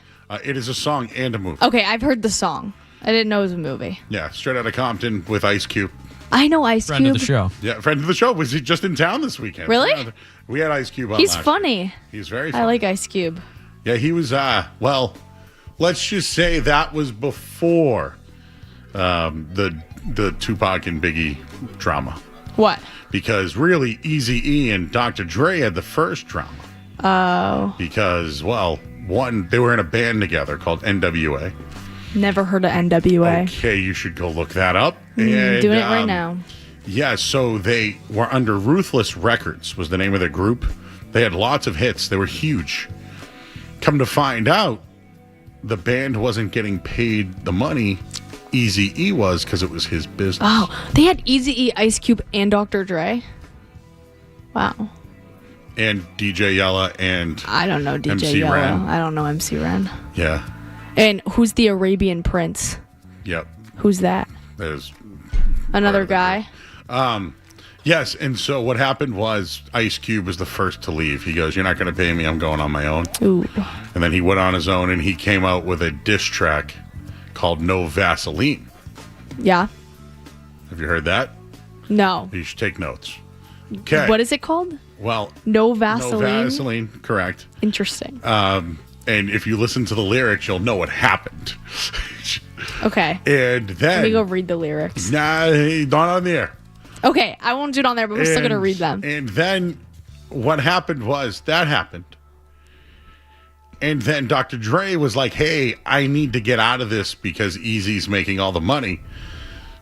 It is a song and a movie. Okay, I've heard the song. I didn't know it was a movie. Yeah, Straight Outta Compton with Ice Cube. I know Ice Cube. Friend of the show. Yeah, friend of the show. Was he just in town this weekend? Really? Yeah, we had Ice Cube on He's last funny. year. He's very funny. I like Ice Cube. Yeah, he was, let's just say that was before the Tupac and Biggie drama. What? Because really, Eazy-E and Dr. Dre had the first drama. Oh. Because, one, they were in a band together called NWA. Never heard of NWA. Okay, you should go look that up. Doing it right now. Yeah, so they were under Ruthless Records was the name of their group. They had lots of hits. They were huge. Come to find out, the band wasn't getting paid the money Eazy-E was because it was his business. Oh, they had Eazy-E, Ice Cube, and Dr. Dre? Wow. And DJ Yella and I don't know DJ MC Yella. Ren. I don't know MC Ren. Yeah. And who's the Arabian Prince? Yep. Who's that? There's Another guy? Yes, and so what happened was Ice Cube was the first to leave. He goes, "You're not going to pay me. I'm going on my own." Ooh. And then he went on his own and he came out with a diss track called No Vaseline. Yeah. Have you heard that? No. You should take notes. Okay. What is it called? Well, No Vaseline? No Vaseline, correct. Interesting. And if you listen to the lyrics, you'll know what happened. Okay. And then... Let me go read the lyrics. Nah, not on the air. Okay, I won't do it on there, but we're still going to read them. And then what happened was that happened. And then Dr. Dre was like, "Hey, I need to get out of this because Eazy's making all the money."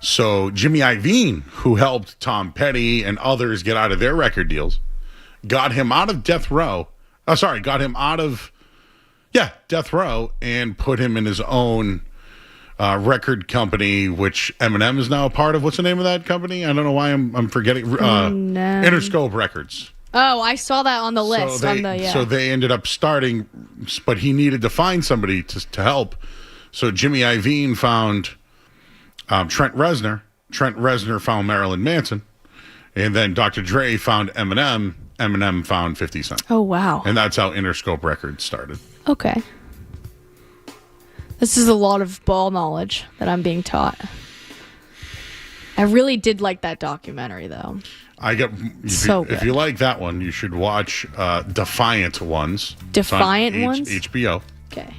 So Jimmy Iovine, who helped Tom Petty and others get out of their record deals, got him out of Death Row. Got him out of Death Row and put him in his own record company, which Eminem is now a part of. What's the name of that company? I don't know why I'm forgetting. Interscope Records. Oh, I saw that on the list. So they ended up starting, but he needed to find somebody to help. So Jimmy Iovine found Trent Reznor. Trent Reznor found Marilyn Manson. And then Dr. Dre found Eminem. Eminem found 50 Cent. Oh, wow. And that's how Interscope Records started. Okay. This is a lot of ball knowledge that I'm being taught. I really did like that documentary, though. If you like that one, you should watch Defiant Ones. Defiant Ones? HBO. Okay.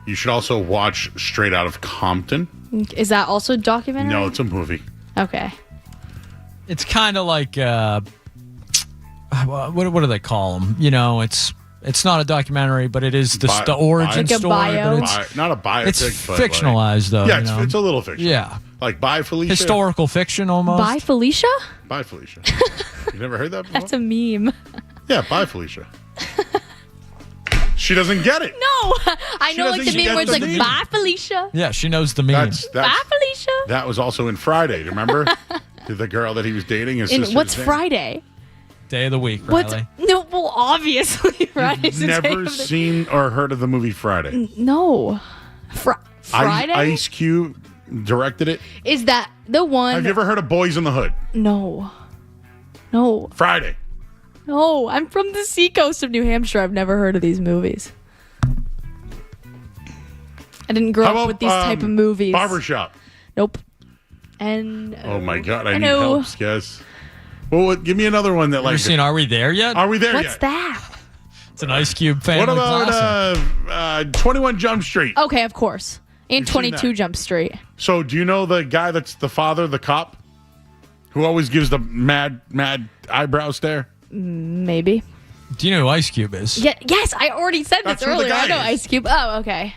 You should also watch Straight Out of Compton. Is that also a documentary? No, it's a movie. Okay. It's kind of like what do they call them? You know, it's not a documentary, but it is the origin story. Bio? But it's not a biopic. It's but fictionalized, though. Yeah, you know? it's a little fictional. Yeah. Like Bye Felicia. Historical fiction almost. Bye, Felicia? Bye Felicia. You never heard that before? That's a meme. Yeah, Bye Felicia. She doesn't get it. No, I know like the doesn't meme get where it's the like, meme. "Bye, Felicia." Yeah, she knows the meme. Bye, Felicia. That was also in Friday. Do you remember? The girl that he was dating. His In sister's what's name? Friday? Day of the week, What's Riley. no? Well, obviously, right? It's the day Never of the- seen or heard of the movie Friday. No, Friday. Ice Cube directed it. Is that the one? Have you ever heard of Boys in the Hood? No. Friday. No, I'm from the seacoast of New Hampshire. I've never heard of these movies. I didn't grow How up about, with these type of movies. Barbershop. Nope. And Oh my God, I need know. help, guys. Well, give me another one that Ever seen Are We There Yet? Are We There What's Yet? that? It's an Ice Cube family What about classic. 21 Jump Street? Okay, of course. And You've seen 22 that. Jump Street. So, do you know the guy that's the father, the cop, who always gives the mad eyebrow stare? Maybe. Do you know who Ice Cube is? Yeah, yes, I already said That's this who the earlier. I guy know is. Ice Cube. Oh, okay.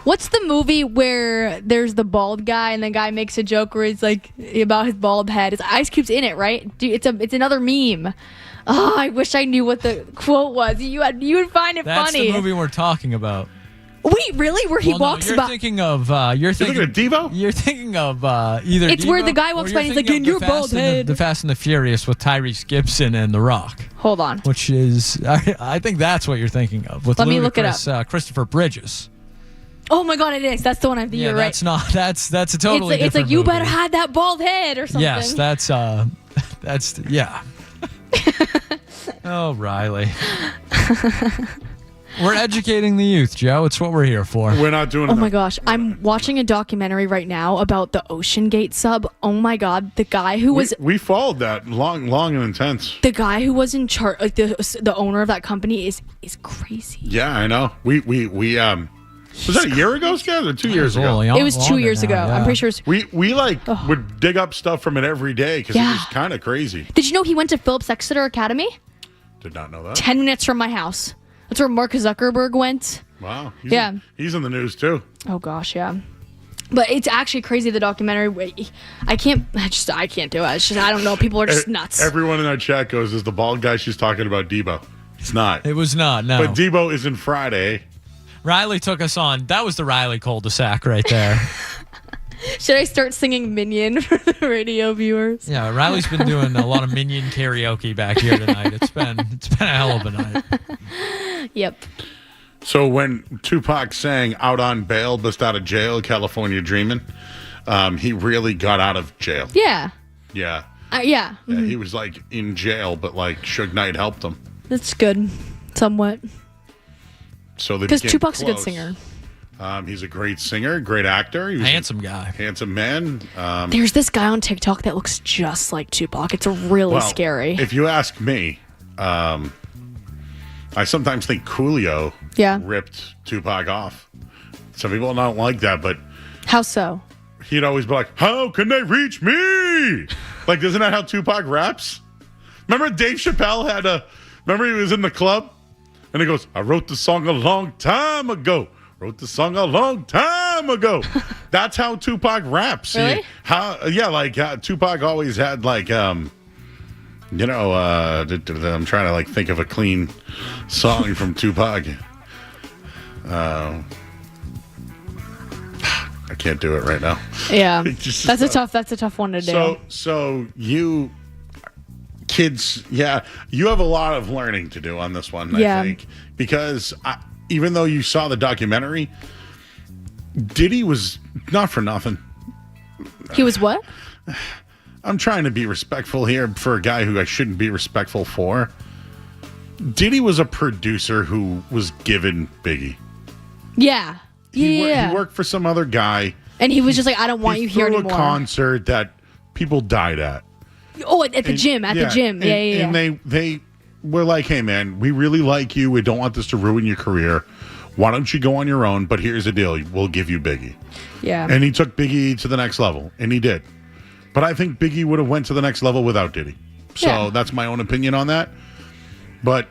What's the movie where there's the bald guy and the guy makes a joke where he's like about his bald head? It's Ice Cube's in it, right? Dude, it's another meme. Oh, I wish I knew what the quote was. You would find it That's funny. the movie we're talking about. Wait, really? Where he Well, no, walks you're about? thinking of you're thinking of Devo? You're thinking of either It's where Devo the guy or walks you're by and he's like, thinking "In of your the bald Fast and head." the Fast and the Furious with Tyrese Gibson and The Rock. Hold on. Which is I think that's what you're thinking of with Let me look it Christopher Bridges. Oh my God, it is. That's the one I'm thinking. Yeah, You're right. that's not that's a totally It's like different you movie. better hide that bald head or something. Yes, that's yeah. Oh, Riley. We're educating the youth, Joe. It's what we're here for. We're not doing Oh my gosh, I'm watching a documentary right now about the Ocean Gate sub. Oh my God, the guy who was We followed that long and intense. the guy who was in charge, like the owner of that company is crazy. Yeah, I know. We was that a year ago, guys, or 2 years ago? It was 2 years ago. I'm pretty sure. We would dig up stuff from it every day because it Yeah. was kind of crazy. Did you know he went to Phillips Exeter Academy? Did not know that. 10 minutes from my house. That's where Mark Zuckerberg went. Wow. Yeah. He's in the news too. Oh gosh, yeah. But it's actually crazy, the documentary. I can't do it. It's just, I don't know. People are just nuts. Everyone in our chat goes, "Is the bald guy she's talking about Debo?" It's not. It was not, no. But Debo is in Friday. Riley took us on. That was the Riley cul-de-sac right there. Should I start singing Minion for the radio viewers? Yeah, Riley's been doing a lot of Minion karaoke back here tonight. It's been a hell of a night. Yep. So when Tupac sang "Out on Bail, Bust Out of Jail, California Dreamin'," he really got out of jail. Yeah. Yeah. Yeah. Yeah, he was like in jail, but like Suge Knight helped him. That's good. Somewhat. So they Because became Tupac's a good close. singer. He's a great singer, great actor. He was Handsome guy. Handsome man. There's this guy on TikTok that looks just like Tupac. It's really well, scary. If you ask me, I sometimes think Coolio ripped Tupac off. Some people don't like that, but How so? he'd always be like, "How can they reach me?" Like, isn't that how Tupac raps? Remember Dave Chappelle had remember he was in the club and he goes, "I wrote the song a long time ago. Wrote the song a long time ago." That's how Tupac raps. Really? Tupac always had like, I'm trying to like think of a clean song from Tupac. I can't do it right now. Yeah. It just- That's a tough one to do. So you kids, you have a lot of learning to do on this one, Yeah. I think. Because even though you saw the documentary, Diddy was not for nothing. He was what? I'm trying to be respectful here for a guy who I shouldn't be respectful for. Diddy was a producer who was given Biggie. Yeah. He Yeah. worked for some other guy. And he was just like, I don't want you here threw anymore. a concert that people died at. Oh, at the gym. At the gym. Yeah. And they were like, "Hey, man, we really like you. We don't want this to ruin your career. Why don't you go on your own? But here's the deal. We'll give you Biggie." Yeah. And he took Biggie to the next level, and he did. But I think Biggie would have went to the next level without Diddy. So that's my own opinion on that. But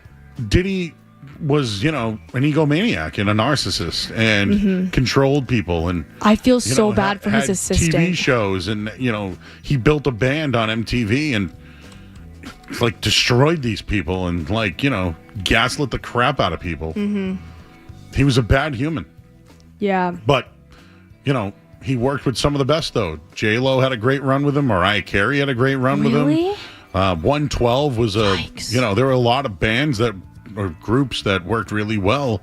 Diddy was, an egomaniac and a narcissist and controlled people. And I feel so bad for his had assistant. TV shows, and, he built a band on MTV and, like, destroyed these people and, like, gaslit the crap out of people. Mm-hmm. He was a bad human. Yeah. But, he worked with some of the best, though. J-Lo had a great run with him. Mariah Carey had a great run with him. 112 was there were a lot of bands or groups that worked really well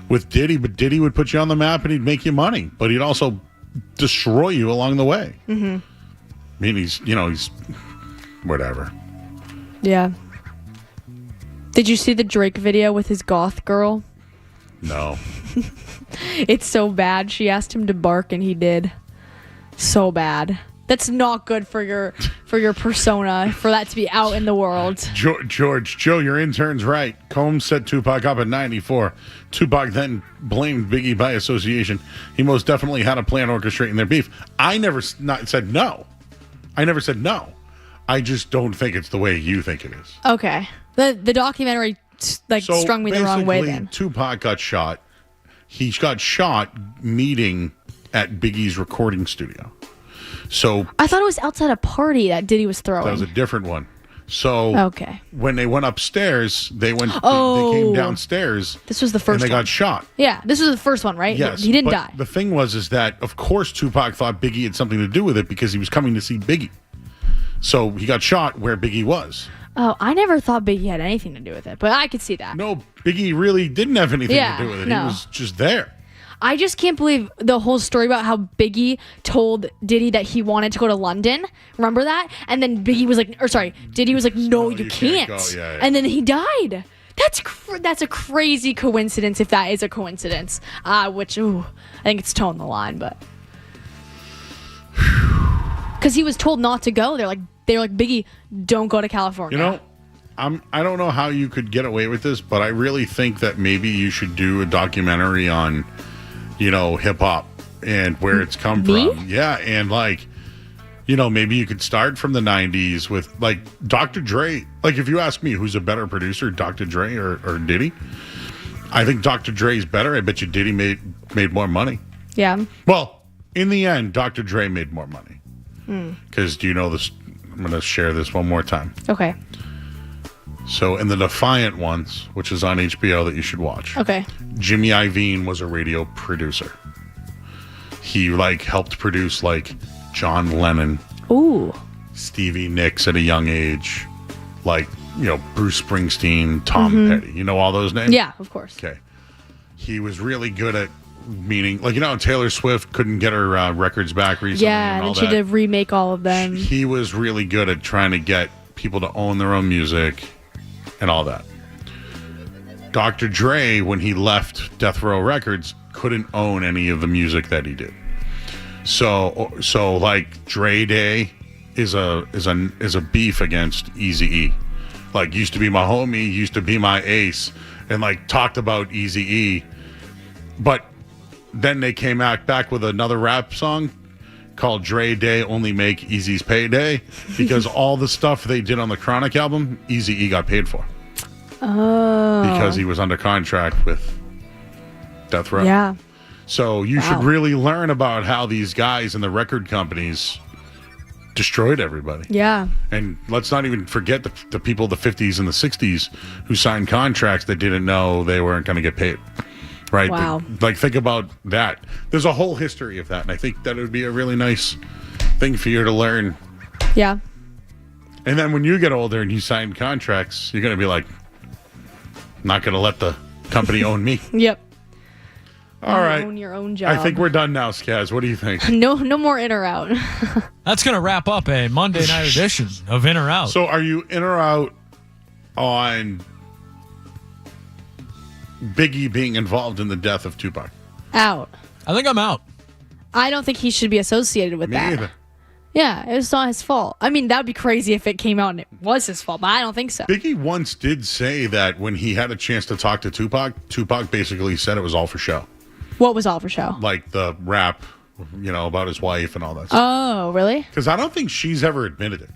with Diddy, but Diddy would put you on the map and he'd make you money, but he'd also destroy you along the way. Mm-hmm. I mean, he's whatever. Yeah. Did you see the Drake video with his goth girl? No. It's so bad. She asked him to bark and he did. So bad. That's not good for your persona, for that to be out in the world. Joe, your intern's right. Combs set Tupac up at 94. Tupac then blamed Biggie by association. He most definitely had a plan orchestrating their beef. I never said no. I never said no. I just don't think it's the way you think it is. Okay. The documentary strung me the wrong way then. Tupac got shot. He got shot meeting at Biggie's recording studio. So I thought it was outside a party that Diddy was throwing. that was a different one. So okay. When they went upstairs, they came downstairs. This was the first and they one. got shot. Yeah, this was the first one, right? Yes. He didn't but die. The thing is that of course Tupac thought Biggie had something to do with it because he was coming to see Biggie. So he got shot where Biggie was. Oh, I never thought Biggie had anything to do with it, but I could see that. No, Biggie really didn't have anything Yeah, to do with it. no. He was just there. I just can't believe the whole story about how Biggie told Diddy that he wanted to go to London. Remember that? And then Diddy was like, no, you can't. go. Yeah. And then he died. That's a crazy coincidence if that is a coincidence. I think it's towing the line, but because he was told not to go. They were like, Biggie, don't go to California. You know, I don't know how you could get away with this, but I really think that maybe you should do a documentary on, hip hop and where it's come from. Yeah, and maybe you could start from the 90s with Dr. Dre. If you ask me who's a better producer, Dr. Dre or Diddy, I think Dr. Dre's better. I bet you Diddy made more money. Yeah. Well, in the end, Dr. Dre made more money. Because do you know this? I'm going to share this one more time. Okay. So in the Defiant ones, which is on HBO that you should watch. Okay. Jimmy Iovine was a radio producer. He helped produce John Lennon. Ooh. Stevie Nicks at a young age. Bruce Springsteen, Tom Petty. You know all those names? Yeah, of course. Okay. He was really good at meaning, Taylor Swift couldn't get her records back recently. Yeah, and she did remake all of them. He was really good at trying to get people to own their own music and all that. Dr. Dre, when he left Death Row Records, couldn't own any of the music that he did. So Dre Day is a beef against Eazy-E. Used to be my homie, used to be my ace, and talked about Eazy-E. But then they came back with another rap song called Dre Day Only Make Eazy's Payday, because all the stuff they did on the Chronic album, Eazy-E got paid for. Oh. Because he was under contract with Death Row. Yeah. So you should really learn about how these guys in the record companies destroyed everybody. Yeah. And let's not even forget the people of the 50s and the 60s who signed contracts that didn't know they weren't going to get paid. Right? Wow. Think about that. There's a whole history of that, and I think that would be a really nice thing for you to learn. Yeah. And then when you get older and you sign contracts, you're going to be like, not going to let the company own me. Yep. All right. Own your own job. I think we're done now, Skaz. What do you think? No more in or out. That's going to wrap up a Monday night edition of In or Out. So are you in or out on Biggie being involved in the death of Tupac? Out. I think I'm out. I don't think he should be associated with Me that. either. Yeah, it was not his fault. I mean, that would be crazy if it came out and it was his fault, but I don't think so. Biggie once did say that when he had a chance to talk to Tupac basically said it was all for show. What was all for show? The rap, about his wife and all that stuff. Oh, really? Because I don't think she's ever admitted it,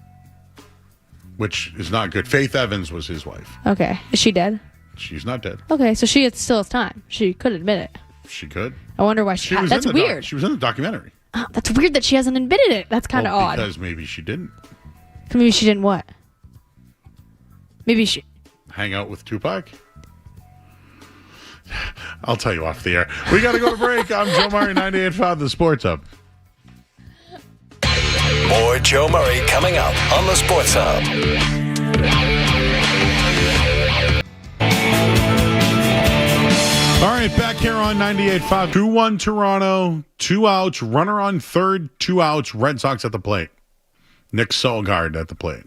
which is not good. Faith Evans was his wife. Okay. Is she dead? She's not dead. Okay, so she still has time. She could admit it. She could. I wonder why she That's weird. She was in the documentary. Oh, that's weird that she hasn't admitted it. That's kind of odd. Because maybe she didn't. Maybe she didn't what? Maybe she... Hang out with Tupac? I'll tell you off the air. We got to go to break. I'm Joe Murray, 98.5 The Sports Hub. More Joe Murray coming up on the Sports Hub. All right, back here on 98.5. 2-1 Toronto, 2 outs, runner on third, 2 outs, Red Sox at the plate. Nick Solgaard at the plate.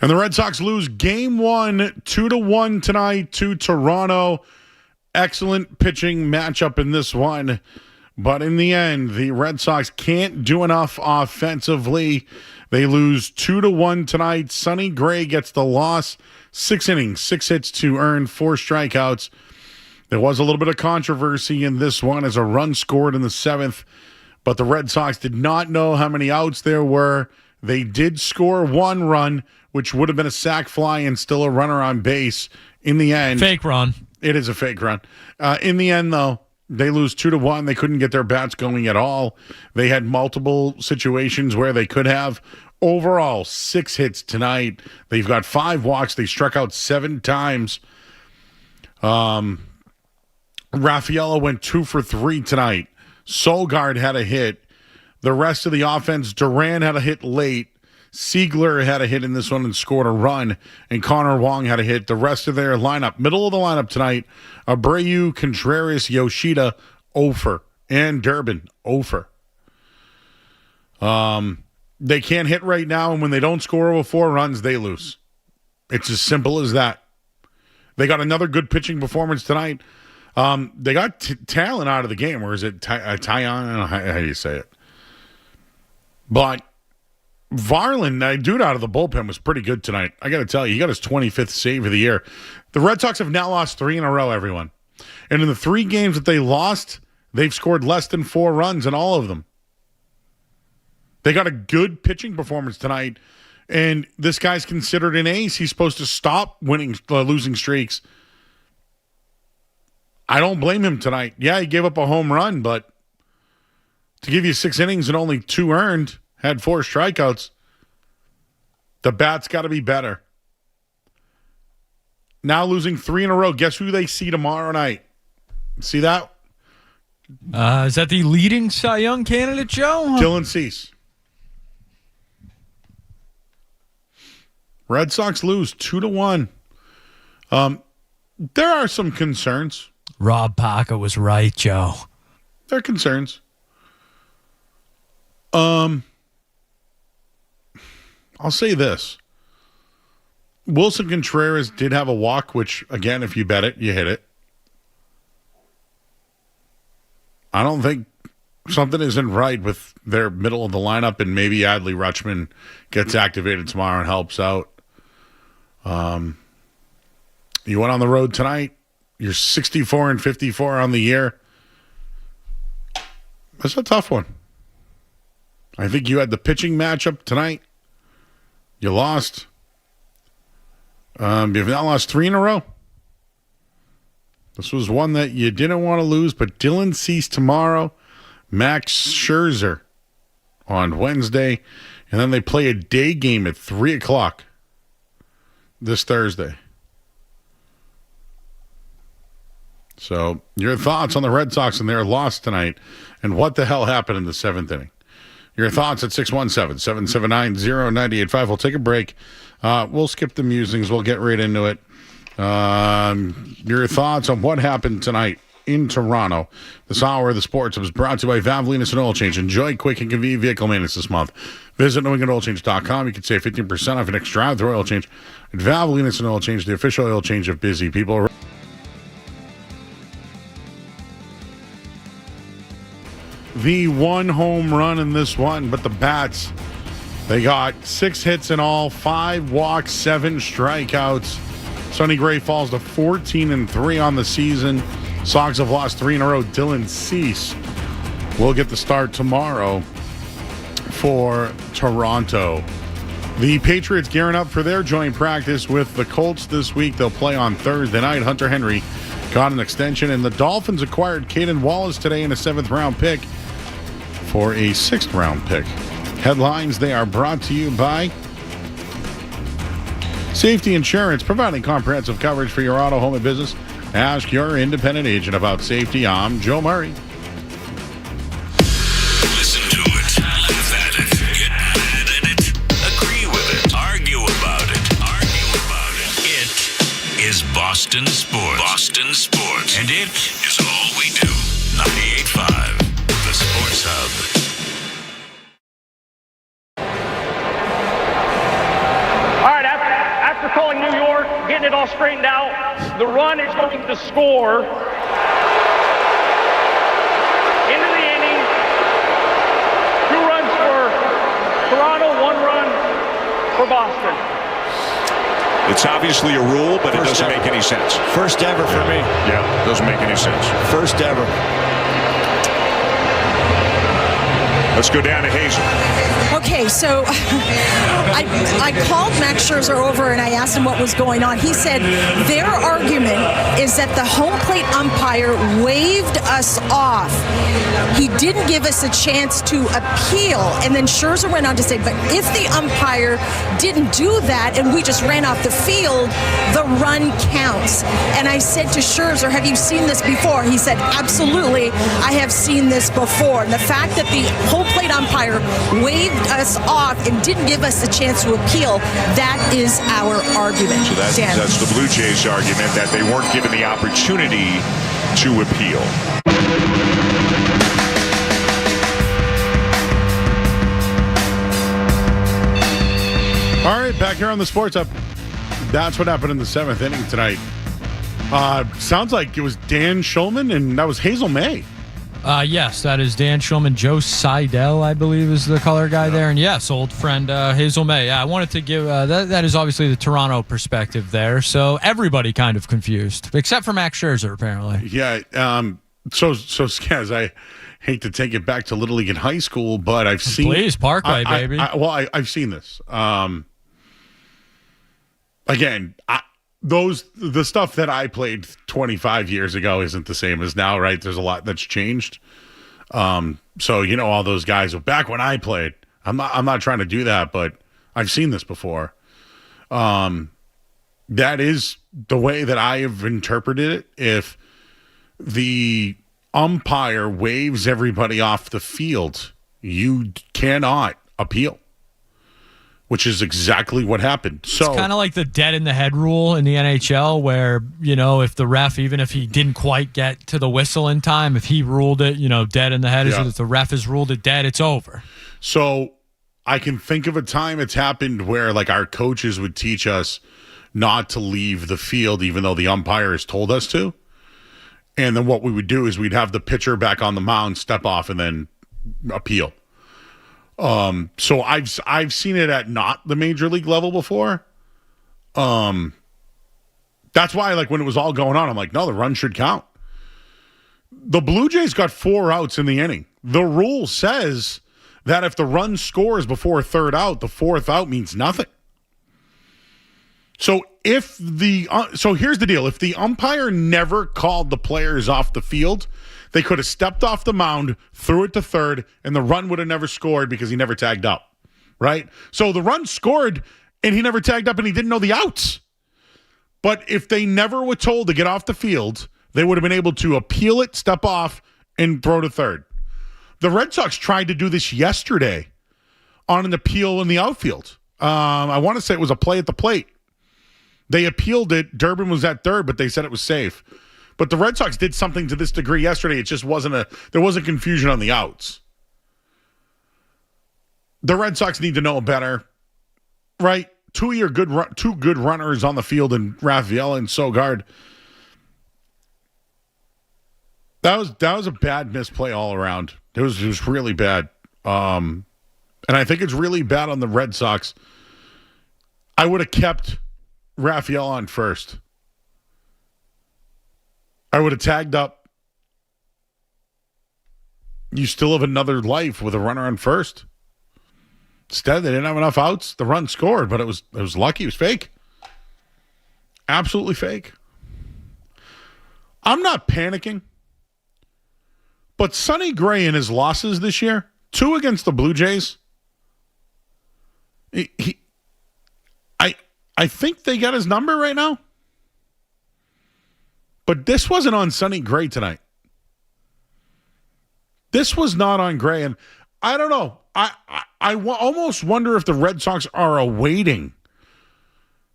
And the Red Sox lose game 1, 2-1 tonight to Toronto. Excellent pitching matchup in this one. But in the end, the Red Sox can't do enough offensively. They lose 2-1 tonight. Sonny Gray gets the loss. 6 innings, 6 hits to earn, 4 strikeouts. There was a little bit of controversy in this one as a run scored in the 7th. But the Red Sox did not know how many outs there were. They did score 1 run, which would have been a sac fly and still a runner on base. In the end, Fake run. It is a fake run. In the end, though, they lose 2-1. They couldn't get their bats going at all. They had multiple situations where they could have. Overall, 6 hits tonight. They've got 5 walks. They struck out 7 times. Raffaello went 2 for 3 tonight. Solgaard had a hit. The rest of the offense, Duran had a hit late. Siegler had a hit in this one and scored a run. And Connor Wong had a hit. The rest of their lineup, middle of the lineup tonight, Abreu, Contreras, Yoshida, Ofer, and Durbin, Ofer. They can't hit right now, and when they don't score over 4 runs, they lose. It's as simple as that. They got another good pitching performance tonight. They got talent out of the game, or is it Tyon? I don't know how you say it. But Varland, that dude out of the bullpen, was pretty good tonight. I got to tell you, he got his 25th save of the year. The Red Sox have now lost 3 in a row, everyone. And in the 3 games that they lost, they've scored less than 4 runs in all of them. They got a good pitching performance tonight, and this guy's considered an ace. He's supposed to stop losing streaks. I don't blame him tonight. Yeah, he gave up a home run, but to give you 6 innings and only 2 earned, had 4 strikeouts, the bat's got to be better. Now losing 3 in a row. Guess who they see tomorrow night? See that? Is that the leading Cy Young candidate, Joe? Dylan Cease. Red Sox lose 2-1. There are some concerns. Rob Parker was right, Joe. There are concerns. I'll say this. Wilson Contreras did have a walk, which, again, if you bet it, you hit it. I don't think something isn't right with their middle of the lineup, and maybe Adley Rutschman gets activated tomorrow and helps out. You went on the road tonight. You're 64-54 on the year. That's a tough one. I think you had the pitching matchup tonight. You lost. You've now lost 3 in a row. This was one that you didn't want to lose, but Dylan Cease tomorrow, Max Scherzer on Wednesday, and then they play a day game at 3 o'clock this Thursday. So your thoughts on the Red Sox and their loss tonight, and what the hell happened in the 7th inning? Your thoughts at 617-779-0985. We'll take a break. We'll skip the musings. We'll get right into it. Your thoughts on what happened tonight in Toronto. This hour of the sports was brought to you by Valvoline and Oil Change. Enjoy quick and convenient vehicle maintenance this month. Visit NewEnglandOilChange.com. You can save 15% off your next drive through oil change at Valvoline and Oil Change, the official oil change of busy people. The 1 home run in this one, but the Bats, they got 6 hits in all, 5 walks, 7 strikeouts. Sonny Gray falls to 14-3 on the season. Sox have lost 3 in a row. Dylan Cease will get the start tomorrow for Toronto. The Patriots gearing up for their joint practice with the Colts this week. They'll play on Thursday night. Hunter Henry got an extension, and the Dolphins acquired Caden Wallace today in a 7th-round pick for a 6th-round pick. Headlines, they are brought to you by Safety Insurance, providing comprehensive coverage for your auto, home, and business. Ask your independent agent about safety. I'm Joe Murray. Listen to it, laugh at it, get mad at it, agree with it, argue about it. It is Boston Sports. Boston Sports. And it is all we do. 98.5, the Sports Hub. All right, score into the inning. 2 runs for Toronto, 1 run for Boston. It's obviously a rule, but it doesn't make any sense. First ever for me. Yeah, doesn't make any sense. First ever. Let's go down to Hazel. Okay, so I called Max Scherzer over and I asked him what was going on. He said their argument is that the home plate umpire waved us off. He didn't give us a chance to appeal. And then Scherzer went on to say, but if the umpire didn't do that and we just ran off the field, the run counts. And I said to Scherzer, have you seen this before? He said, absolutely, I have seen this before. And the fact that the home plate umpire waved us off and didn't give us a chance to appeal, that is our argument. So that's the Blue Jays' argument, that they weren't given the opportunity to appeal. All right, back here on the Sports Up. That's what happened in the 7th inning tonight. Sounds like it was Dan Schulman, and that was Hazel May. Yes, that is Dan Schulman. Joe Seidel, I believe, is the color guy there. And yes, old friend Hazel May. Yeah, I wanted to give that is obviously the Toronto perspective there. So everybody kind of confused, except for Max Scherzer, apparently. Yeah. So Skaz, I hate to take it back to Little League in high school, but I've seen. Please, Parkway, baby. I've seen this. Again, the stuff that I played 25 years ago isn't the same as now, right? There's a lot that's changed. So all those guys back when I played. I'm not trying to do that, but I've seen this before. That is the way that I have interpreted it. If the umpire waves everybody off the field, you cannot appeal. Which is exactly what happened. So it's kind of like the dead in the head rule in the NHL where, if the ref, even if he didn't quite get to the whistle in time, if he ruled it, dead in the head, if the ref has ruled it dead, it's over. So I can think of a time it's happened where our coaches would teach us not to leave the field even though the umpire has told us to. And then what we would do is we'd have the pitcher back on the mound, step off, and then appeal. So I've seen it at not the major league level before. That's why when it was all going on, I'm like, no, the run should count. The Blue Jays got 4 outs in the inning. The rule says that if the run scores before 3rd out, the 4th out means nothing. So so here's the deal. If the umpire never called the players off the field, they could have stepped off the mound, threw it to 3rd, and the run would have never scored because he never tagged up, right? So the run scored, and he never tagged up, and he didn't know the outs. But if they never were told to get off the field, they would have been able to appeal it, step off, and throw to 3rd. The Red Sox tried to do this yesterday on an appeal in the outfield. I want to say it was a play at the plate. They appealed it. Durbin was at 3rd, but they said it was safe. But the Red Sox did something to this degree yesterday. It just there wasn't confusion on the outs. The Red Sox need to know better, right? Two good runners on the field in Rafaela and Sogard. That was a bad misplay all around. It was really bad. And I think it's really bad on the Red Sox. I would have kept Rafaela on first. I would have tagged up. You still have another life with a runner on first. Instead, they didn't have enough outs. The run scored, but it was lucky. It was fake. Absolutely fake. I'm not panicking. But Sonny Gray in his losses this year, 2 against the Blue Jays, I think they got his number right now. But this wasn't on Sonny Gray tonight. This was not on Gray. And I don't know. I almost wonder if the Red Sox are awaiting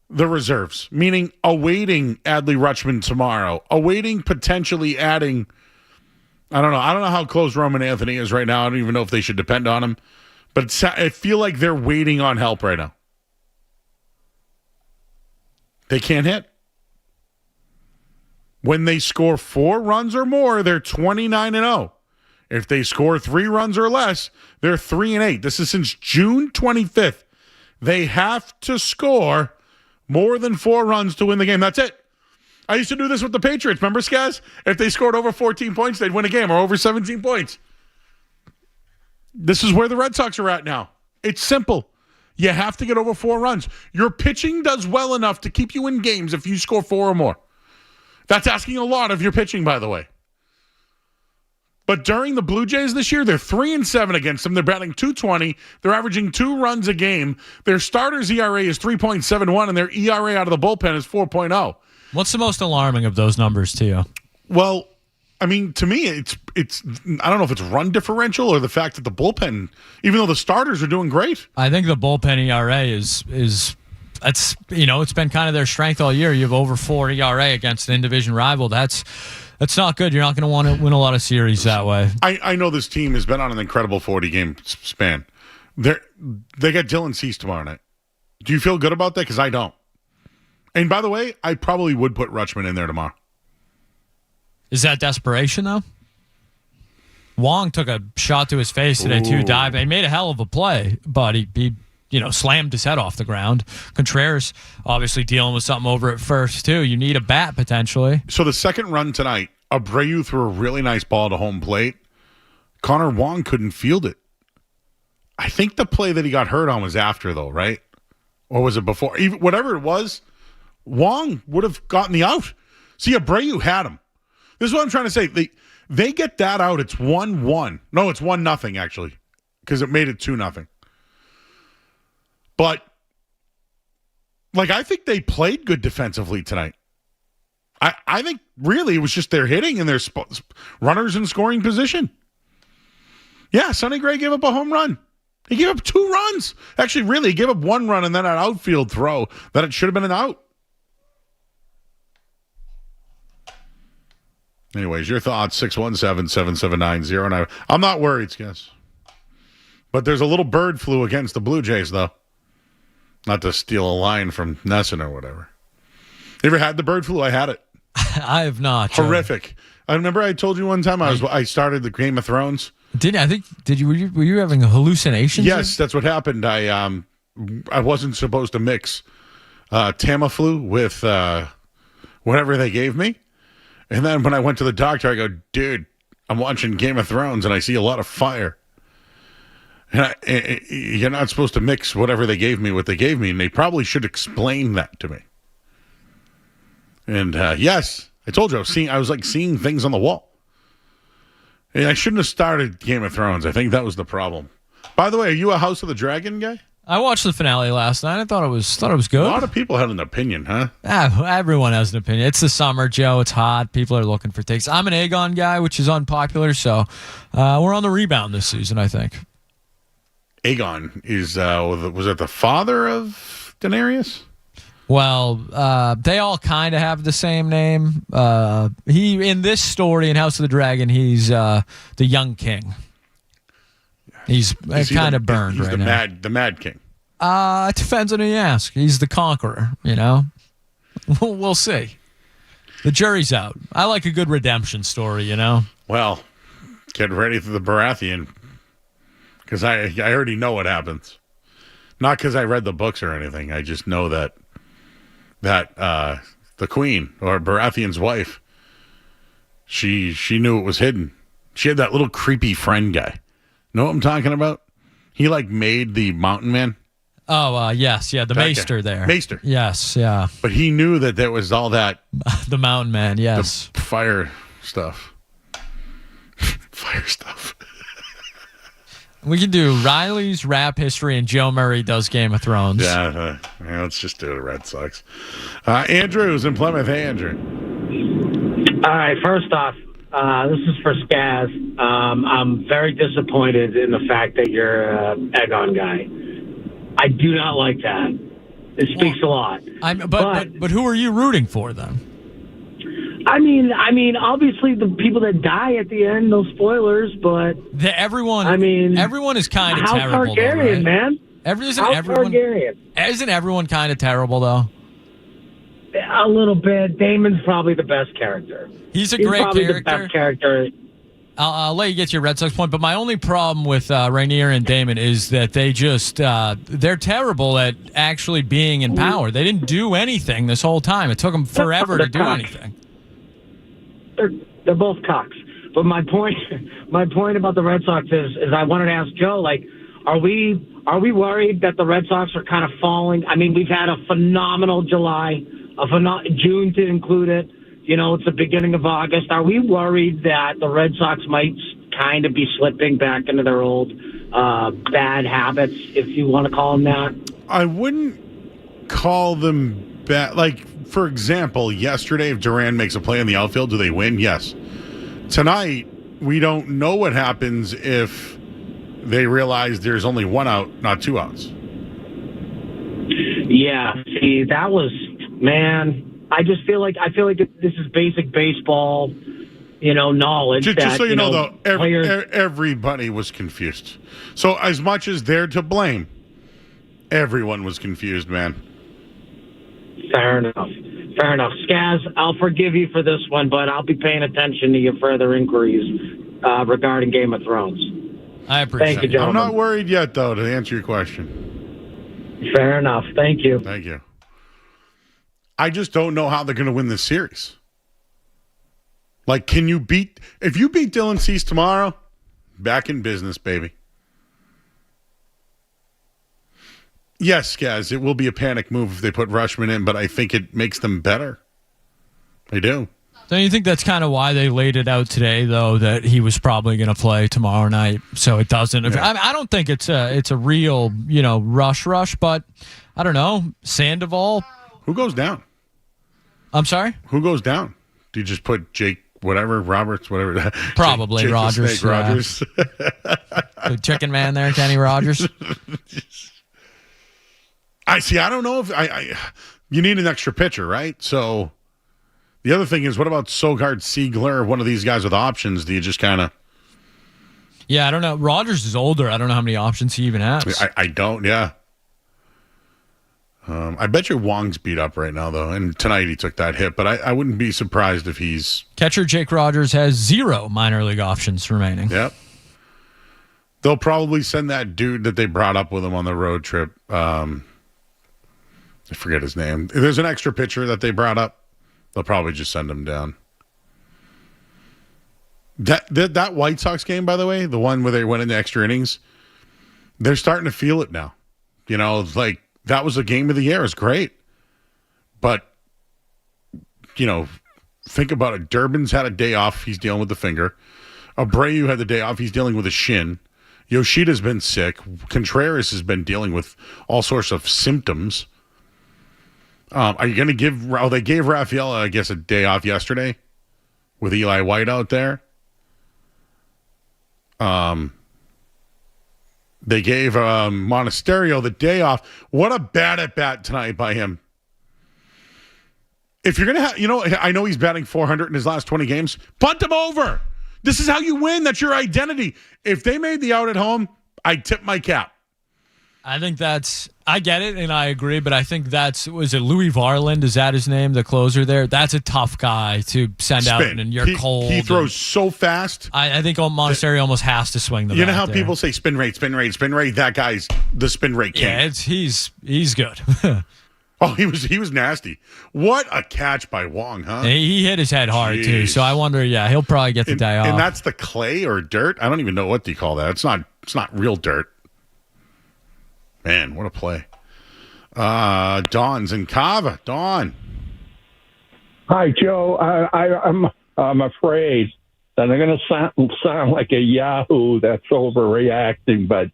the reserves, meaning awaiting Adley Rutschman tomorrow, awaiting potentially adding, I don't know how close Roman Anthony is right now. I don't even know if they should depend on him. But I feel like they're waiting on help right now. They can't hit. When they score 4 runs or more, they're 29-0. If they score 3 runs or less, they're 3-8. This is since June 25th. They have to score more than 4 runs to win the game. That's it. I used to do this with the Patriots. Remember, Skaz? If they scored over 14 points, they'd win a game, or over 17 points. This is where the Red Sox are at now. It's simple. You have to get over 4 runs. Your pitching does well enough to keep you in games if you score 4 or more. That's asking a lot of your pitching, by the way. But during the Blue Jays this year, they're 3-7 against them. They're batting .220. They're averaging 2 runs a game. Their starters' ERA is 3.71, and their ERA out of the bullpen is 4.0. What's the most alarming of those numbers to you? Well, I mean, to me, it's. I don't know if it's run differential or the fact that the bullpen, even though the starters are doing great. I think the bullpen ERA is it's been kind of their strength all year. You have over 4 ERA against an in-division rival. That's not good. You're not going to want to win a lot of series that way. I know this team has been on an incredible 40-game span. They got Dylan Cease tomorrow night. Do you feel good about that? Because I don't. And by the way, I probably would put Rutschman in there tomorrow. Is that desperation, though? Wong took a shot to his face today, too. Dive. He made a hell of a play, but he slammed his head off the ground. Contreras obviously dealing with something over at first, too. You need a bat, potentially. So the second run tonight, Abreu threw a really nice ball to home plate. Connor Wong couldn't field it. I think the play that he got hurt on was after, though, right? Or was it before? Even, whatever it was, Wong would have gotten the out. See, Abreu had him. This is what I'm trying to say. They get that out. It's 1-1. No, it's 1-0, actually, because it made it 2-0. But, I think they played good defensively tonight. I think, really, it was just their hitting and their runners in scoring position. Yeah, Sonny Gray gave up a home run. He gave up 2 runs. Actually, really, he gave up 1 run and then an outfield throw that it should have been an out. Anyways, your thoughts, 617-779-09. I'm not worried, guys. But there's a little bird flu against the Blue Jays, though. Not to steal a line from Nesson or whatever. You ever had the bird flu? I had it. I have not. Horrific. I remember I told you one time I started the Game of Thrones. Were you having hallucinations? Yes, that's what happened. I wasn't supposed to mix Tamiflu with whatever they gave me. And then when I went to the doctor, I go, dude, I'm watching Game of Thrones and I see a lot of fire. And you're not supposed to mix whatever they gave me with they gave me, and they probably should explain that to me. And yes, I told you I was like seeing things on the wall. And I shouldn't have started Game of Thrones. I think that was the problem. By the way, are you a House of the Dragon guy? I watched the finale last night. I thought it was good. A lot of people had an opinion, huh? Everyone has an opinion. It's the summer, Joe. It's hot. People are looking for takes. I'm an Aegon guy, which is unpopular. So we're on the rebound this season, I think. Aegon is was it the father of Daenerys? Well, they all kind of have the same name. He in this story in House of the Dragon, he's the young king. He's kind of burned right now. The Mad King. It depends on who you ask. He's the conqueror, We'll see. The jury's out. I like a good redemption story, Well, get ready for the Baratheon, because I already know what happens. Not because I read the books or anything. I just know that the queen, or Baratheon's wife, she knew it was hidden. She had that little creepy friend guy. Know what I'm talking about? He made the mountain man. Oh, yes. Yeah, the Maester there. Maester. Yes, yeah. But he knew that there was all that. The mountain man, yes. The fire stuff. Fire stuff. We can do Riley's rap history and Joe Murray does Game of Thrones. Yeah, let's just do the Red Sox. Andrew's in Plymouth. Hey, Andrew. All right, first off, this is for Skaz. I'm very disappointed in the fact that you're an Aegon guy. I do not like that. It speaks a lot. But who are you rooting for then? I mean, obviously the people that die at the end, no spoilers, but everyone is kind of terrible. House Targaryen, though, right? man. Isn't everyone kind of terrible though? A little bit. Damon's probably the best character. He's a great probably character. The best character. I'll let you get to your Red Sox point, but my only problem with Rainier and Damon is that they just they're terrible at actually being in power. They didn't do anything this whole time. It took them forever to do anything. They're both cocks. But my point about the Red Sox is I wanted to ask Joe, like, are we worried that the Red Sox are kind of falling? I mean, we've had a phenomenal July, June to include it. You know, it's the beginning of August. Are we worried that the Red Sox might kind of be slipping back into their old bad habits, if you want to call them that? I wouldn't call them bad. Like, for example, yesterday, if Duran makes a play in the outfield, do they win? Yes. Tonight, we don't know what happens if they realize there's only one out, not two outs. Yeah, see, that was, man... I feel like this is basic baseball, knowledge. Just so you know, though, everybody was confused. So as much as they're to blame, everyone was confused, man. Fair enough. Skaz, I'll forgive you for this one, but I'll be paying attention to your further inquiries regarding Game of Thrones. I appreciate it. Thank you, gentlemen. I'm not worried yet, though, to answer your question. Fair enough. Thank you. Thank you. I just don't know how they're going to win this series. Like, if you beat Dylan Cease tomorrow, back in business, baby. Yes, guys, it will be a panic move if they put Rushman in, but I think it makes them better. They do. Don't you think that's kind of why they laid it out today, though, that he was probably going to play tomorrow night, so it doesn't? Yeah. I don't think it's a real, rush, but I don't know. Sandoval. Who goes down? I'm sorry? Who goes down? Do you just put Jake, whatever, Roberts, whatever? Probably Jake Rogers. Rogers. The chicken man there, Kenny Rogers. I don't know if you need an extra pitcher, right? So the other thing is, what about Sogard, Siegler, one of these guys with options? Do you just kind of... Yeah, I don't know. Rogers is older. I don't know how many options he even has. I don't, yeah. I bet you Wong's beat up right now, though. And tonight he took that hit, but I wouldn't be surprised if he's... Catcher Jake Rogers has 0 minor league options remaining. Yep. They'll probably send that dude that they brought up with him on the road trip. I forget his name. There's an extra pitcher that they brought up. They'll probably just send him down. That White Sox game, by the way, the one where they went into extra innings, they're starting to feel it now. Like, that was a game of the year. It was great. But, think about it. Durbin's had a day off. He's dealing with the finger. Abreu had the day off. He's dealing with a shin. Yoshida's been sick. Contreras has been dealing with all sorts of symptoms. Are you going to give... Oh, they gave Rafael, I guess, a day off yesterday with Eli White out there. They gave Monasterio the day off. What a bad at-bat tonight by him. If you're going to have... I know he's batting .400 in his last 20 games. Punt him over. This is how you win. That's your identity. If they made the out at home, I'd tip my cap. I think I get it, and I agree, but I think was it Louis Varland? Is that his name, the closer there? That's a tough guy to send out, and you're cold. He throws so fast. I think Monasterio almost has to swing the bat. You know how there. people say spin rate? That guy's the spin rate king. Yeah, he's good. Oh, he was nasty. What a catch by Wong, huh? He hit his head hard, too, so I wonder, he'll probably get the day off. And that's the clay or dirt? I don't even know what you call that. It's not real dirt. Man, what a play. Dawn's in Cava. Dawn. Hi, Joe. I'm afraid that I'm going to sound like a Yahoo that's overreacting, but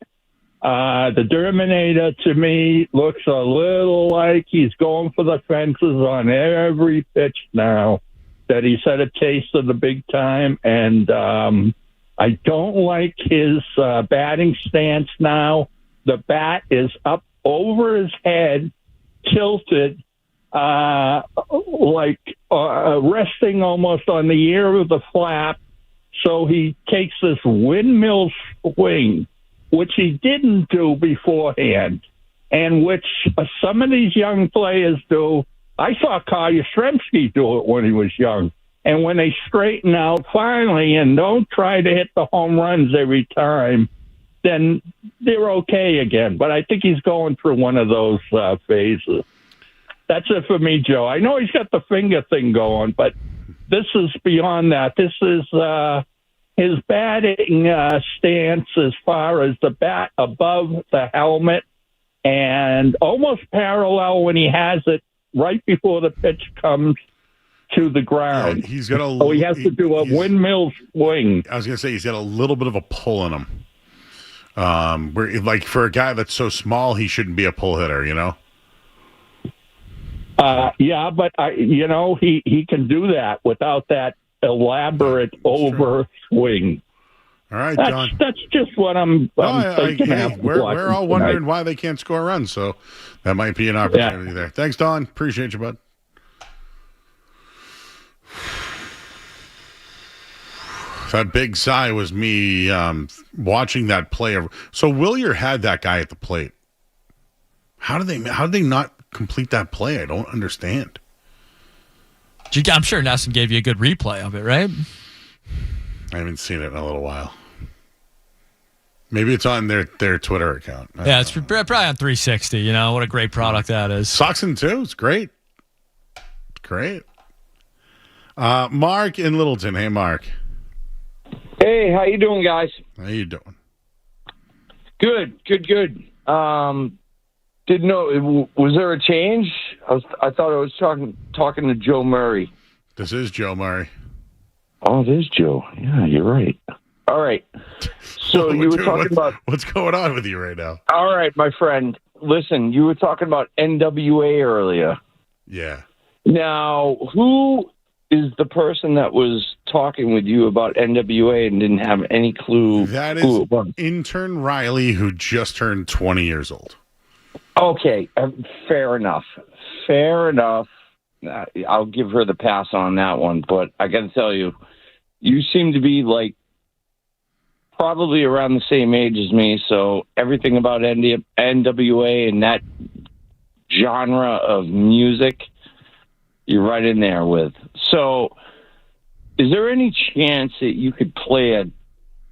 the Terminator to me looks a little like he's going for the fences on every pitch now, that he's had a taste of the big time, and I don't like his batting stance now. The bat is up over his head, tilted, resting almost on the ear of the flap. So he takes this windmill swing, which he didn't do beforehand, and which some of these young players do I saw Kyle Yastrzemski do it when he was young. And when they straighten out finally and don't try to hit the home runs every time, then they're okay again. But I think he's going through one of those phases. That's it for me, Joe. I know he's got the finger thing going, but this is beyond that. This is his batting stance as far as the bat above the helmet and almost parallel when he has it right before the pitch comes to the ground. Yeah, he's got so he has to do a windmill swing. I was going to say he's got a little bit of a pull in him. Where, like, for a guy that's so small, he shouldn't be a pull hitter, you know? Yeah, but he can do that without that elaborate overswing. All right, John. That's just what I'm thinking. We're all wondering why they can't score runs, so that might be an opportunity there. Thanks, Don. Appreciate you, bud. That big sigh was me watching that play. So Willier had that guy at the plate. How did they not complete that play? I don't understand. I'm sure Nesson gave you a good replay of it, right? I haven't seen it in a little while. Maybe it's on their Twitter account. Yeah, it's probably on 360. You know what a great product that is. Soxon too. It's great. Great. Mark in Littleton. Hey, Mark. Hey, how you doing, guys? How you doing? Good. Didn't know. Was there a change? I thought I was talking to Joe Murray. This is Joe Murray. Oh, it is Joe. Yeah, you're right. All right. So you were talking about what's going on with you right now. All right, my friend. Listen, you were talking about NWA earlier. Yeah. Now, who is the person that was talking with you about NWA and didn't have any clue? That is intern Riley, who just turned 20 years old. Okay, fair enough. I'll give her the pass on that one, but I got to tell you, you seem to be like probably around the same age as me, so everything about NWA and that genre of music, you're right in there with. So is there any chance that you could play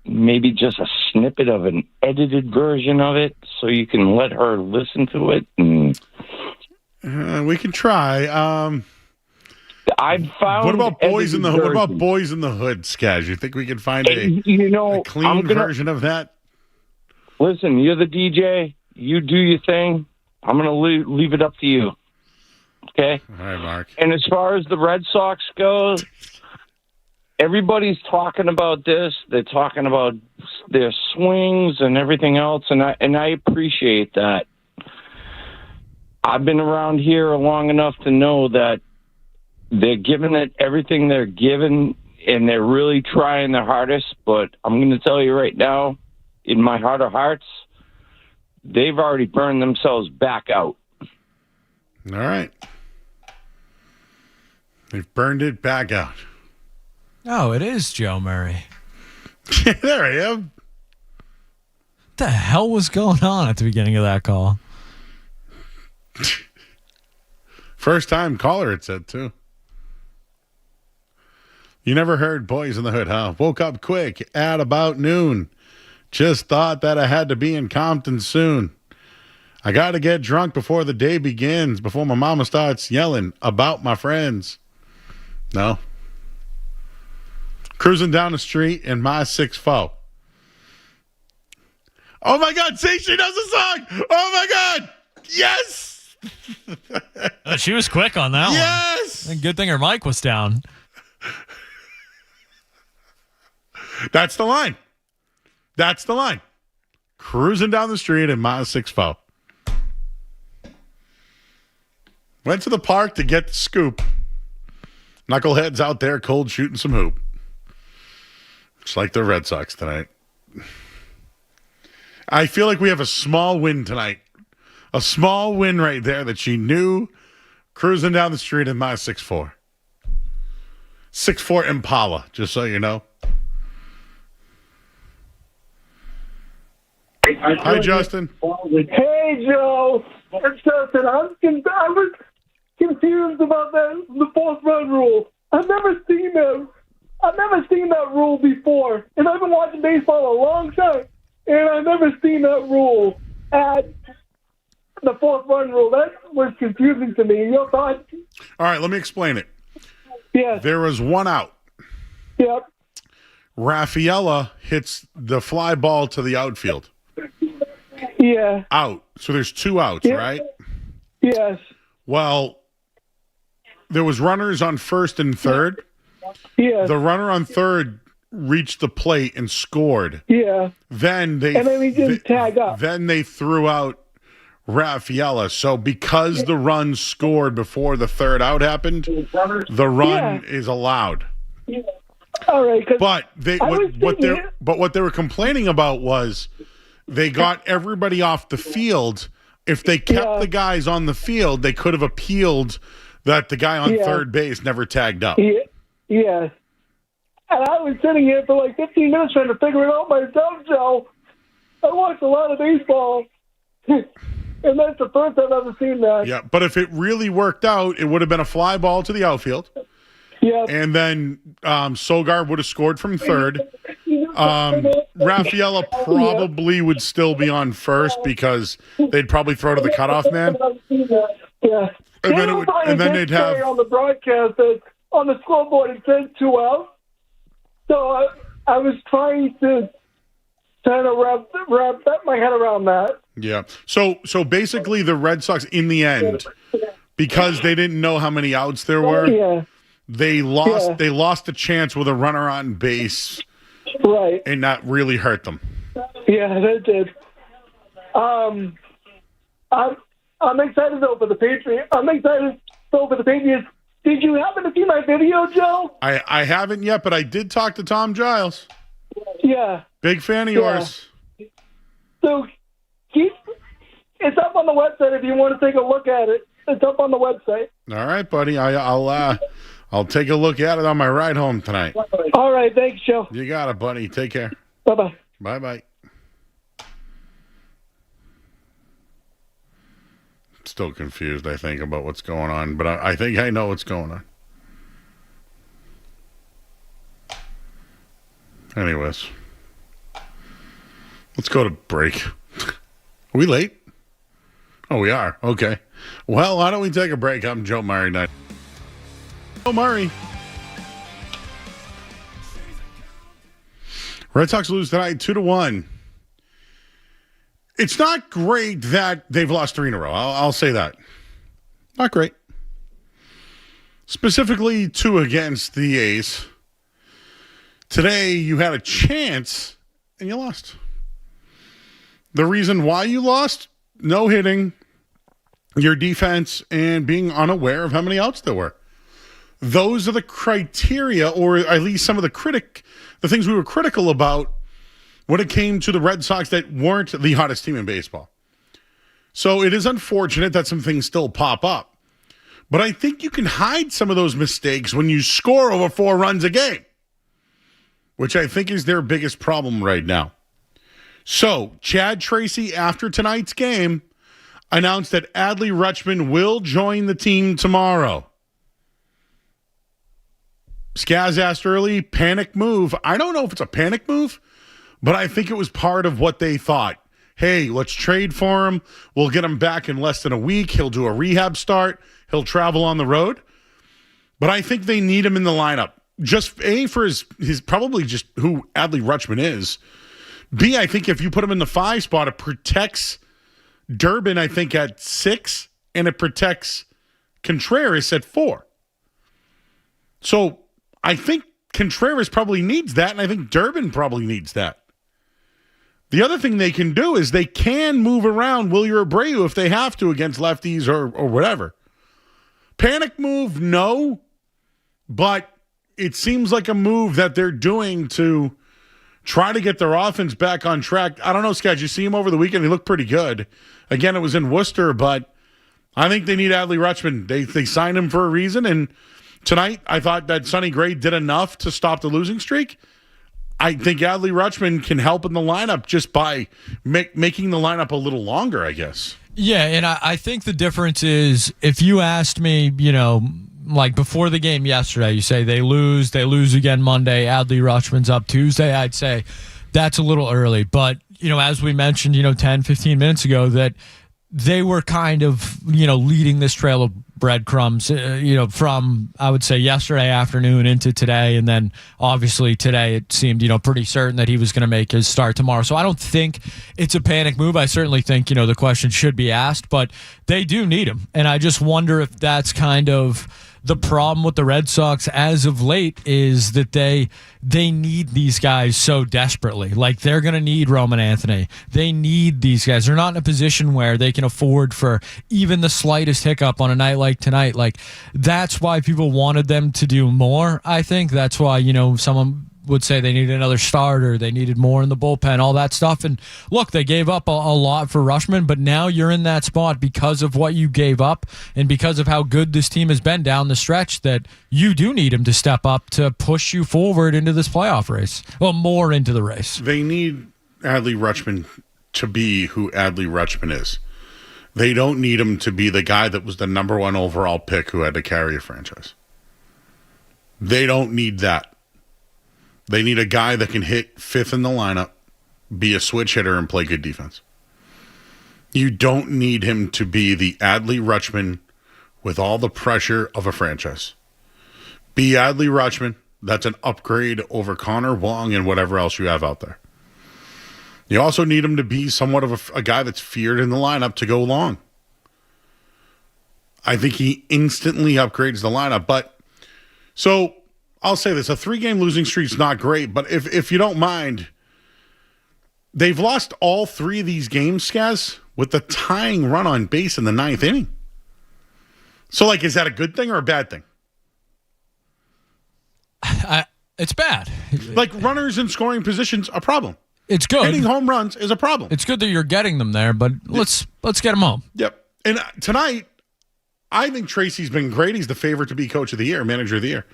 maybe just a snippet of an edited version of it so you can let her listen to it? We can try. I've found. What about Boys in the Hood? What about Boys in the Hood, Skaz? You think we can find a clean version of that? Listen, you're the DJ. You do your thing. I'm going to leave it up to you. Okay? All right, Mark. And as far as the Red Sox goes, everybody's talking about this. They're talking about their swings and everything else, and I appreciate that. I've been around here long enough to know that they're giving it everything they're given, and they're really trying their hardest. But I'm going to tell you right now, in my heart of hearts, they've already burned themselves back out. All right. They've burned it back out. Oh, it is Joe Murray. There I am. What the hell was going on at the beginning of that call? First time caller, it said, too. You never heard Boys in the Hood, huh? Woke up quick at about noon. Just thought that I had to be in Compton soon. I got to get drunk before the day begins, before my mama starts yelling about my friends. No. Cruising down the street in my 6'4". Oh, my God. See, she knows the song. Oh, my God. Yes. She was quick on that one. Yes. Good thing her mic was down. That's the line. That's the line. Cruising down the street in my 6'4". Went to the park to get the scoop. Knuckleheads out there cold shooting some hoop. Just like the Red Sox tonight. I feel like we have a small win tonight. A small win right there that she knew cruising down the street in my 6'4". 6'4" Impala, just so you know. Hi, Justin. Hey, Joe. It's Justin. confused about the fourth run rule. I've never seen that rule before, and I've been watching baseball a long time, and I've never seen that rule at the fourth run rule. That was confusing to me. Your thoughts? All right, let me explain it. Yes. There was one out. Yep. Raffaella hits the fly ball to the outfield. Yeah. Out. So there's 2 outs, Yeah. right? Yes. Well, there was runners on first and third. Yeah. The runner on third reached the plate and scored. Yeah. Then he didn't tag up. Then they threw out Raffaella. So because the run scored before the third out happened, the run is allowed. Yeah. All right. But what they were complaining about was they got everybody off the field. If they kept the guys on the field, they could have appealed that the guy on third base never tagged up. Yeah. Yes. And I was sitting here for like 15 minutes trying to figure it out myself, Joe. I watched a lot of baseball, and that's the first time I've ever seen that. Yeah, but if it really worked out, it would have been a fly ball to the outfield. Yeah. And then Sogard would have scored from third. Raffaella probably would still be on first because they'd probably throw to the cutoff man. Yeah. And then they'd have on the broadcast that on the scoreboard it said 2 outs. So I was trying to kind of wrap my head around that. Yeah. So basically the Red Sox in the end, because they didn't know how many outs there were, they lost the chance with a runner on base. Right. And that really hurt them. Yeah, that did. I'm excited though for the Patriots. Did you happen to see my video, Joe? I haven't yet, but I did talk to Tom Giles. Yeah. Big fan of yours. So it's up on the website if you want to take a look at it. It's up on the website. All right, buddy. I'll take a look at it on my ride home tonight. All right, thanks, Joe. You got it, buddy. Take care. Bye-bye. Bye-bye. Still confused, I think, about what's going on, but I think I know what's going on. Anyways, let's go to break. Are we late? Oh, we are. Okay. Well, why don't we take a break? I'm Joe Murray. Joe Murray. Red Sox lose tonight 2-1. It's not great that they've lost 3 in a row. I'll say that. Not great. Specifically 2 against the A's. Today, you had a chance, and you lost. The reason why you lost? No hitting, your defense, and being unaware of how many outs there were. Those are the criteria, or at least some of the things we were critical about when it came to the Red Sox that weren't the hottest team in baseball. So it is unfortunate that some things still pop up. But I think you can hide some of those mistakes when you score over 4 runs a game, which I think is their biggest problem right now. So Chad Tracy, after tonight's game, announced that Adley Rutschman will join the team tomorrow. Skaz asked early, panic move. I don't know if it's a panic move, but I think it was part of what they thought. Hey, let's trade for him. We'll get him back in less than a week. He'll do a rehab start. He'll travel on the road. But I think they need him in the lineup. Just A, for his probably just who Adley Rutschman is. B, I think if you put him in the 5 spot, it protects Durbin, I think, at 6, and it protects Contreras at 4. So I think Contreras probably needs that, and I think Durbin probably needs that. The other thing they can do is they can move around Wilyer Abreu if they have to against lefties or whatever. Panic move, no, but it seems like a move that they're doing to try to get their offense back on track. I don't know, Scott, you see him over the weekend? He looked pretty good. Again, it was in Worcester, but I think they need Adley Rutschman. They signed him for a reason, and tonight I thought that Sonny Gray did enough to stop the losing streak. I think Adley Rutschman can help in the lineup just by making the lineup a little longer, I guess. Yeah, and I think the difference is if you asked me, like before the game yesterday, you say they lose again Monday, Adley Rutschman's up Tuesday, I'd say that's a little early. But, as we mentioned, 10, 15 minutes ago, that they were kind of, leading this trail of breadcrumbs, from, I would say, yesterday afternoon into today. And then obviously today it seemed, pretty certain that he was going to make his start tomorrow. So I don't think it's a panic move. I certainly think, the question should be asked, but they do need him. And I just wonder if that's kind of the problem with the Red Sox as of late is that they need these guys so desperately. Like, they're going to need Roman Anthony. They need these guys. They're not in a position where they can afford for even the slightest hiccup on a night like tonight. Like, that's why people wanted them to do more, I think. That's why, someone would say they needed another starter, they needed more in the bullpen, all that stuff. And look, they gave up a lot for Rutschman, but now you're in that spot because of what you gave up and because of how good this team has been down the stretch that you do need him to step up to push you forward into this playoff race. Well, more into the race. They need Adley Rutschman to be who Adley Rutschman is. They don't need him to be the guy that was the number 1 overall pick who had to carry a franchise. They don't need that. They need a guy that can hit 5th in the lineup, be a switch hitter, and play good defense. You don't need him to be the Adley Rutschman with all the pressure of a franchise. Be Adley Rutschman. That's an upgrade over Connor Wong and whatever else you have out there. You also need him to be somewhat of a guy that's feared in the lineup to go long. I think he instantly upgrades the lineup. But so I'll say this, a 3-game losing streak's not great, but if you don't mind, they've lost all 3 of these games, Skaz, with the tying run on base in the 9th inning. So, is that a good thing or a bad thing? It's bad. Runners in scoring positions, a problem. It's good. Hitting home runs is a problem. It's good that you're getting them there, but let's get them home. Yep. And tonight, I think Tracy's been great. He's the favorite to be coach of the year, manager of the year.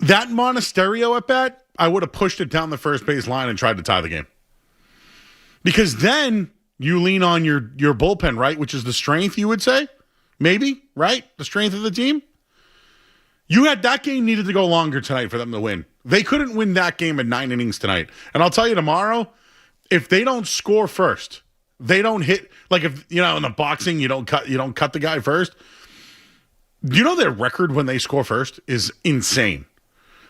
That Monasterio at bat, I would have pushed it down the first base line and tried to tie the game. Because then you lean on your bullpen, right? Which is the strength, you would say? Maybe, right? The strength of the team? You had that game needed to go longer tonight for them to win. They couldn't win that game at 9 innings tonight. And I'll tell you tomorrow, if they don't score first, they don't hit, if in the boxing you don't cut the guy first. You know their record when they score first is insane.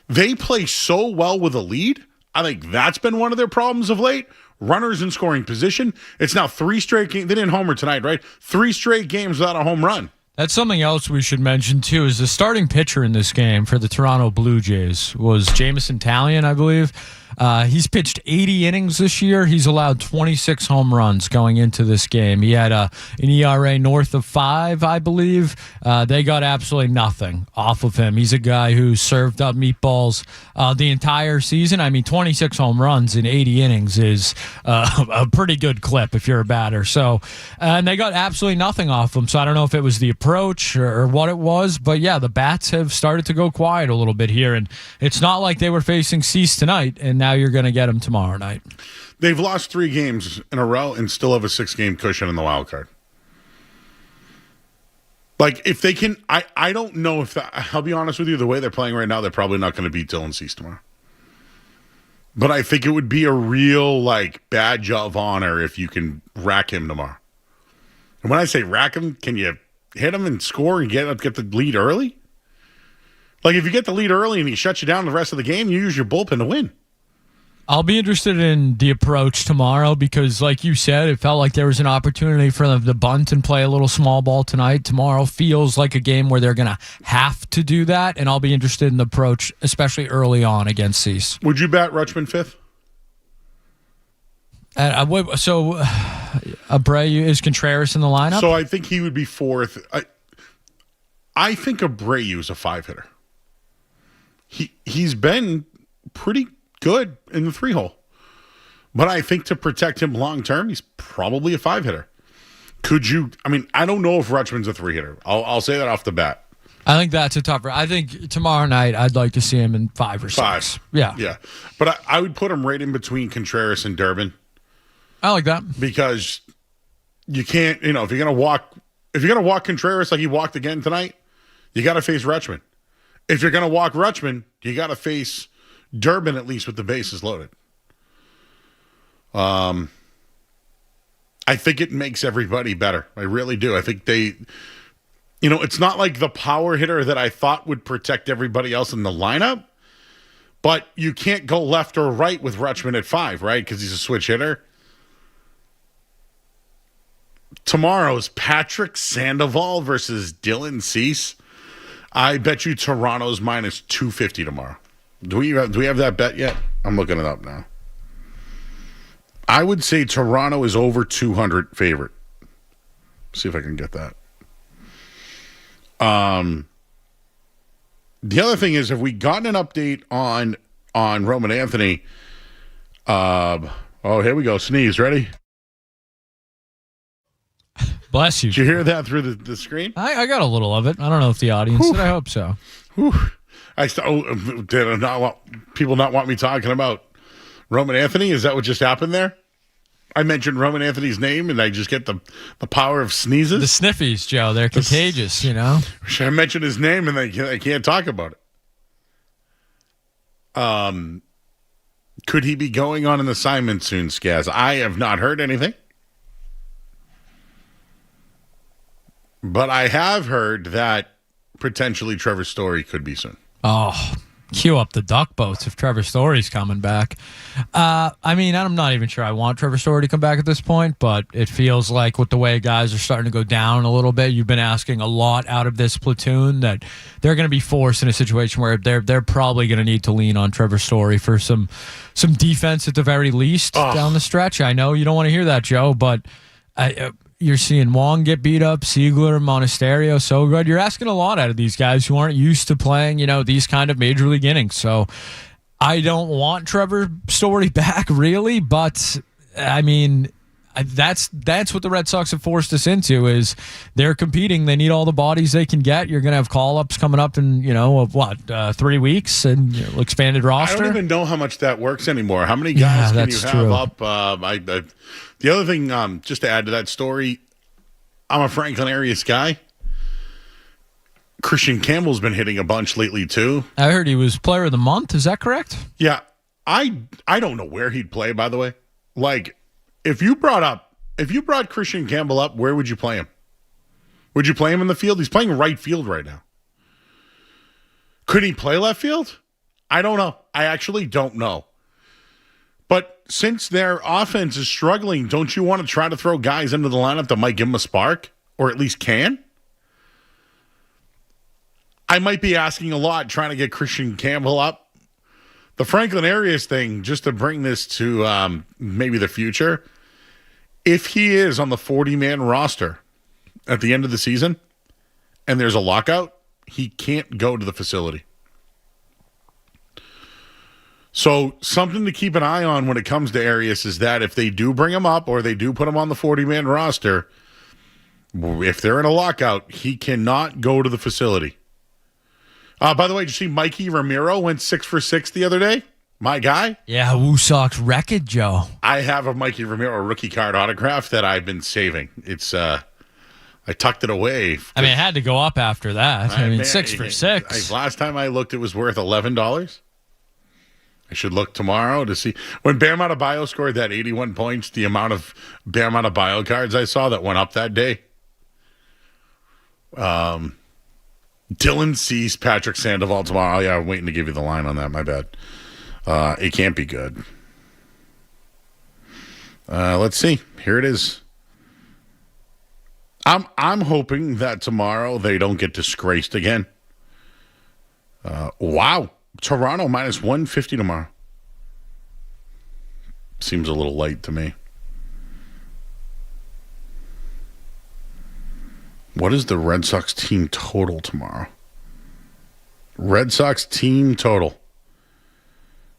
They play so well with a lead. I think that's been one of their problems of late. Runners in scoring position. It's now 3 straight games. They didn't homer tonight, right? 3 straight games without a home run. That's something else we should mention, too, is the starting pitcher in this game for the Toronto Blue Jays was Jameson Taillon, I believe. He's pitched 80 innings this year. He's allowed 26 home runs going into this game. He had an ERA north of 5, I believe. They got absolutely nothing off of him. He's a guy who served up meatballs the entire season. 26 home runs in 80 innings is a pretty good clip if you're a batter. So, and they got absolutely nothing off him. So I don't know if it was the approach or what it was, but yeah, the bats have started to go quiet a little bit here. And it's not like they were facing Cease tonight, and now you're going to get them tomorrow night. They've lost 3 games in a row and still have a 6-game cushion in the wild card. If they can, I don't know if I'll be honest with you, the way they're playing right now, they're probably not going to beat Dylan Cease tomorrow. But I think it would be a real, badge of honor if you can rack him tomorrow. And when I say rack him, can you hit him and score and get the lead early? If you get the lead early and he shuts you down the rest of the game, you use your bullpen to win. I'll be interested in the approach tomorrow because, like you said, it felt like there was an opportunity for them to bunt and play a little small ball tonight. Tomorrow feels like a game where they're going to have to do that, and I'll be interested in the approach, especially early on against Cease. Would you bat Rutschman 5th? So, Abreu, is Contreras in the lineup? So I think he would be 4th. I think Abreu is a 5-hitter. He's been pretty good in the 3-hole. But I think to protect him long term, he's probably a 5-hitter. Could you? I don't know if Rutschman's a 3-hitter. I'll say that off the bat. I think that's a tougher. I think tomorrow night I'd like to see him in 5 or 6. Yeah. But I would put him right in between Contreras and Durbin. I like that because you can't, if you're gonna walk Contreras like he walked again tonight, you got to face Rutschman. If you're gonna walk Rutschman, you got to face Durbin at least with the bases loaded. I think it makes everybody better. I really do. I think they, it's not like the power hitter that I thought would protect everybody else in the lineup, but you can't go left or right with Rutschman at 5, right? Because he's a switch hitter. Tomorrow's Patrick Sandoval versus Dylan Cease. I bet you Toronto's minus 250 tomorrow. Do we have that bet yet? I'm looking it up now. I would say Toronto is over 200 favorite. See if I can get that. The other thing is, have we gotten an update on Roman Anthony? Here we go. Sneeze. Ready? Bless you. Did you hear that through the screen? I got a little of it. I don't know if the audience did. I hope so. Did people not want me talking about Roman Anthony? Is that what just happened there? I mentioned Roman Anthony's name, and I just get the power of sneezes. The sniffies, Joe. They're contagious, I mentioned his name, and I can't talk about it. Could he be going on an assignment soon, Skaz? I have not heard anything. But I have heard that potentially Trevor Story could be soon. Oh, cue up the duck boats if Trevor Story's coming back. I'm not even sure I want Trevor Story to come back at this point, but it feels like with the way guys are starting to go down a little bit, you've been asking a lot out of this platoon that they're going to be forced in a situation where they're probably going to need to lean on Trevor Story for some defense at the very least down the stretch. I know you don't want to hear that, Joe, but you're seeing Wong get beat up, Siegler, Monasterio, so good. You're asking a lot out of these guys who aren't used to playing, these kind of major league innings. So I don't want Trevor Story back, really, but that's what the Red Sox have forced us into is they're competing. They need all the bodies they can get. You're going to have call-ups coming up in, 3 weeks and expanded roster. I don't even know how much that works anymore. How many guys can you have up? The other thing, just to add to that story, I'm a Franklin Arias guy. Christian Campbell's been hitting a bunch lately, too. I heard he was player of the month. Is that correct? Yeah. I don't know where he'd play, by the way. Like, if you brought Christian Campbell up, where would you play him? Would you play him in the field? He's playing right field right now. Could he play left field? I don't know. I actually don't know. But since their offense is struggling, don't you want to try to throw guys into the lineup that might give them a spark? Or at least can? I might be asking a lot trying to get Christian Campbell up. The Franklin Arias thing, just to bring this to maybe the future, if he is on the 40-man roster at the end of the season and there's a lockout, he can't go to the facility. So something to keep an eye on when it comes to Arias is that if they do bring him up or they do put him on the 40-man roster, if they're in a lockout, he cannot go to the facility. By the way, did you see Mikey Ramiro went 6 for 6 the other day? My guy? Yeah, Woo Sox record, Joe. I have a Mikey Ramiro rookie card autograph that I've been saving. It's I tucked it away. It had to go up after that. 6 for 6. Last time I looked, it was worth $11. I should look tomorrow to see. When Bam Adebayo scored that 81 points, the amount of Bam Adebayo cards I saw that went up that day. Dylan Cease, Patrick Sandoval tomorrow. Yeah, I'm waiting to give you the line on that. My bad. It can't be good. Let's see. Here it is. I'm hoping that tomorrow they don't get disgraced again. Wow. Toronto minus 150 tomorrow. Seems a little light to me. What is the Red Sox team total tomorrow? Red Sox team total.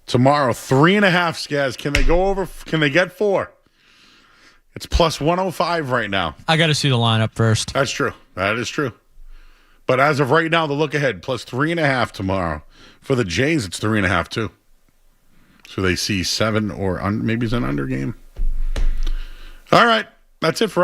Tomorrow, 3.5, Skaz. Can they go over? Can they get 4? It's plus 105 right now. I got to see the lineup first. That's true. That is true. But as of right now, the look ahead, plus 3.5 tomorrow. For the Jays, it's 3.5 too. So they see 7 or maybe it's an under game. All right. That's it for us.